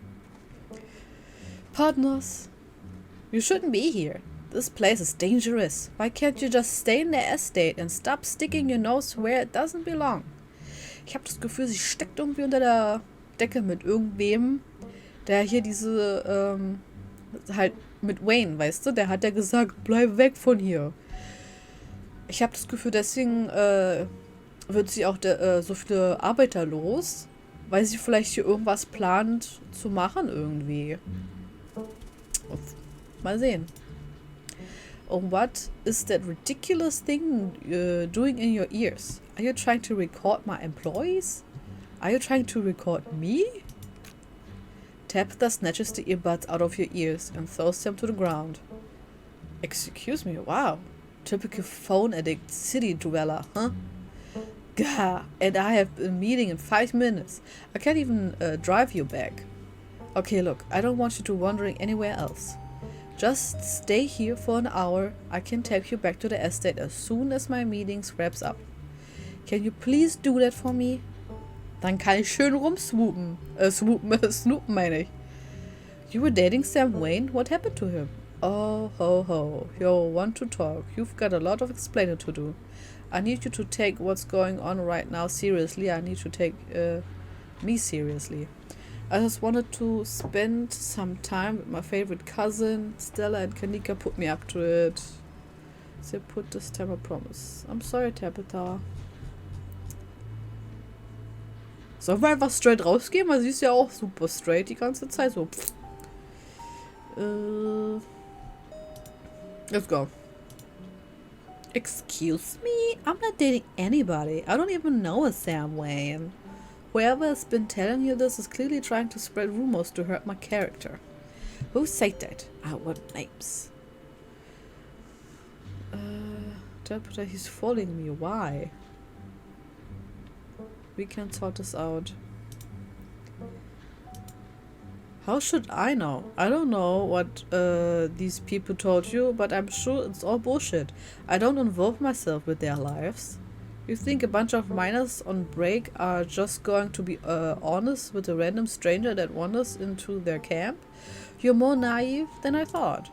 Partners, you shouldn't be here. This place is dangerous. Why can't you just stay in the estate and stop sticking your nose where it doesn't belong? Ich habe das Gefühl, sie steckt irgendwie unter der Decke mit irgendwem, der hier diese, halt mit Wayne, weißt du? Der hat ja gesagt, bleib weg von hier. Ich habe das Gefühl, deswegen wird sie auch so viele Arbeiter los, weil sie vielleicht hier irgendwas plant zu machen irgendwie. Mal sehen. Oh, what is that ridiculous thing doing in your ears? Are you trying to record my employees? Are you trying to record me? Tabitha snatches the earbuds out of your ears and throws them to the ground. Excuse me, wow. Typical phone addict city dweller, huh? Gah, and I have a meeting in 5 minutes. I can't even drive you back. Okay, look, I don't want you to wandering anywhere else. Just stay here for an hour. I can take you back to the estate as soon as my meetings wraps up. Can you please do that for me? Dann kann ich schön rumswoopen. Snoopen meine ich. You were dating Sam Wayne? What happened to him? Oh, ho, ho. You want to talk. You've got a lot of explaining to do. I need you to take what's going on right now seriously. I need to take me seriously. I just wanted to spend some time with my favorite cousin. Stella and Kanika put me up to it. They put this time, I promise. I'm sorry, Tabitha. Sollen wir einfach straight rausgehen? Weil sie ist ja auch super straight die ganze Zeit. So. Let's go. Excuse me? I'm not dating anybody. I don't even know a Sam Wayne. Whoever has been telling you this is clearly trying to spread rumors to hurt my character. Who said that? I want names. Tabitha, he's following me. Why? We can sort this out. How should I know? I don't know what these people told you, but I'm sure it's all bullshit. I don't involve myself with their lives. You think a bunch of miners on break are just going to be honest with a random stranger that wanders into their camp? You're more naive than I thought.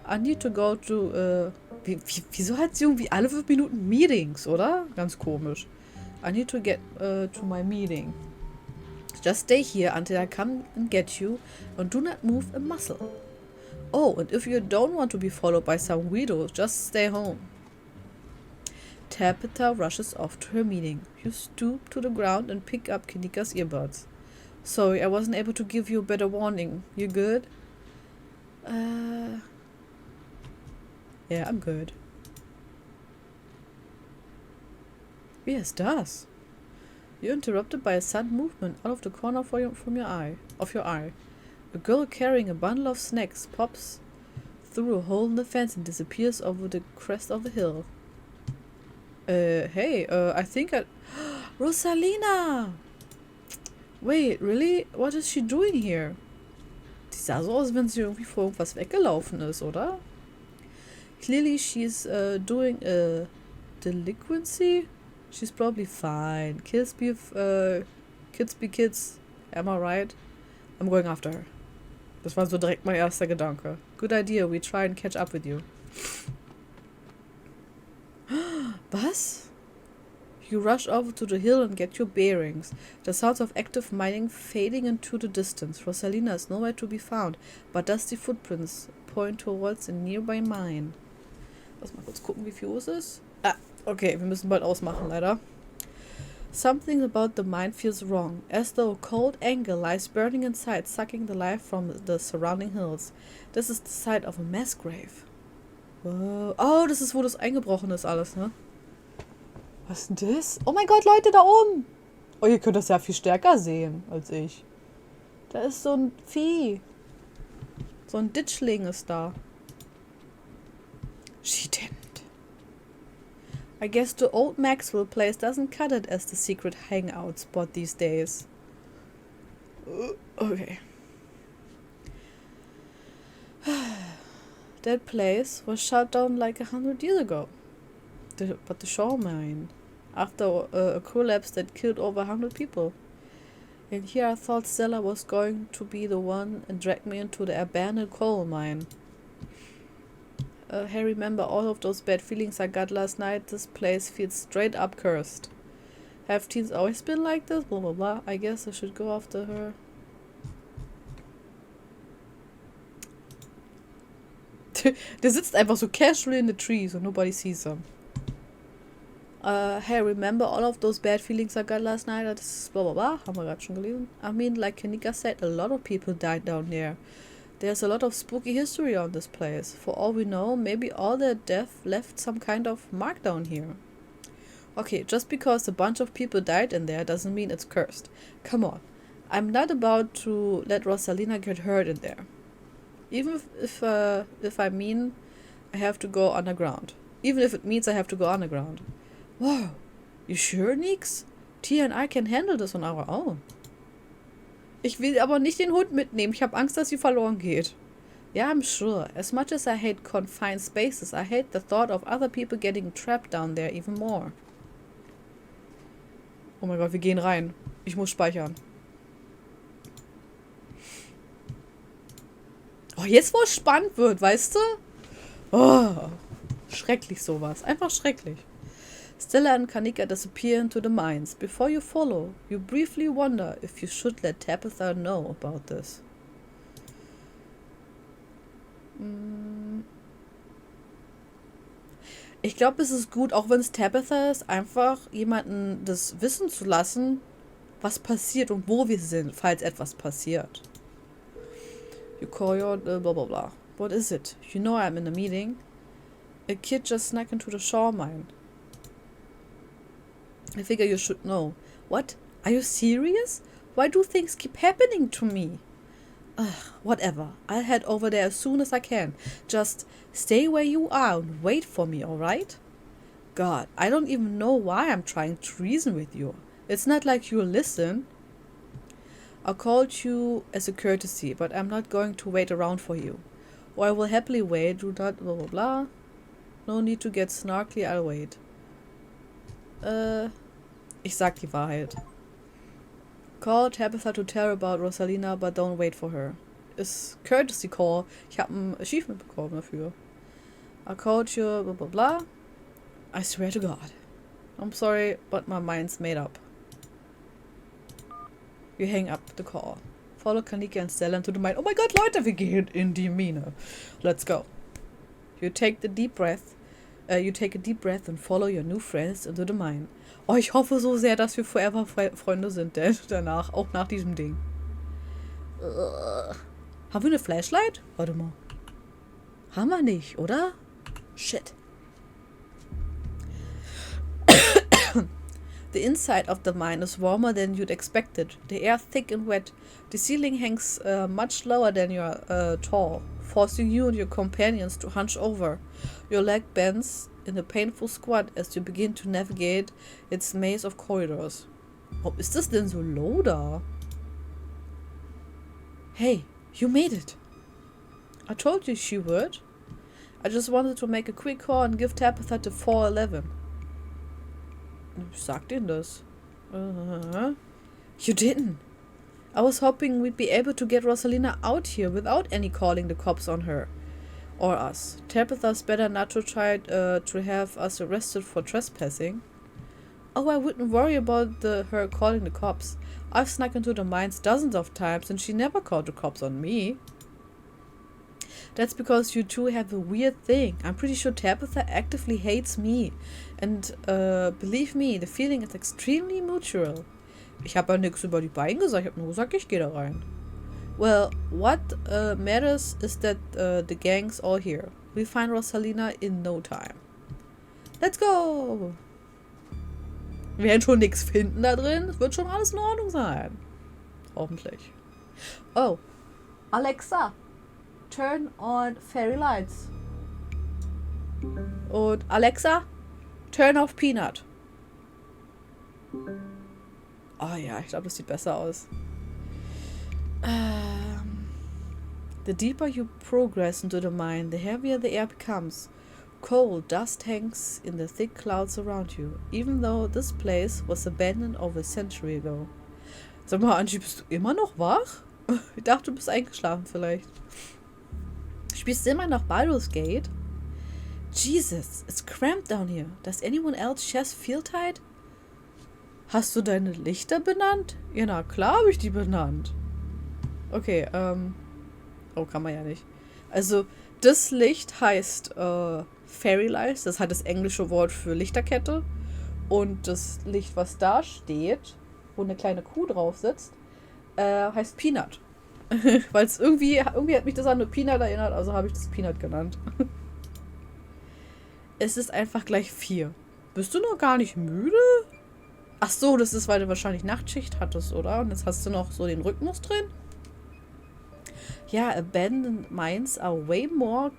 I need to go to... wieso hat sie irgendwie alle 5 Minuten Meetings, oder? Ganz komisch. I need to get to my meeting. Just stay here until I come and get you, and do not move a muscle. Oh, and if you don't want to be followed by some weirdo, just stay home. Tabitha rushes off to her meeting. You stoop to the ground and pick up Kanika's earbuds. Sorry, I wasn't able to give you a better warning. You good? Yeah, I'm good. Wie ist das? You're interrupted by a sudden movement out of the corner of your eye. A girl carrying a bundle of snacks pops through a hole in the fence and disappears over the crest of the hill. Hey, I think Rosalina! Wait, really? What is she doing here? Die sah so aus, wenn sie irgendwie vor irgendwas weggelaufen ist, oder? Clearly she's doing a delinquency. She's probably fine. Kids be kids. Am I right? I'm going after her. Das war so direkt mein erster Gedanke. Good idea, we try and catch up with you. Was? You rush over to the hill and get your bearings. The sounds of active mining fading into the distance. Rosalina is nowhere to be found, but dusty footprints point towards a nearby mine. Lass mal kurz gucken, wie viel es ist. Ah, okay, wir müssen bald ausmachen, leider. Something about the mine feels wrong, as though a cold anger lies burning inside, sucking the life from the surrounding hills. This is the site of a mass grave. Wow. Oh, das ist, wo das eingebrochen ist alles, ne? Was ist denn das? Oh mein Gott, Leute, da oben! Oh, ihr könnt das ja viel stärker sehen als ich. Da ist so ein Vieh. So ein Ditchling ist da. She didn't. I guess the old Maxwell place doesn't cut it as the secret hangout spot these days. Okay. That place was shut down like 100 years ago. But the shore mine. After a collapse that killed over 100 people. And here I thought Stella was going to be the one and drag me into the abandoned coal mine. I remember all of those bad feelings I got last night. This place feels straight up cursed. Have teens always been like this? Blah blah blah. I guess I should go after her. Der sitzt einfach so casually in the trees and nobody sees him. Hey, remember all of those bad feelings I got last night? Das ist blah blah blah. Haben wir gerade schon gelesen. I mean, like Kanika said, a lot of people died down there. There's a lot of spooky history on this place. For all we know, maybe all their death left some kind of mark down here. Okay, just because a bunch of people died in there doesn't mean it's cursed. Come on. I'm not about to let Rosalina get hurt in there. Even if I mean I have to go underground. Even if it means I have to go underground. Wow. You sure, Nix? Tia and I can handle this on our own. Ich will aber nicht den Hund mitnehmen. Ich habe Angst, dass sie verloren geht. Yeah, I'm sure. As much as I hate confined spaces, I hate the thought of other people getting trapped down there even more. Oh mein Gott, wir gehen rein. Ich muss speichern. Oh, jetzt wo es spannend wird, weißt du? Oh, schrecklich sowas. Einfach schrecklich. Stella and Kanika disappear into the mines. Before you follow, you briefly wonder if you should let Tabitha know about this. Ich glaube, es ist gut, auch wenn es Tabitha ist, einfach jemanden das wissen zu lassen, was passiert und wo wir sind, falls etwas passiert. You call your blah blah blah. What is it? You know I'm in a meeting. A kid just snuck into the shore mine. I figure you should know. What? Are you serious? Why do things keep happening to me? Whatever. I'll head over there as soon as I can. Just stay where you are and wait for me, alright? God, I don't even know why I'm trying to reason with you. It's not like you'll listen. I called you as a courtesy, but I'm not going to wait around for you. Or I will happily wait. Do not blah blah blah. No need to get snarky, I'll wait. Ich sag die Wahrheit. Call Tabitha to tell her about Rosalina, but don't wait for her. Ist Courtesy Call. Ich habe ein Achievement bekommen dafür. I called you, blah blah blah. I swear to God. I'm sorry, but my mind's made up. You hang up the call. Follow Kanika and Stella into the mine. Oh mein Gott, Leute, wir gehen in die Mine. Let's go. You take a deep breath and follow your new friends into the mine. Oh, ich hoffe so sehr, dass wir forever Freunde sind, denn danach, auch nach diesem Ding. Haben wir eine Flashlight? Warte mal. Haben wir nicht, oder? Shit. The inside of the mine is warmer than you'd expected. The air thick and wet. The ceiling hangs much lower than you're tall, forcing you and your companions to hunch over. Your leg bends in a painful squat as you begin to navigate its maze of corridors. Warum ist das denn so low da? Hey, you made it! I told you she would. I just wanted to make a quick call and give Tabitha to 411. Sagt Ihnen das? You didn't. I was hoping we'd be able to get Rosalina out here without any calling the cops on her. Or us. Tabitha's better not to try to have us arrested for trespassing. Oh, I wouldn't worry about her calling the cops. I've snuck into the mines dozens of times and she never called the cops on me. That's because you two have a weird thing. I'm pretty sure Tabitha actively hates me. And believe me, the feeling is extremely mutual. Ich habe ja nichts über die beiden gesagt, ich habe nur gesagt, ich gehe da rein. Well, what matters is that the gang's all here. We'll find Rosalina in no time. Let's go! Wir werden schon nichts finden da drin. Es wird schon alles in Ordnung sein. Hoffentlich. Oh, Alexa, turn on fairy lights. Und Alexa, turn off Peanut. Oh ja, ich glaube, das sieht besser aus. The deeper you progress into the mine, the heavier the air becomes. Cold dust hangs in the thick clouds around you, even though this place was abandoned over a century ago. Sag mal, Angie, bist du immer noch wach? Ich dachte, du bist eingeschlafen vielleicht. Spielst du immer noch Baldur's Gate? Jesus, it's cramped down here. Does anyone else chest feel tight? Hast du deine Lichter benannt? Ja, na klar habe ich die benannt. Okay, oh, kann man ja nicht. Also, das Licht heißt Fairy Lights. Das hat das englische Wort für Lichterkette. Und das Licht, was da steht, wo eine kleine Kuh drauf sitzt, heißt Peanut. Weil es irgendwie hat mich das an eine Peanut erinnert, also habe ich das Peanut genannt. Es ist einfach gleich 4. Bist du noch gar nicht müde? Ach so, das ist, weil du wahrscheinlich Nachtschicht hattest, oder? Und jetzt hast du noch so den Rhythmus drin? Yeah, abandoned mines are way more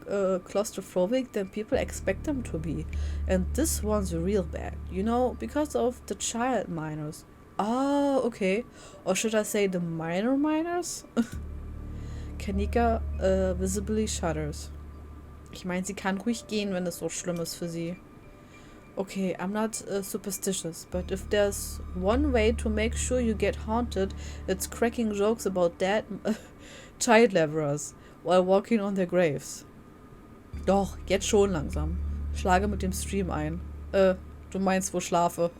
claustrophobic than people expect them to be. And this one's real bad, you know, because of the child miners. Oh, okay. Or should I say the minor miners? Kanika visibly shudders. Ich meine, sie kann ruhig gehen, wenn es so schlimm ist für sie. Okay, I'm not superstitious, but if there's one way to make sure you get haunted, it's cracking jokes about dead child laborers while walking on their graves. Doch, jetzt schon langsam. Schlage mit dem Stream ein. Du meinst, wo schlafe.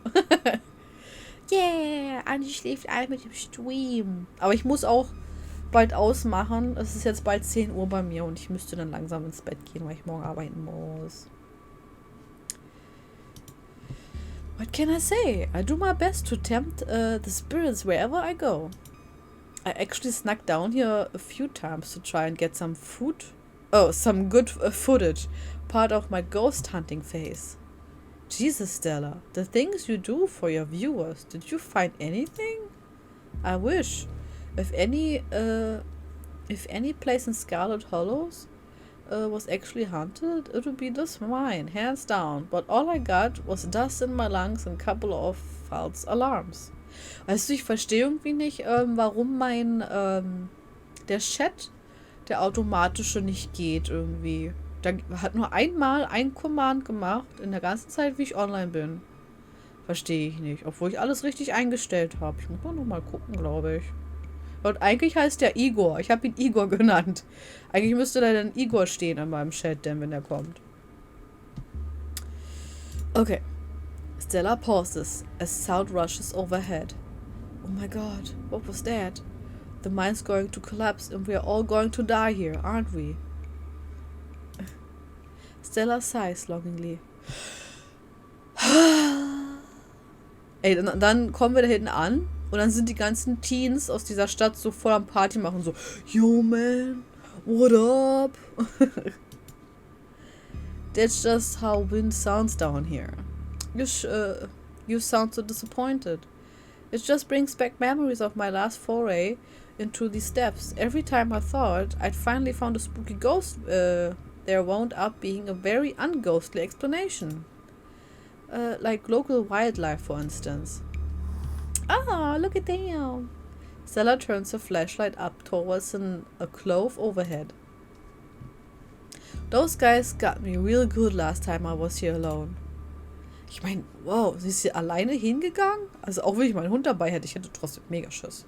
Yeah, Angie schläft ein mit dem Stream. Aber ich muss auch bald ausmachen. Es ist jetzt bald 10 Uhr bei mir und ich müsste dann langsam ins Bett gehen, weil ich morgen arbeiten muss. What can I say? I do my best to tempt the spirits wherever I go. I actually snuck down here a few times to try and get some food. Oh, some good footage. Part of my ghost hunting phase. Jesus, Stella. The things you do for your viewers. Did you find anything? I wish. If any place in Scarlet Hollows was actually haunted, it would be this mine, hands down. But all I got was dust in my lungs and a couple of false alarms. Weißt du, ich verstehe irgendwie nicht, warum der Chat, der automatische, nicht geht irgendwie. Da hat nur einmal ein Command gemacht in der ganzen Zeit, wie ich online bin. Verstehe ich nicht. Obwohl ich alles richtig eingestellt habe. Ich muss mal noch mal gucken, glaube ich. Und eigentlich heißt der Igor. Ich habe ihn Igor genannt. Eigentlich müsste da dann Igor stehen in meinem Chat, denn wenn er kommt. Okay. Stella pauses as sound rushes overhead. Oh my god, what was that? The mine's going to collapse and we're all going to die here, aren't we? Stella sighs longingly. Ey, dann kommen wir da hinten an und dann sind die ganzen Teens aus dieser Stadt so voll am Party machen, so, yo man, what up? That's just how wind sounds down here. You sound so disappointed. It just brings back memories of my last foray into these steps. Every time I thought I'd finally found a spooky ghost there wound up being a very unghostly explanation. Like local wildlife, for instance. Ah, look at them. Stella turns her flashlight up towards a clove overhead. Those guys got me real good last time I was here alone. Ich meine, wow, sie ist hier alleine hingegangen? Also auch wenn ich meinen Hund dabei hätte, ich hätte trotzdem mega Schiss.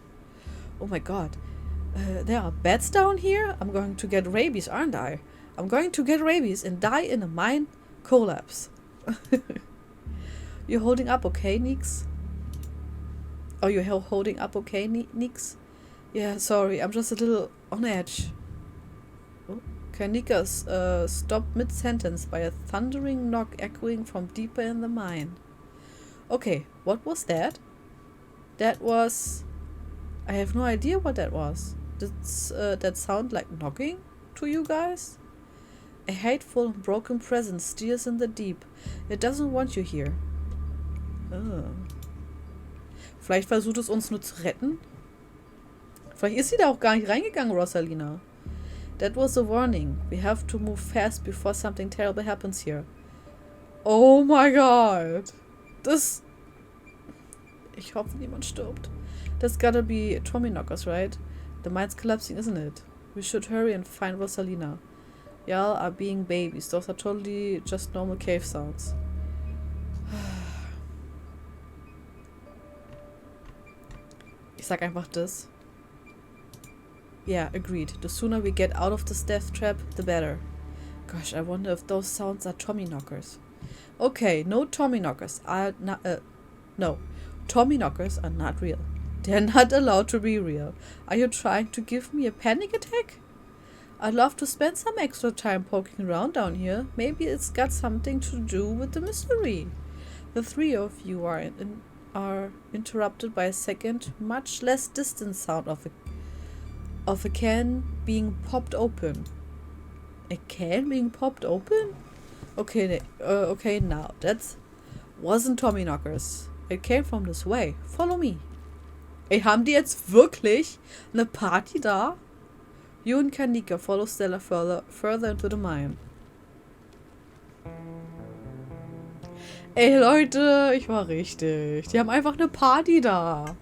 Oh my god. There are bats down here? I'm going to get rabies, aren't I? I'm going to get rabies and die in a mine collapse. You're holding up okay, Nix? Oh, you're holding up okay, Nix? Yeah, sorry, I'm just a little on edge. Oh. Kanika's stopped mid-sentence by a thundering knock echoing from deeper in the mine. Okay, what was that? That was... I have no idea what that was. Did that sound like knocking to you guys? A hateful and broken presence steers in the deep. It doesn't want you here. Oh. Vielleicht versucht es uns nur zu retten? Vielleicht ist sie da auch gar nicht reingegangen, Rosalina. That was a warning. We have to move fast before something terrible happens here. Oh my god. Das... Ich hoffe, niemand stirbt. That's gotta be Tommy Knockers, right? The mine's collapsing, isn't it? We should hurry and find Rosalina. Y'all are being babies. Those are totally just normal cave sounds. Ich sag einfach das. Yeah, agreed. The sooner we get out of this death trap, the better. Gosh, I wonder if those sounds are Tommy knockers. Okay, no Tommy knockers are not... no. Tommy knockers are not real. They're not allowed to be real. Are you trying to give me a panic attack? I'd love to spend some extra time poking around down here. Maybe it's got something to do with the mystery. The three of you are interrupted by a second, much less distant sound of a can being popped open. A can being popped open? Okay, okay, now that wasn't Tommy Knockers. It came from this way. Follow me. Ey, haben die jetzt wirklich eine Party da? You and Kanika follow Stella further into the mine. Ey Leute, ich war richtig. Die haben einfach eine Party da.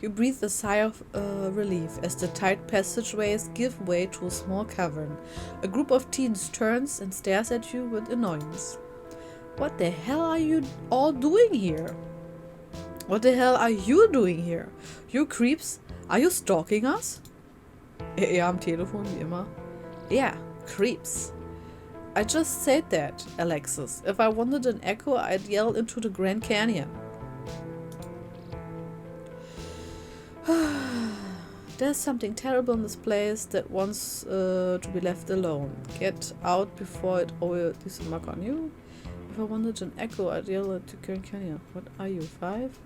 You breathe a sigh of relief as the tight passageways give way to a small cavern. A group of teens turns and stares at you with annoyance. What the hell are you all doing here? What the hell are you doing here? You creeps? Are you stalking us? Ja, am Telefon, wie immer. Yeah, creeps. I just said that, Alexis. If I wanted an echo, I'd yell into the Grand Canyon. There's something terrible in this place that wants to be left alone. Get out before it leaves a mark on you. If I wanted an echo, I'd yell at the Grand Canyon. What are you, 5?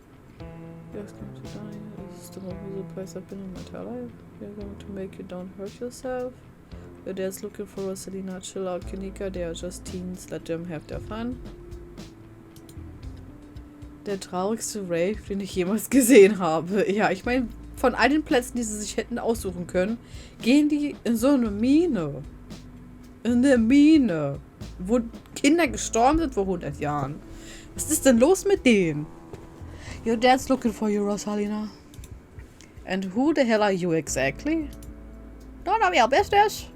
You're going to die. This is the most miserable place I've been in my entire life. We're going to make you don't hurt yourself. Your dad's looking for Rosalina. Chill out, Kanika. They are just teens. Let them have their fun. Der traurigste Rave, den ich jemals gesehen habe. Ja, ich meine, von all den Plätzen, die sie sich hätten aussuchen können, gehen die in so eine Mine. In der Mine. Wo Kinder gestorben sind vor 100 Jahren. Was ist denn los mit denen? Your dad's looking for you, Rosalina. And who the hell are you exactly? None of your business.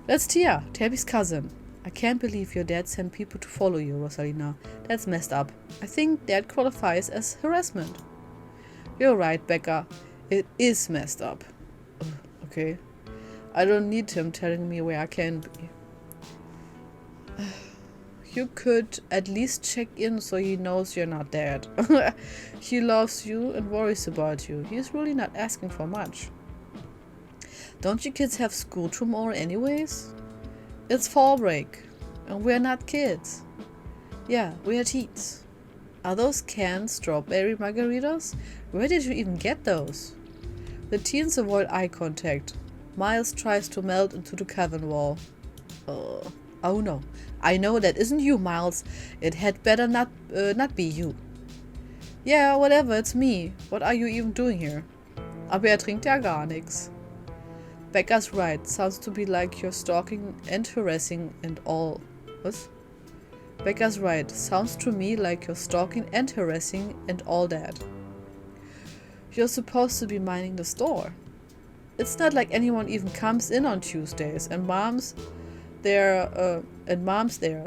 That's Tia, Tabby's cousin. I can't believe your dad sent people to follow you, Rosalina. That's messed up. I think that qualifies as harassment. You're right, Becca. It is messed up. Okay. I don't need him telling me where I can be. You could at least check in so he knows you're not dead. He loves you and worries about you. He's really not asking for much. Don't you kids have school tomorrow anyways? It's fall break. And we're not kids. Yeah, we're teens. Are those canned strawberry margaritas? Where did you even get those? The teens avoid eye contact. Miles tries to melt into the cavern wall. Oh no. I know that isn't you, Miles. It had better not be you. Yeah, whatever, it's me. What are you even doing here? Aber trinkt ja gar nix. Becca's right. Sounds to be like you're stalking and harassing and all. Was? Becca's right. Sounds to me like you're stalking and harassing and all that. You're supposed to be minding the store. It's not like anyone even comes in on Tuesdays, and mom's there,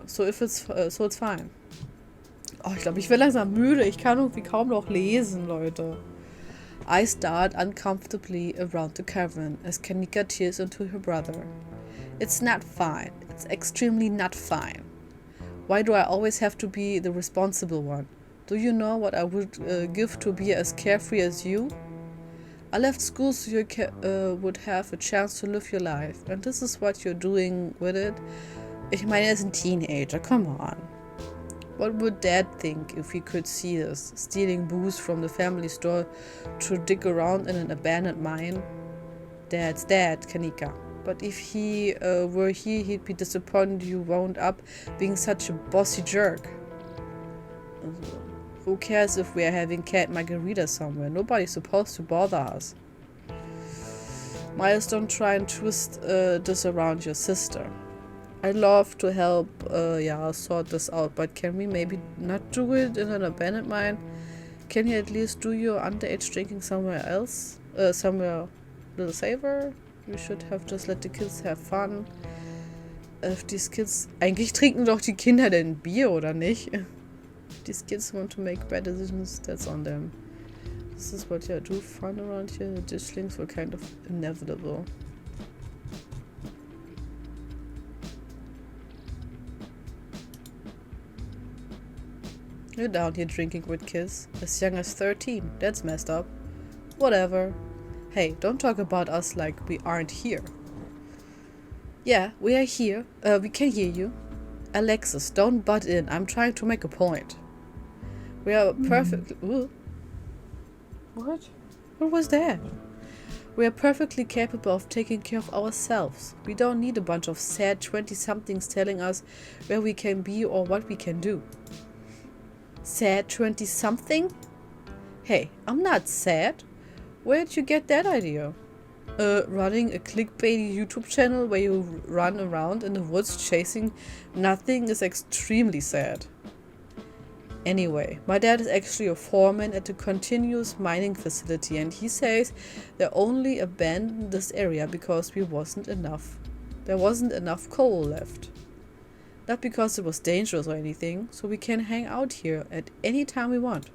so it's fine. Oh, ich glaube, ich werde langsam müde. Ich kann irgendwie kaum noch lesen, Leute. I start uncomfortably around the cavern as Kanika tears into her brother. It's not fine. It's extremely not fine. Why do I always have to be the responsible one? Do you know what I would give to be as carefree as you? I left school so you would have a chance to live your life, and this is what you're doing with it. Ich meine, er ist ein Teenager, come on. What would Dad think if he could see us stealing booze from the family store to dig around in an abandoned mine? Dad's dad, Kanika. But if he were here, he'd be disappointed you wound up being such a bossy jerk. Who cares if we are having cat margaritas somewhere? Nobody's supposed to bother us. Miles, don't try and twist this around your sister. I'd love to help sort this out, but can we maybe not do it in an abandoned mine? Can you at least do your underage drinking somewhere else? Somewhere a little safer? We should have just let the kids have fun. If these kids... Eigentlich trinken doch die Kinder denn Bier, oder nicht? If these kids want to make bad decisions, that's on them. This is what you do fun around here. The dishlings were kind of inevitable. You're down here drinking with kids, as young as 13. That's messed up. Whatever. Hey, don't talk about us like we aren't here. Yeah, we are here. We can hear you. Alexis, don't butt in. I'm trying to make a point. We are perfectly... Ooh. What? What was that? We are perfectly capable of taking care of ourselves. We don't need a bunch of sad 20-somethings telling us where we can be or what we can do. Sad 20-something? Hey, I'm not sad. Where did you get that idea? Running a clickbaity YouTube channel where you run around in the woods chasing nothing is extremely sad. Anyway, my dad is actually a foreman at a continuous mining facility, and he says they only abandoned this area because there wasn't enough coal left. Not because it was dangerous or anything, so we can hang out here at any time we want.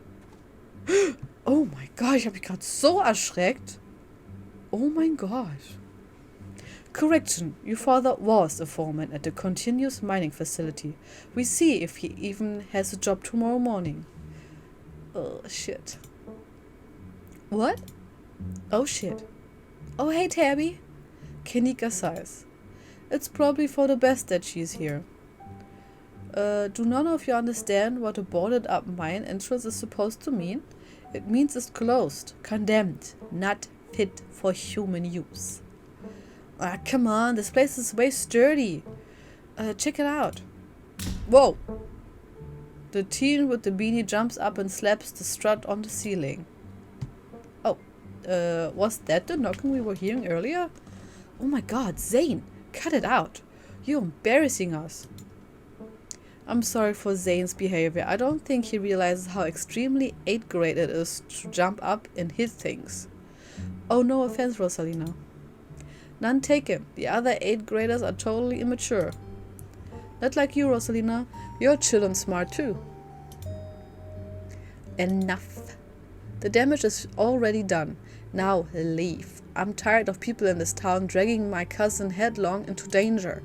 Oh mein Gott, ich habe mich gerade so erschreckt. Oh mein Gott. Correction, your father was a foreman at a continuous mining facility. We see if he even has a job tomorrow morning. Oh shit. What? Oh shit. Oh hey Tabby. Kanika sighs. It's probably for the best that she's here. Do none of you understand what a boarded up mine entrance is supposed to mean? It means it's closed, condemned, not fit for human use. Ah, come on, this place is way sturdy. Check it out. Whoa! The teen with the beanie jumps up and slaps the strut on the ceiling. Oh, was that the knocking we were hearing earlier? Oh my god, Zane, cut it out. You're embarrassing us. I'm sorry for Zane's behavior. I don't think he realizes how extremely 8th grade it is to jump up and hit things. Oh, no offense, Rosalina. None taken. The other 8th graders are totally immature. Not like you, Rosalina. You're chill and smart too. Enough. The damage is already done. Now leave. I'm tired of people in this town dragging my cousin headlong into danger.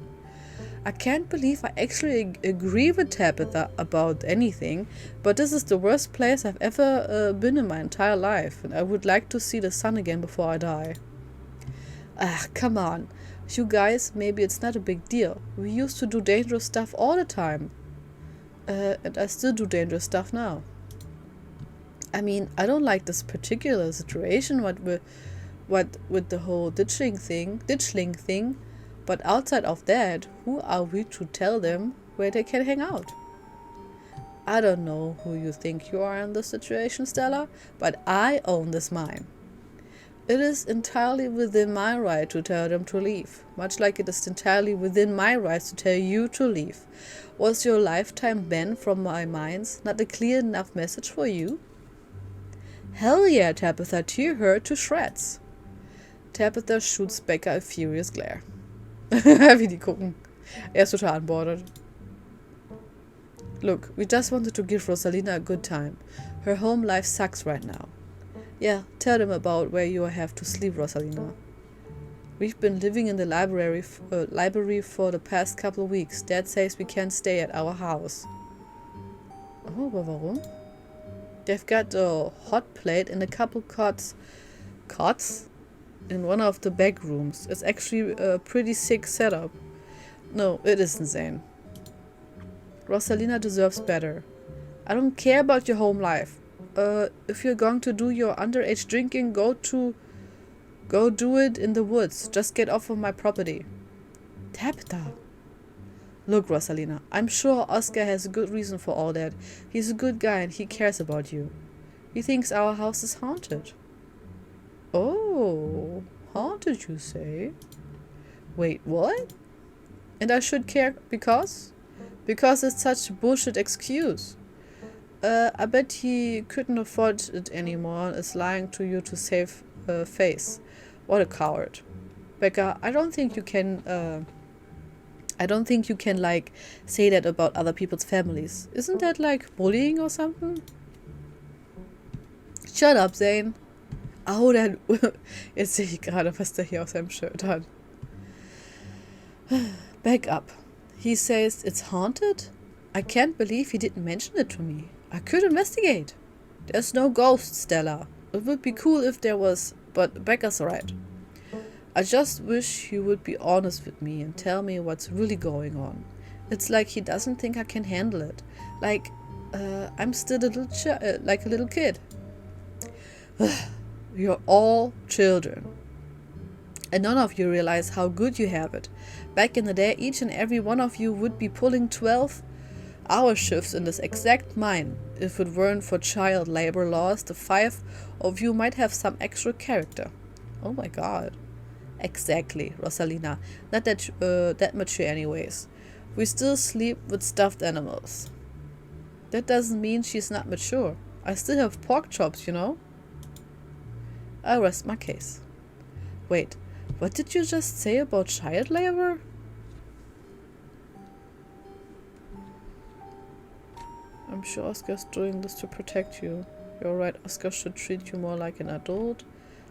I can't believe I actually agree with Tabitha about anything, but this is the worst place I've ever been in my entire life, and I would like to see the sun again before I die. Ah, come on. You guys, maybe it's not a big deal. We used to do dangerous stuff all the time. And I still do dangerous stuff now. I mean, I don't like this particular situation, what with the whole ditchling thing, but outside of that, who are we to tell them where they can hang out? I don't know who you think you are in this situation, Stella, but I own this mine. It is entirely within my right to tell them to leave, much like it is entirely within my right to tell you to leave. Was your lifetime ban from my mines not a clear enough message for you? Hell yeah, Tabitha, tear her to shreds. Tabitha shoots Becca a furious glare. Wie die gucken. Er ist total anbordet. Look, we just wanted to give Rosalina a good time. Her home life sucks right now. Yeah, tell them about where you have to sleep, Rosalina. We've been living in the library for the past couple of weeks. Dad says we can't stay at our house. Oh, aber warum? They've got a hot plate and a couple cots in one of the back rooms. It's actually a pretty sick setup. No, it is insane. Rosalina deserves better. I don't care about your home life. If you're going to do your underage drinking, go do it in the woods. Just get off of my property. Tabitha. Look, Rosalina, I'm sure Oscar has a good reason for all that. He's a good guy and he cares about you. He thinks our house is haunted. Oh, haunted, you say? Wait, what? And I should care because? Because it's such a bullshit excuse. I bet he couldn't afford it anymore and is lying to you to save face. What a coward. Becca, I don't think you can like say that about other people's families. Isn't that like bullying or something? Shut up, Zane. Oh, dann jetzt sehe ich gerade, was der hier auf seinem Shirt hat. Back up. He says it's haunted? I can't believe he didn't mention it to me. I could investigate. There's no ghost, Stella. It would be cool if there was, but Becca's right. I just wish you would be honest with me and tell me what's really going on. It's like he doesn't think I can handle it. Like, I'm still like a little kid. You're all children. And none of you realize how good you have it. Back in the day, each and every one of you would be pulling 12-hour shifts in this exact mine. If it weren't for child labor laws, the 5 of you might have some extra character. Oh my god. Exactly, Rosalina. Not that mature anyways. We still sleep with stuffed animals. That doesn't mean she's not mature. I still have pork chops, you know? I rest my case. Wait, what did you just say about child labor? I'm sure Oscar's doing this to protect you. You're right, Oscar should treat you more like an adult.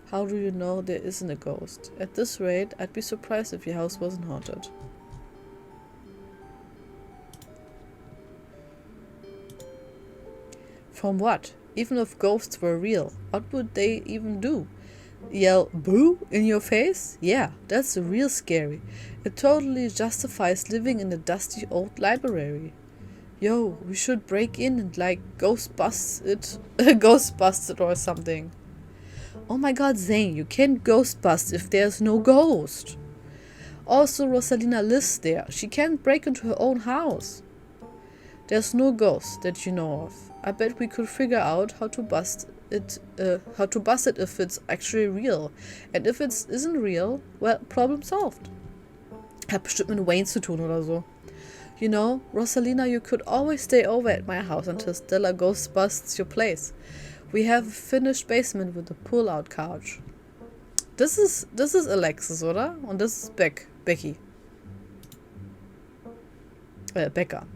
How do you know there isn't a ghost? At this rate, I'd be surprised if your house wasn't haunted. From what? Even if ghosts were real, what would they even do? Yell boo in your face? Yeah, that's real scary. It totally justifies living in a dusty old library. Yo, we should break in and like ghostbust it or something. Oh my god, Zane, you can't ghostbust if there's no ghost. Also, Rosalina lives there. She can't break into her own house. There's no ghost that you know of. I bet we could figure out how to bust it if it's actually real. And if it isn't real, well, problem solved. Hat bestimmt mit Wayne zu tun oder so. You know, Rosalina, you could always stay over at my house until Stella ghostbusts your place. We have a finished basement with a pull-out couch. This is Alexis, oder? Und das ist Becky. Becca.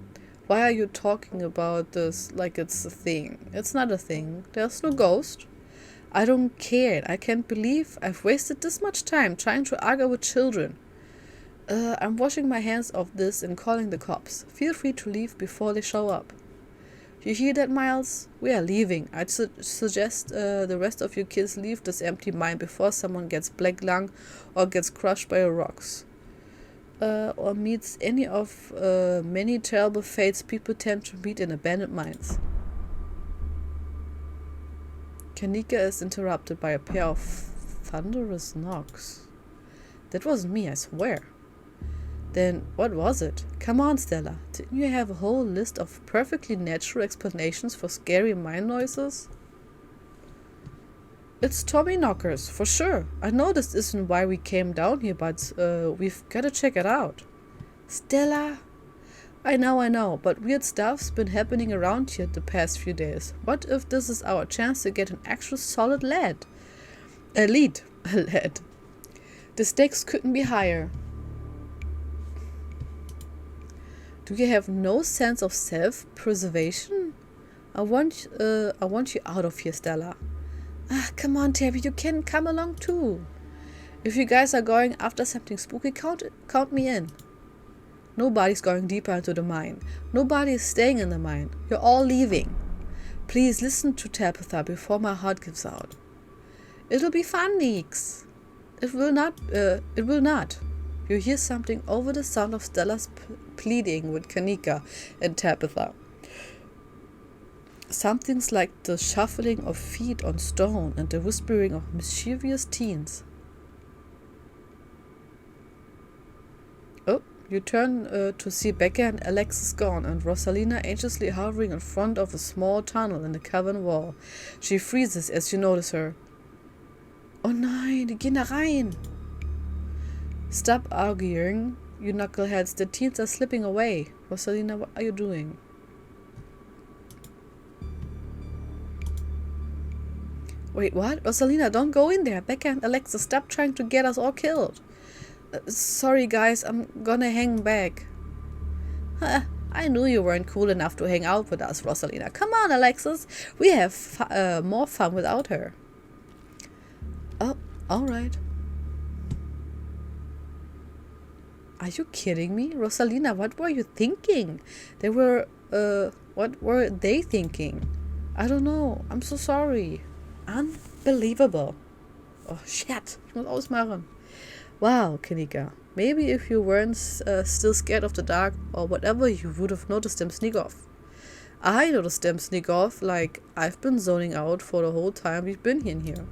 Why are you talking about this like it's a thing? It's not a thing. There's no ghost. I don't care. I can't believe I've wasted this much time trying to argue with children. I'm washing my hands of this and calling the cops. Feel free to leave before they show up. You hear that, Miles? We are leaving. I'd suggest the rest of you kids leave this empty mine before someone gets black lung or gets crushed by rocks. Or meets any of many terrible fates people tend to meet in abandoned mines. Kanika is interrupted by a pair of thunderous knocks. That wasn't me, I swear. Then what was it? Come on, Stella. Didn't you have a whole list of perfectly natural explanations for scary mine noises? It's Tommy knockers, for sure. I know this isn't why we came down here, but we've gotta check it out. Stella? I know, but weird stuff's been happening around here the past few days. What if this is our chance to get an actual solid lead? A lead. The stakes couldn't be higher. Do you have no sense of self-preservation? I want you out of here, Stella. Ah, come on, Tabby, you can come along too. If you guys are going after something spooky, count me in. Nobody's going deeper into the mine. Nobody is staying in the mine. You're all leaving. Please listen to Tabitha before my heart gives out. It'll be fun, Neeks. It will not. You hear something over the sound of Stella's pleading with Kanika and Tabitha. Something's like the shuffling of feet on stone and the whispering of mischievous teens. Oh, you turn to see Becca and Alexis gone and Rosalina anxiously hovering in front of a small tunnel in the cavern wall. She freezes as you notice her. Oh nein, die gehen da rein! Stop arguing, you knuckleheads. The teens are slipping away. Rosalina, what are you doing? Wait, what? Rosalina, don't go in there. Becca and Alexa, stop trying to get us all killed. Sorry, guys, I'm gonna hang back. I knew you weren't cool enough to hang out with us, Rosalina. Come on, Alexis. We have more fun without her. Oh, alright. Are you kidding me? Rosalina, what were you thinking? What were they thinking? I don't know. I'm so sorry. Unbelievable. Oh, shit. Ich muss ausmachen. Wow, Kanika. Maybe if you weren't still scared of the dark or whatever, you would have noticed them sneak off. I noticed them sneak off like I've been zoning out for the whole time we've been in here.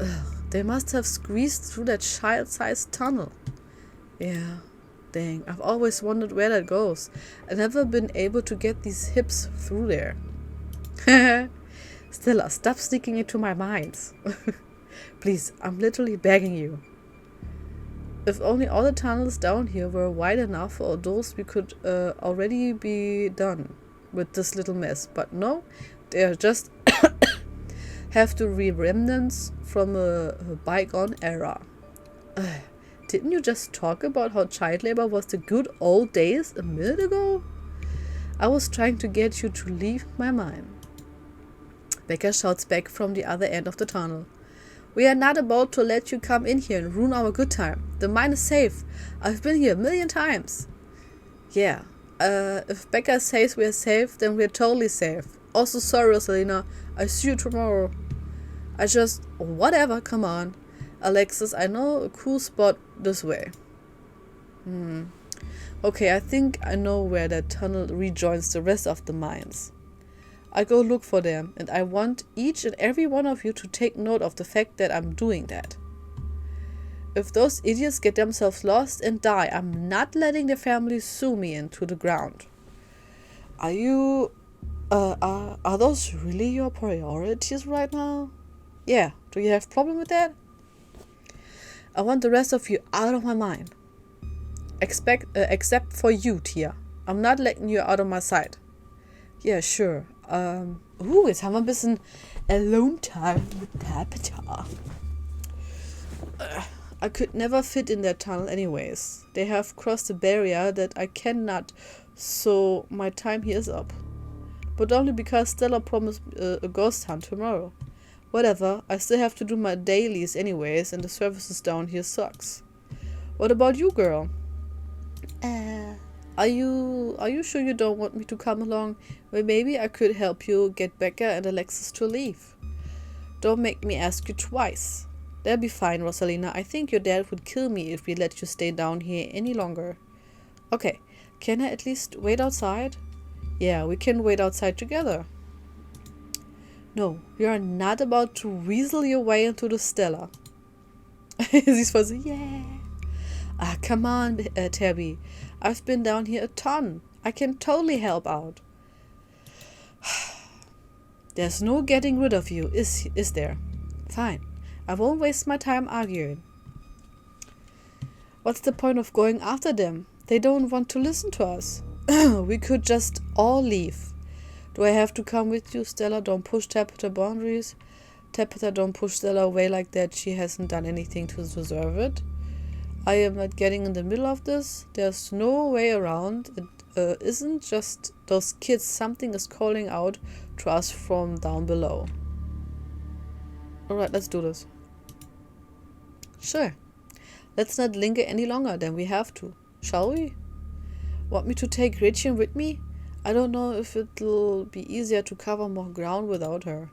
Ugh, they must have squeezed through that child-sized tunnel. Yeah, dang. I've always wondered where that goes. I've never been able to get these hips through there. Stella, stop sneaking into my minds. Please, I'm literally begging you. If only all the tunnels down here were wide enough for adults, we could already be done with this little mess. But no, they are just have to be remnants from a bygone era. Didn't you just talk about how child labor was the good old days a minute ago? I was trying to get you to leave my mind. Becca shouts back from the other end of the tunnel. We are not about to let you come in here and ruin our good time. The mine is safe. I've been here 1,000,000 times. Yeah, if Becca says we're safe, then we're totally safe. Also, sorry, Rosalina. I see you tomorrow. Whatever, come on. Alexis, I know a cool spot this way. Okay, I think I know where that tunnel rejoins the rest of the mines. I go look for them, and I want each and every one of you to take note of the fact that I'm doing that. If those idiots get themselves lost and die, I'm not letting their families sue me into the ground. Are those really your priorities right now? Yeah, do you have a problem with that? I want the rest of you out of my mind. Except for you, Tia. I'm not letting you out of my sight. Yeah, sure. Jetzt haben wir ein bisschen Alone Time with Tabitha. I could never fit in that tunnel anyways. They have crossed a barrier that I cannot, so my time here is up. But only because Stella promised a ghost hunt tomorrow. Whatever, I still have to do my dailies anyways, and the services down here sucks. What about you, girl? Are you sure you don't want me to come along? Well, maybe I could help you get Becca and Alexis to leave. Don't make me ask you twice. That'll be fine, Rosalina. I think your dad would kill me if we let you stay down here any longer. Okay, can I at least wait outside? Yeah, we can wait outside together. No, you are not about to weasel your way into the Stella. Sie ist voll so, yeah. Ah, come on, Tabby. I've been down here a ton. I can totally help out. There's no getting rid of you, is there? Fine. I won't waste my time arguing. What's the point of going after them? They don't want to listen to us. We could just all leave. Do I have to come with you, Stella? Don't push Tabitha boundaries. Tabitha, don't push Stella away like that. She hasn't done anything to deserve it. I am not getting in the middle of this. There's no way around. It isn't just those kids. Something is calling out to us from down below. Alright, let's do this. Sure. Let's not linger any longer than we have to. Shall we? Want me to take Gretchen with me? I don't know if it'll be easier to cover more ground without her.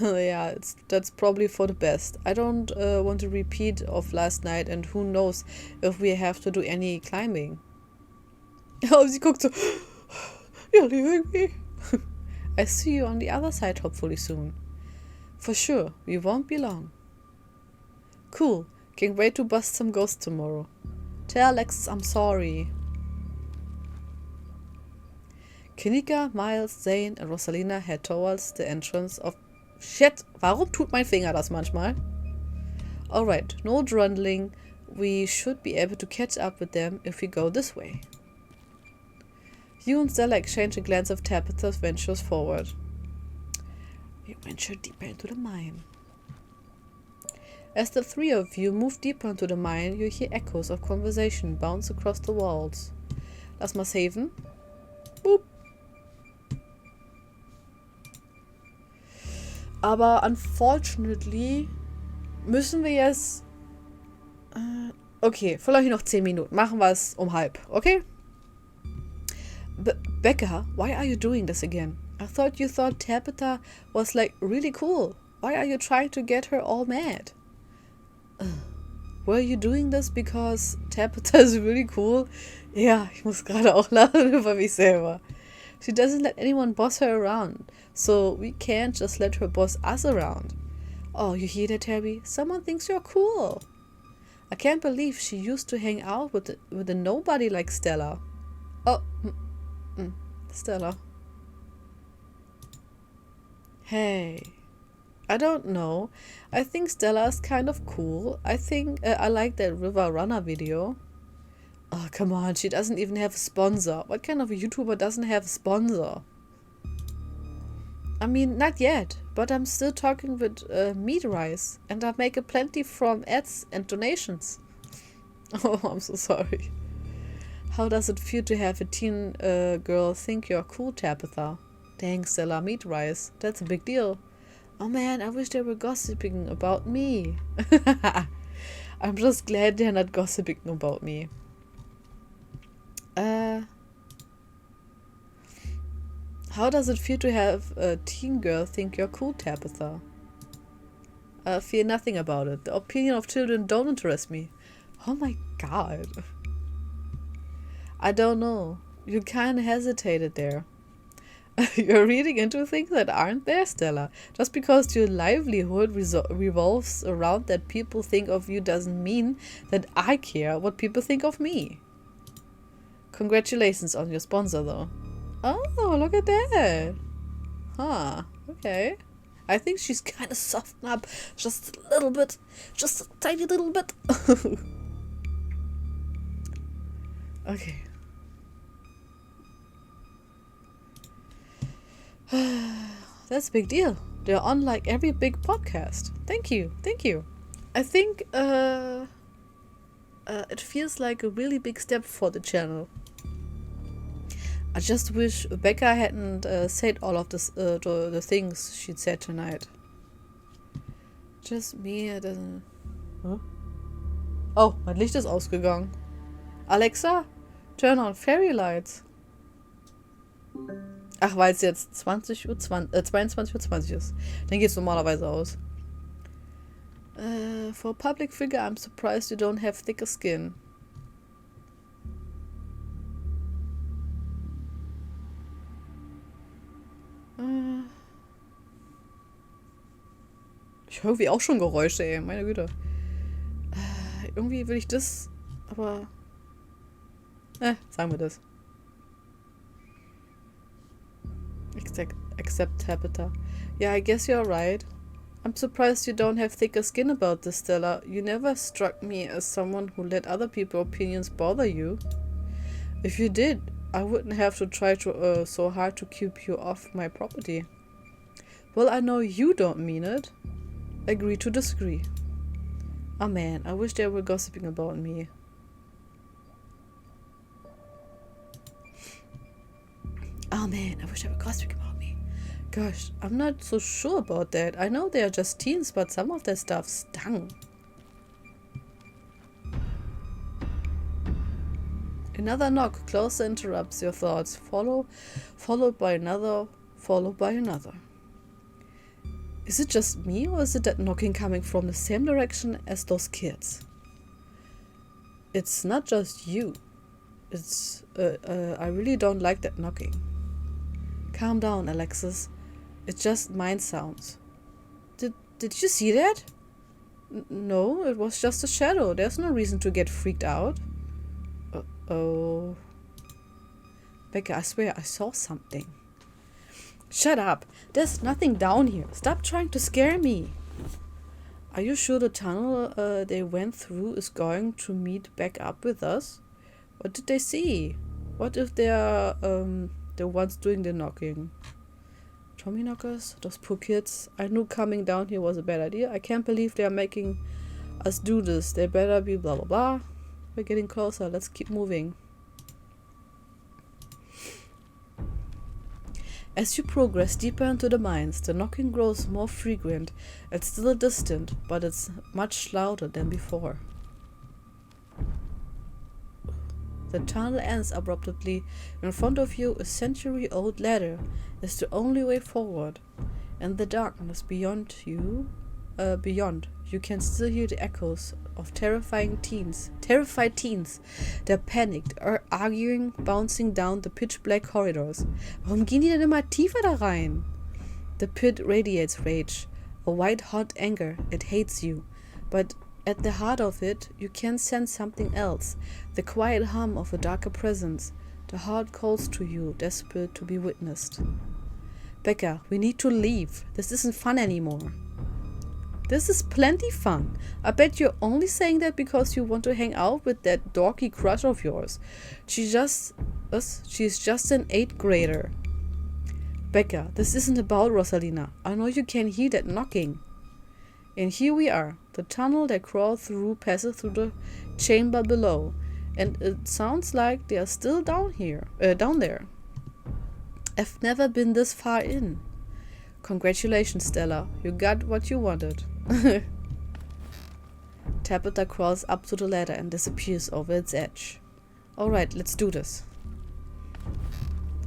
Yeah, that's probably for the best. I don't want a repeat of last night, and who knows if we have to do any climbing. Oh, sie guckt so. Ja, irgendwie. I see you on the other side hopefully soon. For sure, we won't be long. Cool. Can't wait to bust some ghosts tomorrow. Tell Alexis I'm sorry. Kinika, Miles, Zane and Rosalina head towards the entrance of... Shit, warum tut mein Finger das manchmal? Alright, no trundling. We should be able to catch up with them if we go this way. You and Stella exchange a glance of Tabitha's ventures forward. You venture deeper into the mine. As the three of you move deeper into the mine, you hear echoes of conversation bounce across the walls. Lass mal saven. Boop. Aber unfortunately müssen wir jetzt... Okay, vielleicht noch 10 Minuten. Machen wir es um halb, okay? Becca, why are you doing this again? I thought you thought Tabitha was like really cool. Why are you trying to get her all mad? Were you doing this because Tabitha is really cool? Ja, ich muss gerade auch lachen über mich selber. She doesn't let anyone boss her around, so we can't just let her boss us around. Oh, you hear that, Tabby? Someone thinks you're cool. I can't believe she used to hang out with a nobody like Stella. Oh, Stella. Hey, I don't know. I think Stella is kind of cool. I think I like that River Runner video. Oh, come on, she doesn't even have a sponsor. What kind of a YouTuber doesn't have a sponsor? I mean, not yet, but I'm still talking with Meat Rice, and I make a plenty from ads and donations. Oh, I'm so sorry. How does it feel to have a teen girl think you're cool, Tabitha? Dang, Stella, Meat Rice. That's a big deal. Oh man, I wish they were gossiping about me. I'm just glad they're not gossiping about me. How does it feel to have a teen girl think you're cool, Tabitha? Fear nothing about it. The opinion of children don't interest me. Oh my god. I don't know. You kinda hesitated there. You're reading into things that aren't there, Stella. Just because your livelihood revolves around that people think of you doesn't mean that I care what people think of me. Congratulations on your sponsor, though. Oh, look at that. Huh, okay. I think she's kind of softened up just a little bit. Just a tiny little bit. Okay. That's a big deal. They're on like every big podcast. Thank you. Thank you. I think it feels like a really big step for the channel. I just wish Becca hadn't said all of this, the things she'd said tonight. Just me, it doesn't... Huh? Oh, mein Licht ist ausgegangen. Alexa, turn on fairy lights. Ach, weil es jetzt 22:20 Uhr ist. Dann geht es normalerweise aus. For a public figure, I'm surprised you don't have thicker skin. Ich höre irgendwie auch schon Geräusche, ey. Meine Güte. Irgendwie will ich das Aber... sagen wir das. Except Tabitha. Yeah, I guess you're right. I'm surprised you don't have thicker skin about this, Stella. You never struck me as someone who let other people's opinions bother you. If you did, I wouldn't have to try so hard to keep you off my property. Well, I know you don't mean it. Agree to disagree. Oh man, I wish they were gossiping about me. Oh man, I wish they were gossiping about me. Gosh, I'm not so sure about that. I know they are just teens, but some of their stuff stung. Another knock closer interrupts your thoughts, followed by another, followed by another. Is it just me, or is it that knocking coming from the same direction as those kids? It's not just you. It's, I really don't like that knocking. Calm down, Alexis. It's just mind sounds. Did you see that? No, it was just a shadow. There's no reason to get freaked out. Oh. Becca, I swear I saw something. Shut up. There's nothing down here. Stop trying to scare me. Are you sure the tunnel they went through is going to meet back up with us? What did they see? What if they are the ones doing the knocking? Tommy knockers? Those poor kids. I knew coming down here was a bad idea. I can't believe they are making us do this. They better be blah blah blah. We're getting closer. Let's keep moving. As you progress deeper into the mines, the knocking grows more frequent. It's still distant, but it's much louder than before. The tunnel ends abruptly. In front of you, a century-old ladder is the only way forward. In the darkness beyond, you can still hear the echoes of terrified teens. They're panicked, arguing, bouncing down the pitch-black corridors. Warum gehen die denn immer tiefer da rein? The pit radiates rage, a white-hot anger. It hates you, but at the heart of it, you can sense something else, the quiet hum of a darker presence. The heart calls to you, desperate to be witnessed. Becca, we need to leave. This isn't fun anymore. This is plenty fun. I bet you're only saying that because you want to hang out with that dorky crush of yours. She's just an 8th grader. Becca, this isn't about Rosalina. I know you can hear that knocking. And here we are. The tunnel they crawl through passes through the chamber below. And it sounds like they are still down there. I've never been this far in. Congratulations, Stella. You got what you wanted. Tabitha crawls up to the ladder and disappears over its edge. Alright, let's do this.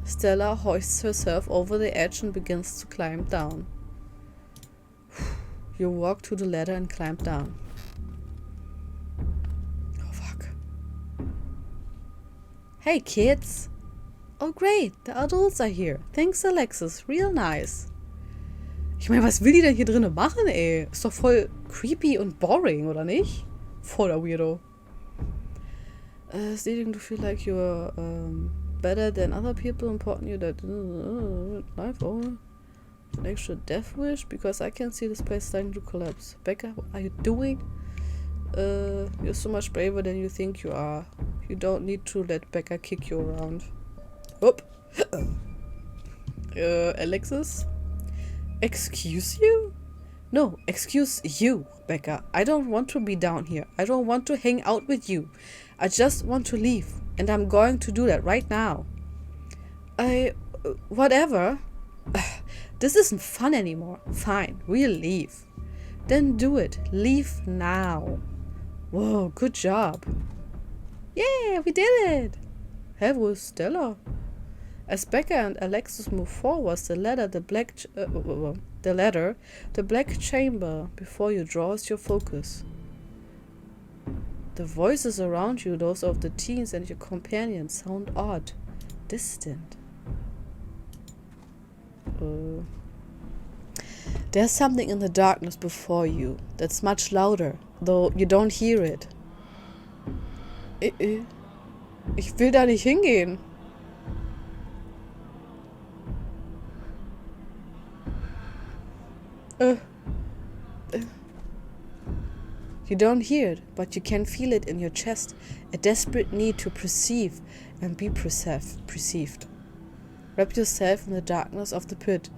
Stella hoists herself over the edge and begins to climb down. You walk to the ladder and climb down. Oh fuck. Hey kids! Oh great, the adults are here. Thanks Alexis, real nice. Ich meine, was will die denn hier drinnen machen, ey? Ist doch voll creepy und boring, oder nicht? Voller Weirdo. Stating to feel like you're better than other people, important you that life over. An extra death wish, because I can see this place starting to collapse. Becca, what are you doing? You're so much braver than you think you are. You don't need to let Becca kick you around. Oop. Alexis? Excuse you? No, excuse you, Becca. I don't want to be down here. I don't want to hang out with you. I just want to leave. And I'm going to do that right now. Whatever. This isn't fun anymore. Fine, we'll leave. Then do it. Leave now. Whoa, good job. Yeah, we did it. Hey, wo ist Stella? As Becca and Alexis move forward, the black chamber before you draws your focus. The voices around you, those of the teens and your companions, sound odd, distant. There's something in the darkness before you that's much louder, though you don't hear it. Ich will da nicht hingehen. You don't hear it, but you can feel it in your chest. A desperate need to perceive and be perceived. Wrap yourself in the darkness of the pit.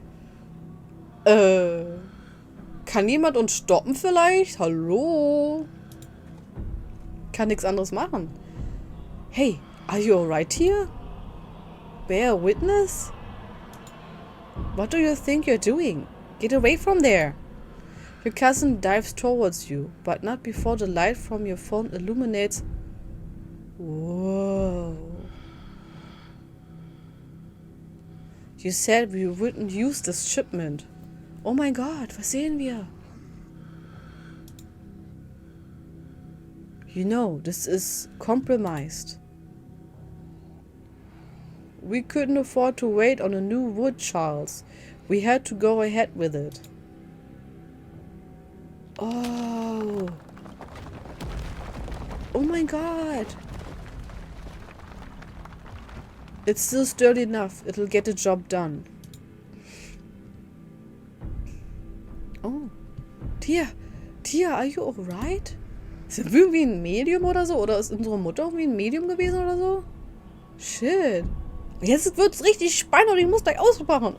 Kann jemand uns stoppen vielleicht? Hallo? Kann nichts anderes machen. Hey, are you alright here? Bear witness? What do you think you're doing? Get away from there. Your cousin dives towards you, but not before the light from your phone illuminates. Whoa. You said we wouldn't use this shipment. Oh mein Gott, was sehen wir? You know, this is compromised. We couldn't afford to wait on a new wood, Charles. We had to go ahead with it. Oh. Oh mein Gott. It's still sturdy enough. It'll get the job done. Oh. Tia, are you alright? Sind wir irgendwie ein Medium oder so? Oder ist unsere Mutter irgendwie ein Medium gewesen oder so? Shit. Jetzt wird's richtig spannend und ich muss gleich ausmachen.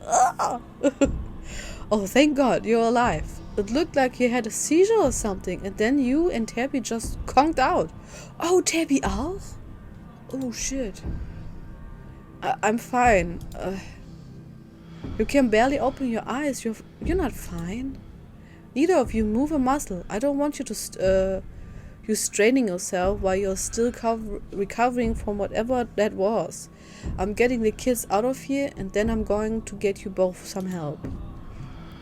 Oh, thank God, you're alive. It looked like you had a seizure or something, and then you and Tabby just conked out. Oh, Tabby auch? Oh, shit. I'm fine. You can barely open your eyes. You're not fine. Neither of you move a muscle. I don't want you to you straining yourself while you're still recovering from whatever that was. I'm getting the kids out of here, and then I'm going to get you both some help.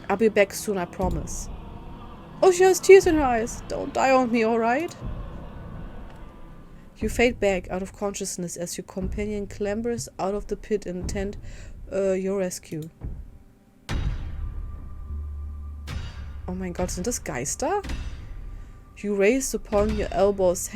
I'll be back soon, I promise. Oh, she has tears in her eyes. Don't die on me, alright? You fade back out of consciousness as your companion clambers out of the pit and intend your rescue. Oh mein Gott, sind das Geister? You raise upon your elbows,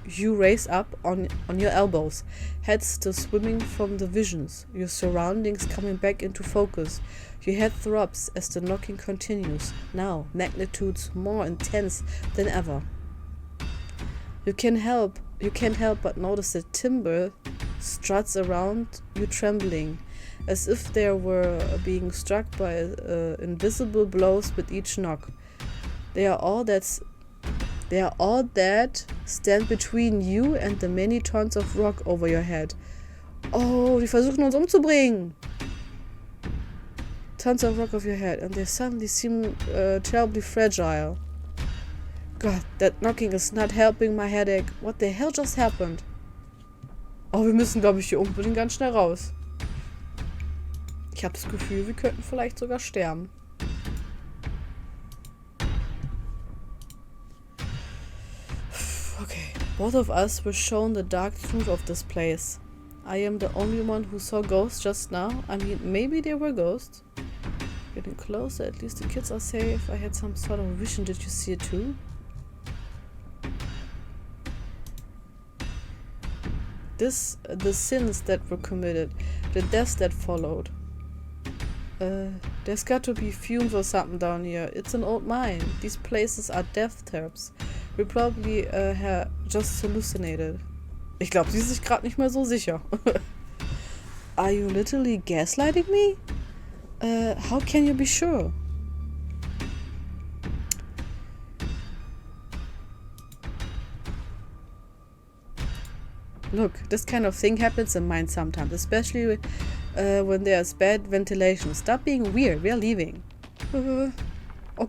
You raise up on your elbows, head still swimming from the visions, your surroundings coming back into focus. Your head throbs as the knocking continues, now magnitudes more intense than ever. You can't help but notice that timber struts around you trembling, as if they were being struck by invisible blows with each knock. They are all that stand between you and the many tons of rock over your head. Oh, die versuchen uns umzubringen. Tons of rock over your head, and they suddenly seem terribly fragile. God, that knocking is not helping my headache. What the hell just happened? Oh, wir müssen, glaube ich, hier unbedingt ganz schnell raus. Ich habe das Gefühl, wir könnten vielleicht sogar sterben. Okay, both of us were shown the dark truth of this place. I am the only one who saw ghosts just now. I mean, maybe there were ghosts. Getting closer, at least the kids are safe. I had some sort of vision. Did you see it too? The sins that were committed, the deaths that followed. There's got to be fumes or something down here. It's an old mine. These places are death traps. We probably just hallucinated. Ich glaube, sie ist sich gerade nicht mehr so sicher. Are you literally gaslighting me? How can you be sure? Look, this kind of thing happens in mines sometimes, especially when there's bad ventilation. Stop being weird, we're leaving. Oh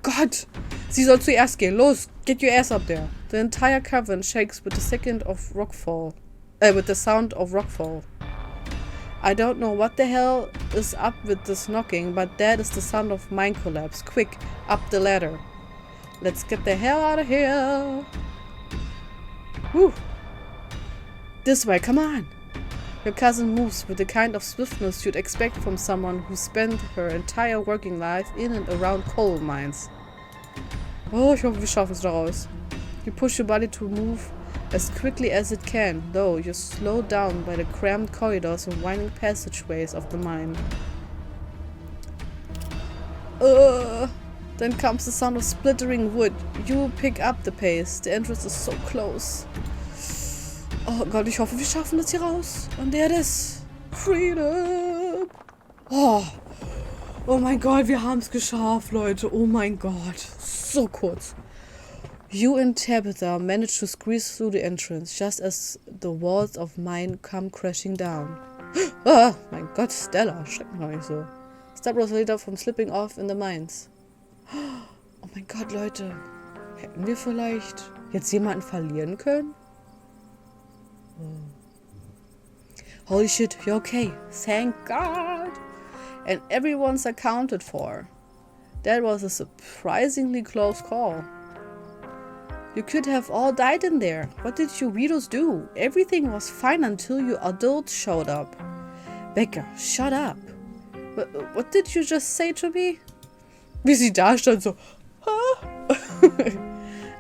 Gott! Sie soll zuerst gehen. Los, get your ass up there. The entire cavern shakes with the sound of rockfall. I don't know what the hell is up with this knocking, but that is the sound of mine collapse. Quick, up the ladder. Let's get the hell out of here. Whew. This way, come on. Your cousin moves with the kind of swiftness you'd expect from someone who spent her entire working life in and around coal mines. Oh, ich hoffe, wir schaffen es da raus. You push your body to move as quickly as it can, though you're slowed down by the cramped corridors and winding passageways of the mine. Then comes the sound of splittering wood. You pick up the pace. The entrance is so close. Oh Gott, ich hoffe, wir schaffen das hier raus. Und there it is. Freedom. Oh mein Gott, wir haben es geschafft, Leute. Oh mein Gott. So kurz. You and Tabitha manage to squeeze through the entrance, just as the walls of mine come crashing down. Mein Gott, Stella, schreck mich doch nicht so. Stop Rosalita from slipping off in the mines. Oh mein Gott, Leute. Hätten wir vielleicht jetzt jemanden verlieren können? Holy shit, you're okay. Thank God. And everyone's accounted for. That was a surprisingly close call. You could have all died in there. What did you weirdos do? Everything was fine until you adults showed up. Becca, shut up. What did you just say to me? Wie sie da stand so.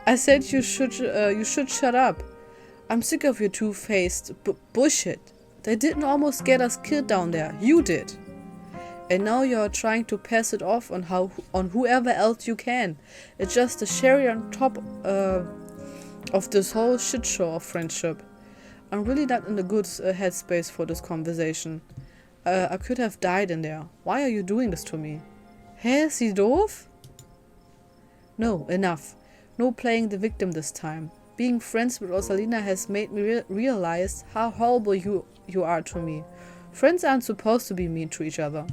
I said you should shut up. I'm sick of your two-faced bullshit. They didn't almost get us killed down there. You did. And now you're trying to pass it off on whoever else you can. It's just a cherry on top of this whole shit show of friendship. I'm really not in a good headspace for this conversation. I could have died in there. Why are you doing this to me? Hä, ist sie doof? No, enough. No playing the victim this time. Being friends with Rosalina has made me realize how horrible you are to me. Friends aren't supposed to be mean to each other.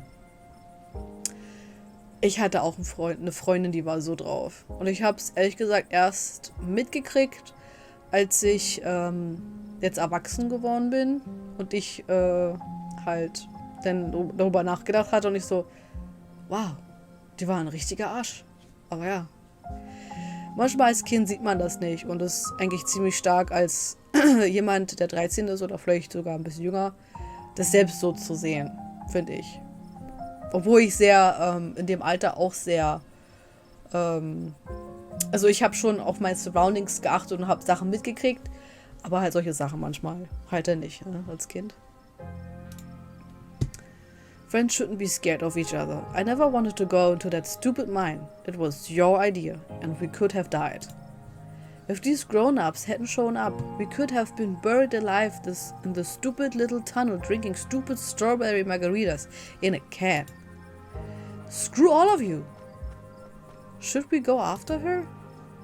Ich hatte auch einen Freund, eine Freundin, die war so drauf. Und ich habe es ehrlich gesagt erst mitgekriegt, als ich jetzt erwachsen geworden bin und ich halt dann darüber nachgedacht hatte und ich so, wow, die war ein richtiger Arsch. Aber ja. Manchmal als Kind sieht man das nicht und es ist eigentlich ziemlich stark als jemand, der 13 ist oder vielleicht sogar ein bisschen jünger, das selbst so zu sehen, finde ich. Obwohl ich sehr in dem Alter auch sehr also ich habe schon auf meine Surroundings geachtet und habe Sachen mitgekriegt, aber halt solche Sachen manchmal halt nicht, ne, als Kind. Friends shouldn't be scared of each other. I never wanted to go into that stupid mine. It was your idea, and we could have died. If these grown-ups hadn't shown up, we could have been buried alive in the stupid little tunnel drinking stupid strawberry margaritas in a can. Screw all of you! Should we go after her?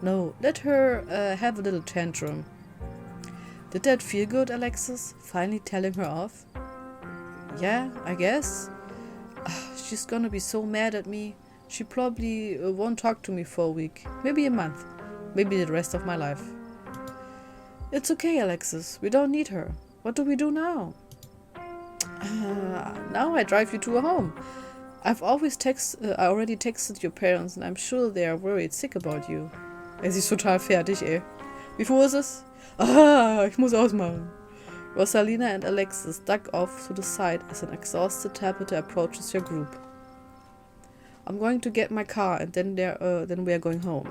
No, let her have a little tantrum. Did that feel good, Alexis? Finally telling her off? Yeah, I guess. She's gonna be so mad at me. She probably won't talk to me for a week, maybe a month, maybe the rest of my life. It's okay, Alexis. We don't need her. What do we do now? Now I drive you to a home. I already texted your parents and I'm sure they are worried sick about you. Sie ist total fertig, ey. Wie viel ist es? Ich muss ausmachen. Rosalina and Alexis duck off to the side as an exhausted Tabitha approaches your group. I'm going to get my car and then we are going home.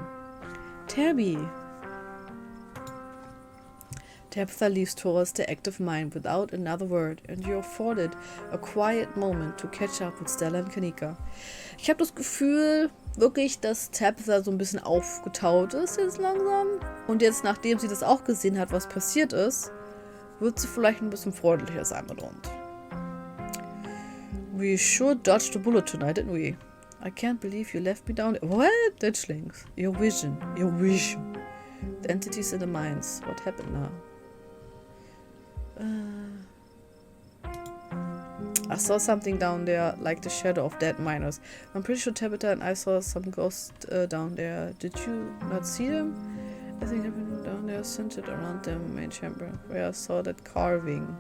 Tabby! Tabitha leaves towards the active mine without another word and you're afforded a quiet moment to catch up with Stella und Kanika. Ich habe das Gefühl, wirklich, dass Tabitha so ein bisschen aufgetaut ist jetzt langsam. Und jetzt, nachdem sie das auch gesehen hat, was passiert ist, wird sie vielleicht ein bisschen freundlicher sein mit uns. We sure dodged a bullet tonight, didn't we? I can't believe you left me down there. What? Ditchlings. Your vision. The entities in the mines. What happened now? I saw something down there, like the shadow of dead miners. I'm pretty sure Tabitha and I saw some ghosts down there. Did you not see them? I think I've been down there, centered around the main chamber, where I saw that carving.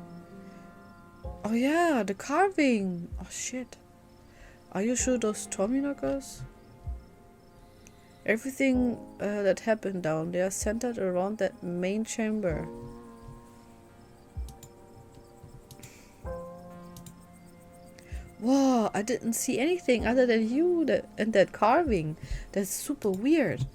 Oh yeah, the carving! Oh shit. Are you sure those Tommy knockers? Everything that happened down there centered around that main chamber. Wow, I didn't see anything other than you and that carving. That's super weird.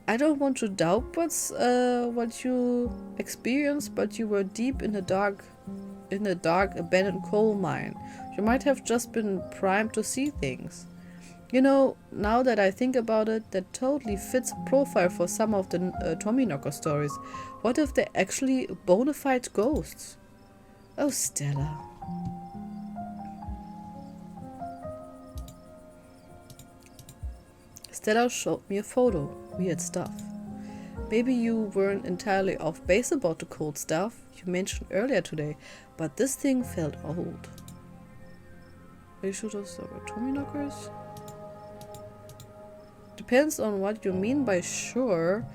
I don't want to doubt what you experienced, but you were deep in a dark abandoned coal mine. You might have just been primed to see things. You know, now that I think about it, that totally fits a profile for some of the Tommyknocker stories. What if they're actually bona fide ghosts? Oh, Stella. Stella showed me a photo. Weird stuff. Maybe you weren't entirely off base about the cold stuff you mentioned earlier today, but this thing felt old. Are you sure those are Tommyknockers? Depends on what you mean by sure.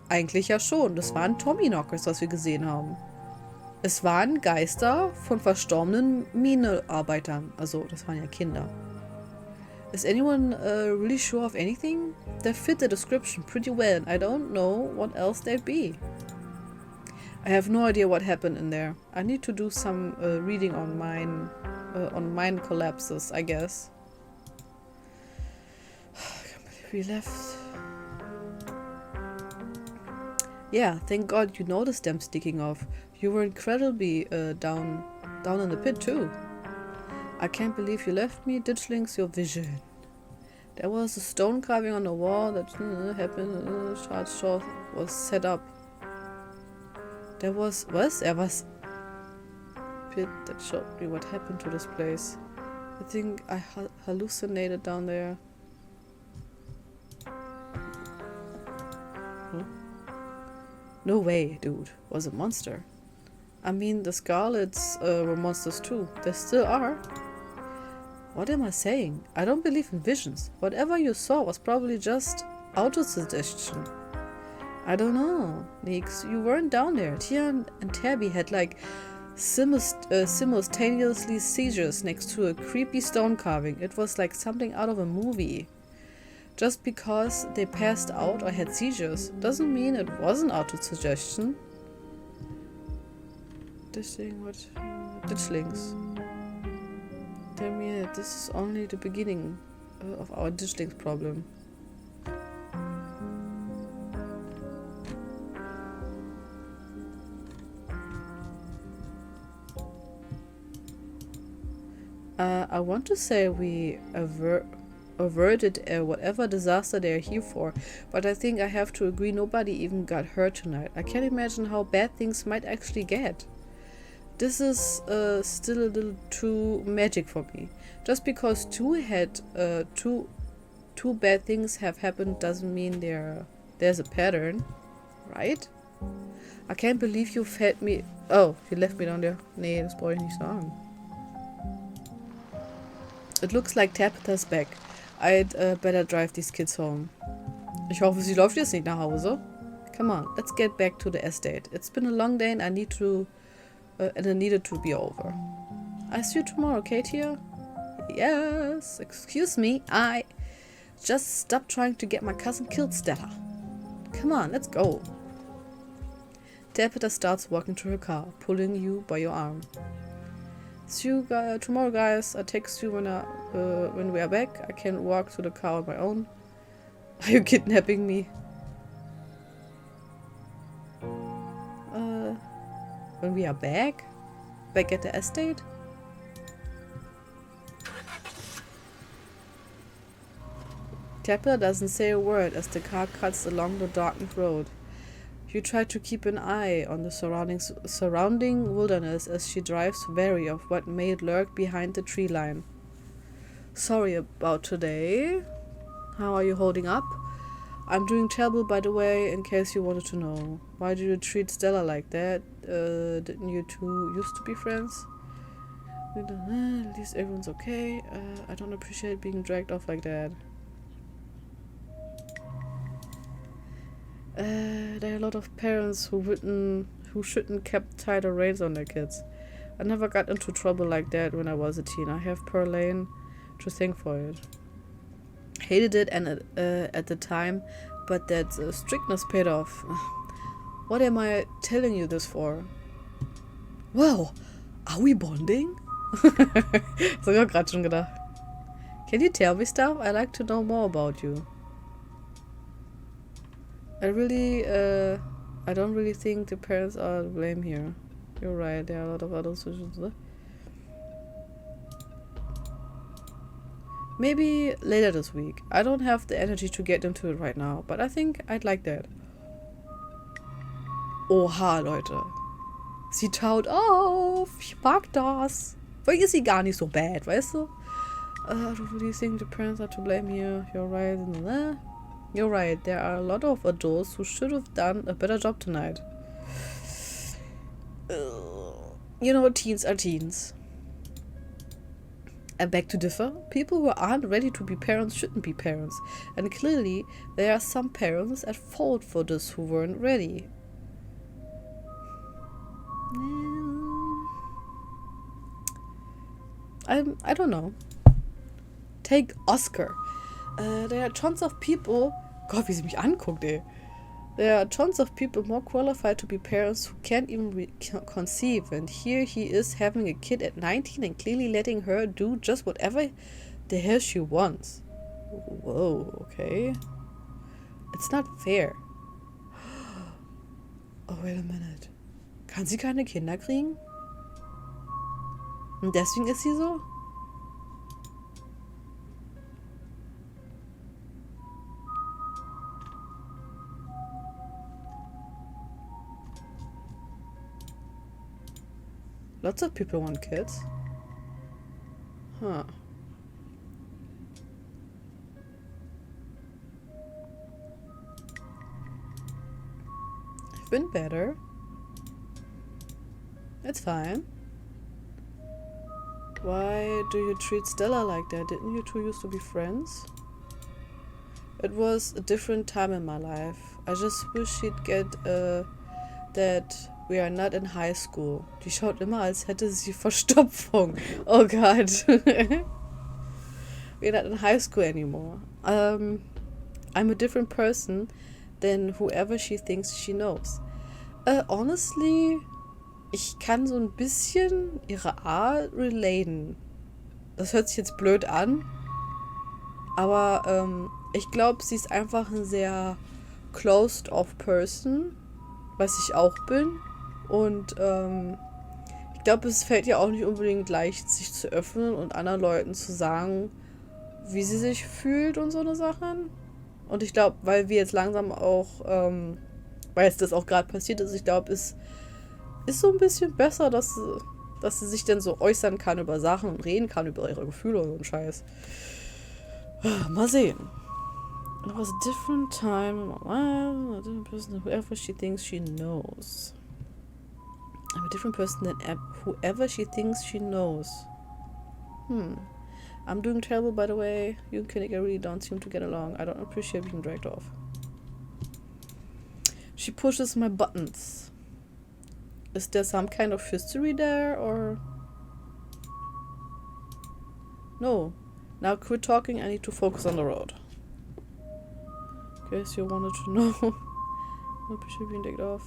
Eigentlich ja schon. Das waren Tommyknockers, was wir gesehen haben. Es waren Geister von verstorbenen Minenarbeitern. Also, das waren ja Kinder. Is anyone really sure of anything? They fit the description pretty well, and I don't know what else they'd be. I have no idea what happened in there. I need to do some reading on mine collapses, I guess. I can't believe we left. Yeah, thank God you noticed them sticking off. You were incredibly down in the pit too. I can't believe you left me, ditchlings, your vision. There was a stone carving on the wall that happened. Charge short was set up. There was was pit that showed me what happened to this place. I think I hallucinated down there. Huh? No way, dude. Was a monster. I mean, the Scarlets were monsters too. They still are. What am I saying? I don't believe in visions. Whatever you saw was probably just autosuggestion. I don't know, Nix. You weren't down there. Tia and Tabby had like simultaneously seizures next to a creepy stone carving. It was like something out of a movie. Just because they passed out or had seizures doesn't mean it wasn't autosuggestion. Ditchlings. Tell me that this is only the beginning of our ditchlings problem. I want to say we averted whatever disaster they are here for, but I think I have to agree nobody even got hurt tonight. I can't imagine how bad things might actually get. This is still a little too magic for me. Just because two bad things have happened doesn't mean there's a pattern, right? I can't believe you fed me. Oh, you left me down there. Nee, das brauche ich nicht sagen. It looks like Tabitha's back. I'd better drive these kids home. Ich hoffe, sie läuft jetzt nicht nach Hause. Come on, let's get back to the estate. It's been a long day and I needed to be over. I see you tomorrow, Katia? Yes, excuse me, I just stopped trying to get my cousin killed, Stella. Come on, let's go. Tabitha starts walking to her car, pulling you by your arm. See you tomorrow, guys. I text you when we are back. I can't walk to the car on my own. Are you kidnapping me? When we are back? Back at the estate? Tabitha doesn't say a word as the car cuts along the darkened road. You try to keep an eye on the surrounding wilderness as she drives, wary of what may lurk behind the tree line. Sorry about today. How are you holding up? I'm doing terrible, by the way, in case you wanted to know. Why do you treat Stella like that? Didn't you two used to be friends? At least everyone's okay. I don't appreciate being dragged off like that. There are a lot of parents who shouldn't kept tighter reins on their kids. I never got into trouble like that when I was a teen. I have Perlane to thank for it. Hated it and at the time, but that strictness paid off. What am I telling you this for? Wow, are we bonding? So ich hab grad schon gedacht. Can you tell me stuff? I'd like to know more about you. I don't really think the parents are to blame here. You're right, there are a lot of other decisions. Maybe later this week. I don't have the energy to get into it right now, but I think I'd like that. Oha, Leute. Sie taut auf. Ich mag das. Vielleicht ist sie gar nicht so bad, weißt du? I don't really think the parents are to blame here. You're right. You're right. There are a lot of adults who should have done a better job tonight. You know, teens are teens. I beg to differ. People who aren't ready to be parents shouldn't be parents. And clearly, there are some parents at fault for this who weren't ready. I don't know. Take Oscar. There are tons of people... Gott, wie sie mich anguckt, ey. There are tons of people more qualified to be parents who can't even conceive. And here he is having a kid at 19 and clearly letting her do just whatever the hell she wants. Whoa, okay. It's not fair. Oh, wait a minute. Kann sie keine Kinder kriegen? Und deswegen ist sie so? Lots of people want kids. Huh. I've been better. It's fine. Why do you treat Stella like that? Didn't you two used to be friends? It was a different time in my life. I just wish she'd get that we are not in high school. Die schaut immer, als hätte sie Verstopfung. Oh Gott. We're not in high school anymore. I'm a different person than whoever she thinks she knows. Honestly, ich kann so ein bisschen ihre Art relaten. Das hört sich jetzt blöd an, aber ich glaube, sie ist einfach ein sehr closed-off Person, was ich auch bin. Und ich glaube, es fällt ihr auch nicht unbedingt leicht, sich zu öffnen und anderen Leuten zu sagen, wie sie sich fühlt und so eine Sachen. Und ich glaube, weil wir jetzt langsam auch, weil jetzt das auch gerade passiert ist, ich glaube, es ist so ein bisschen besser, dass sie sich dann so äußern kann über Sachen und reden kann über ihre Gefühle und so einen Scheiß. Mal sehen. It was a different time in my life. A different person, whoever she thinks she knows. I'm a different person than whoever she thinks she knows. I'm doing terrible, by the way. You and Kinnick really don't seem to get along. I don't appreciate being dragged off. She pushes my buttons. Is there some kind of history there, or... No. Now quit talking, I need to focus on the road. Guess you wanted to know. I appreciate being dragged off.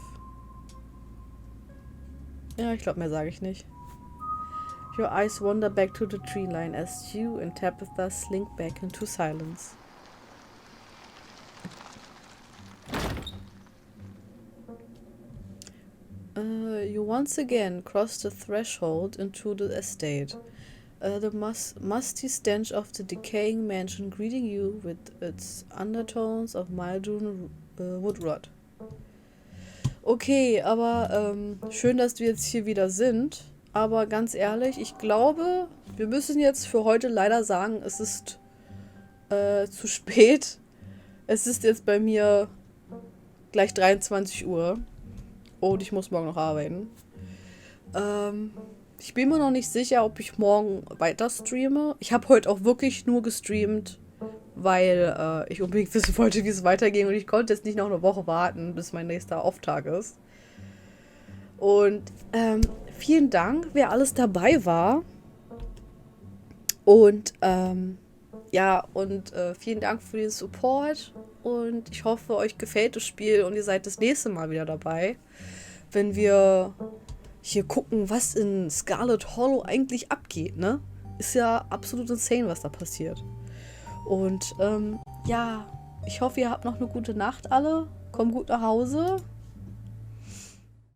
Ja, ich glaube, mehr sage ich nicht. Your eyes wander back to the tree line as you and Tabitha slink back into silence. You once again cross the threshold into the estate. The musty stench of the decaying mansion greeting you with its undertones of mildew wood rot. Okay, aber schön, dass wir jetzt hier wieder sind. Aber ganz ehrlich, ich glaube, wir müssen jetzt für heute leider sagen, es ist zu spät. Es ist jetzt bei mir gleich 23 Uhr. Und ich muss morgen noch arbeiten. Ich bin mir noch nicht sicher, ob ich morgen weiter streame. Ich habe heute auch wirklich nur gestreamt, weil ich unbedingt wissen wollte, wie es weitergeht. Und ich konnte jetzt nicht noch eine Woche warten, bis mein nächster Auftag ist. Und vielen Dank, wer alles dabei war. Und vielen Dank für den Support. Und ich hoffe, euch gefällt das Spiel und ihr seid das nächste Mal wieder dabei, wenn wir hier gucken, was in Scarlet Hollow eigentlich abgeht, ne? Ist ja absolut insane, was da passiert. Und ich hoffe, ihr habt noch eine gute Nacht alle. Komm gut nach Hause.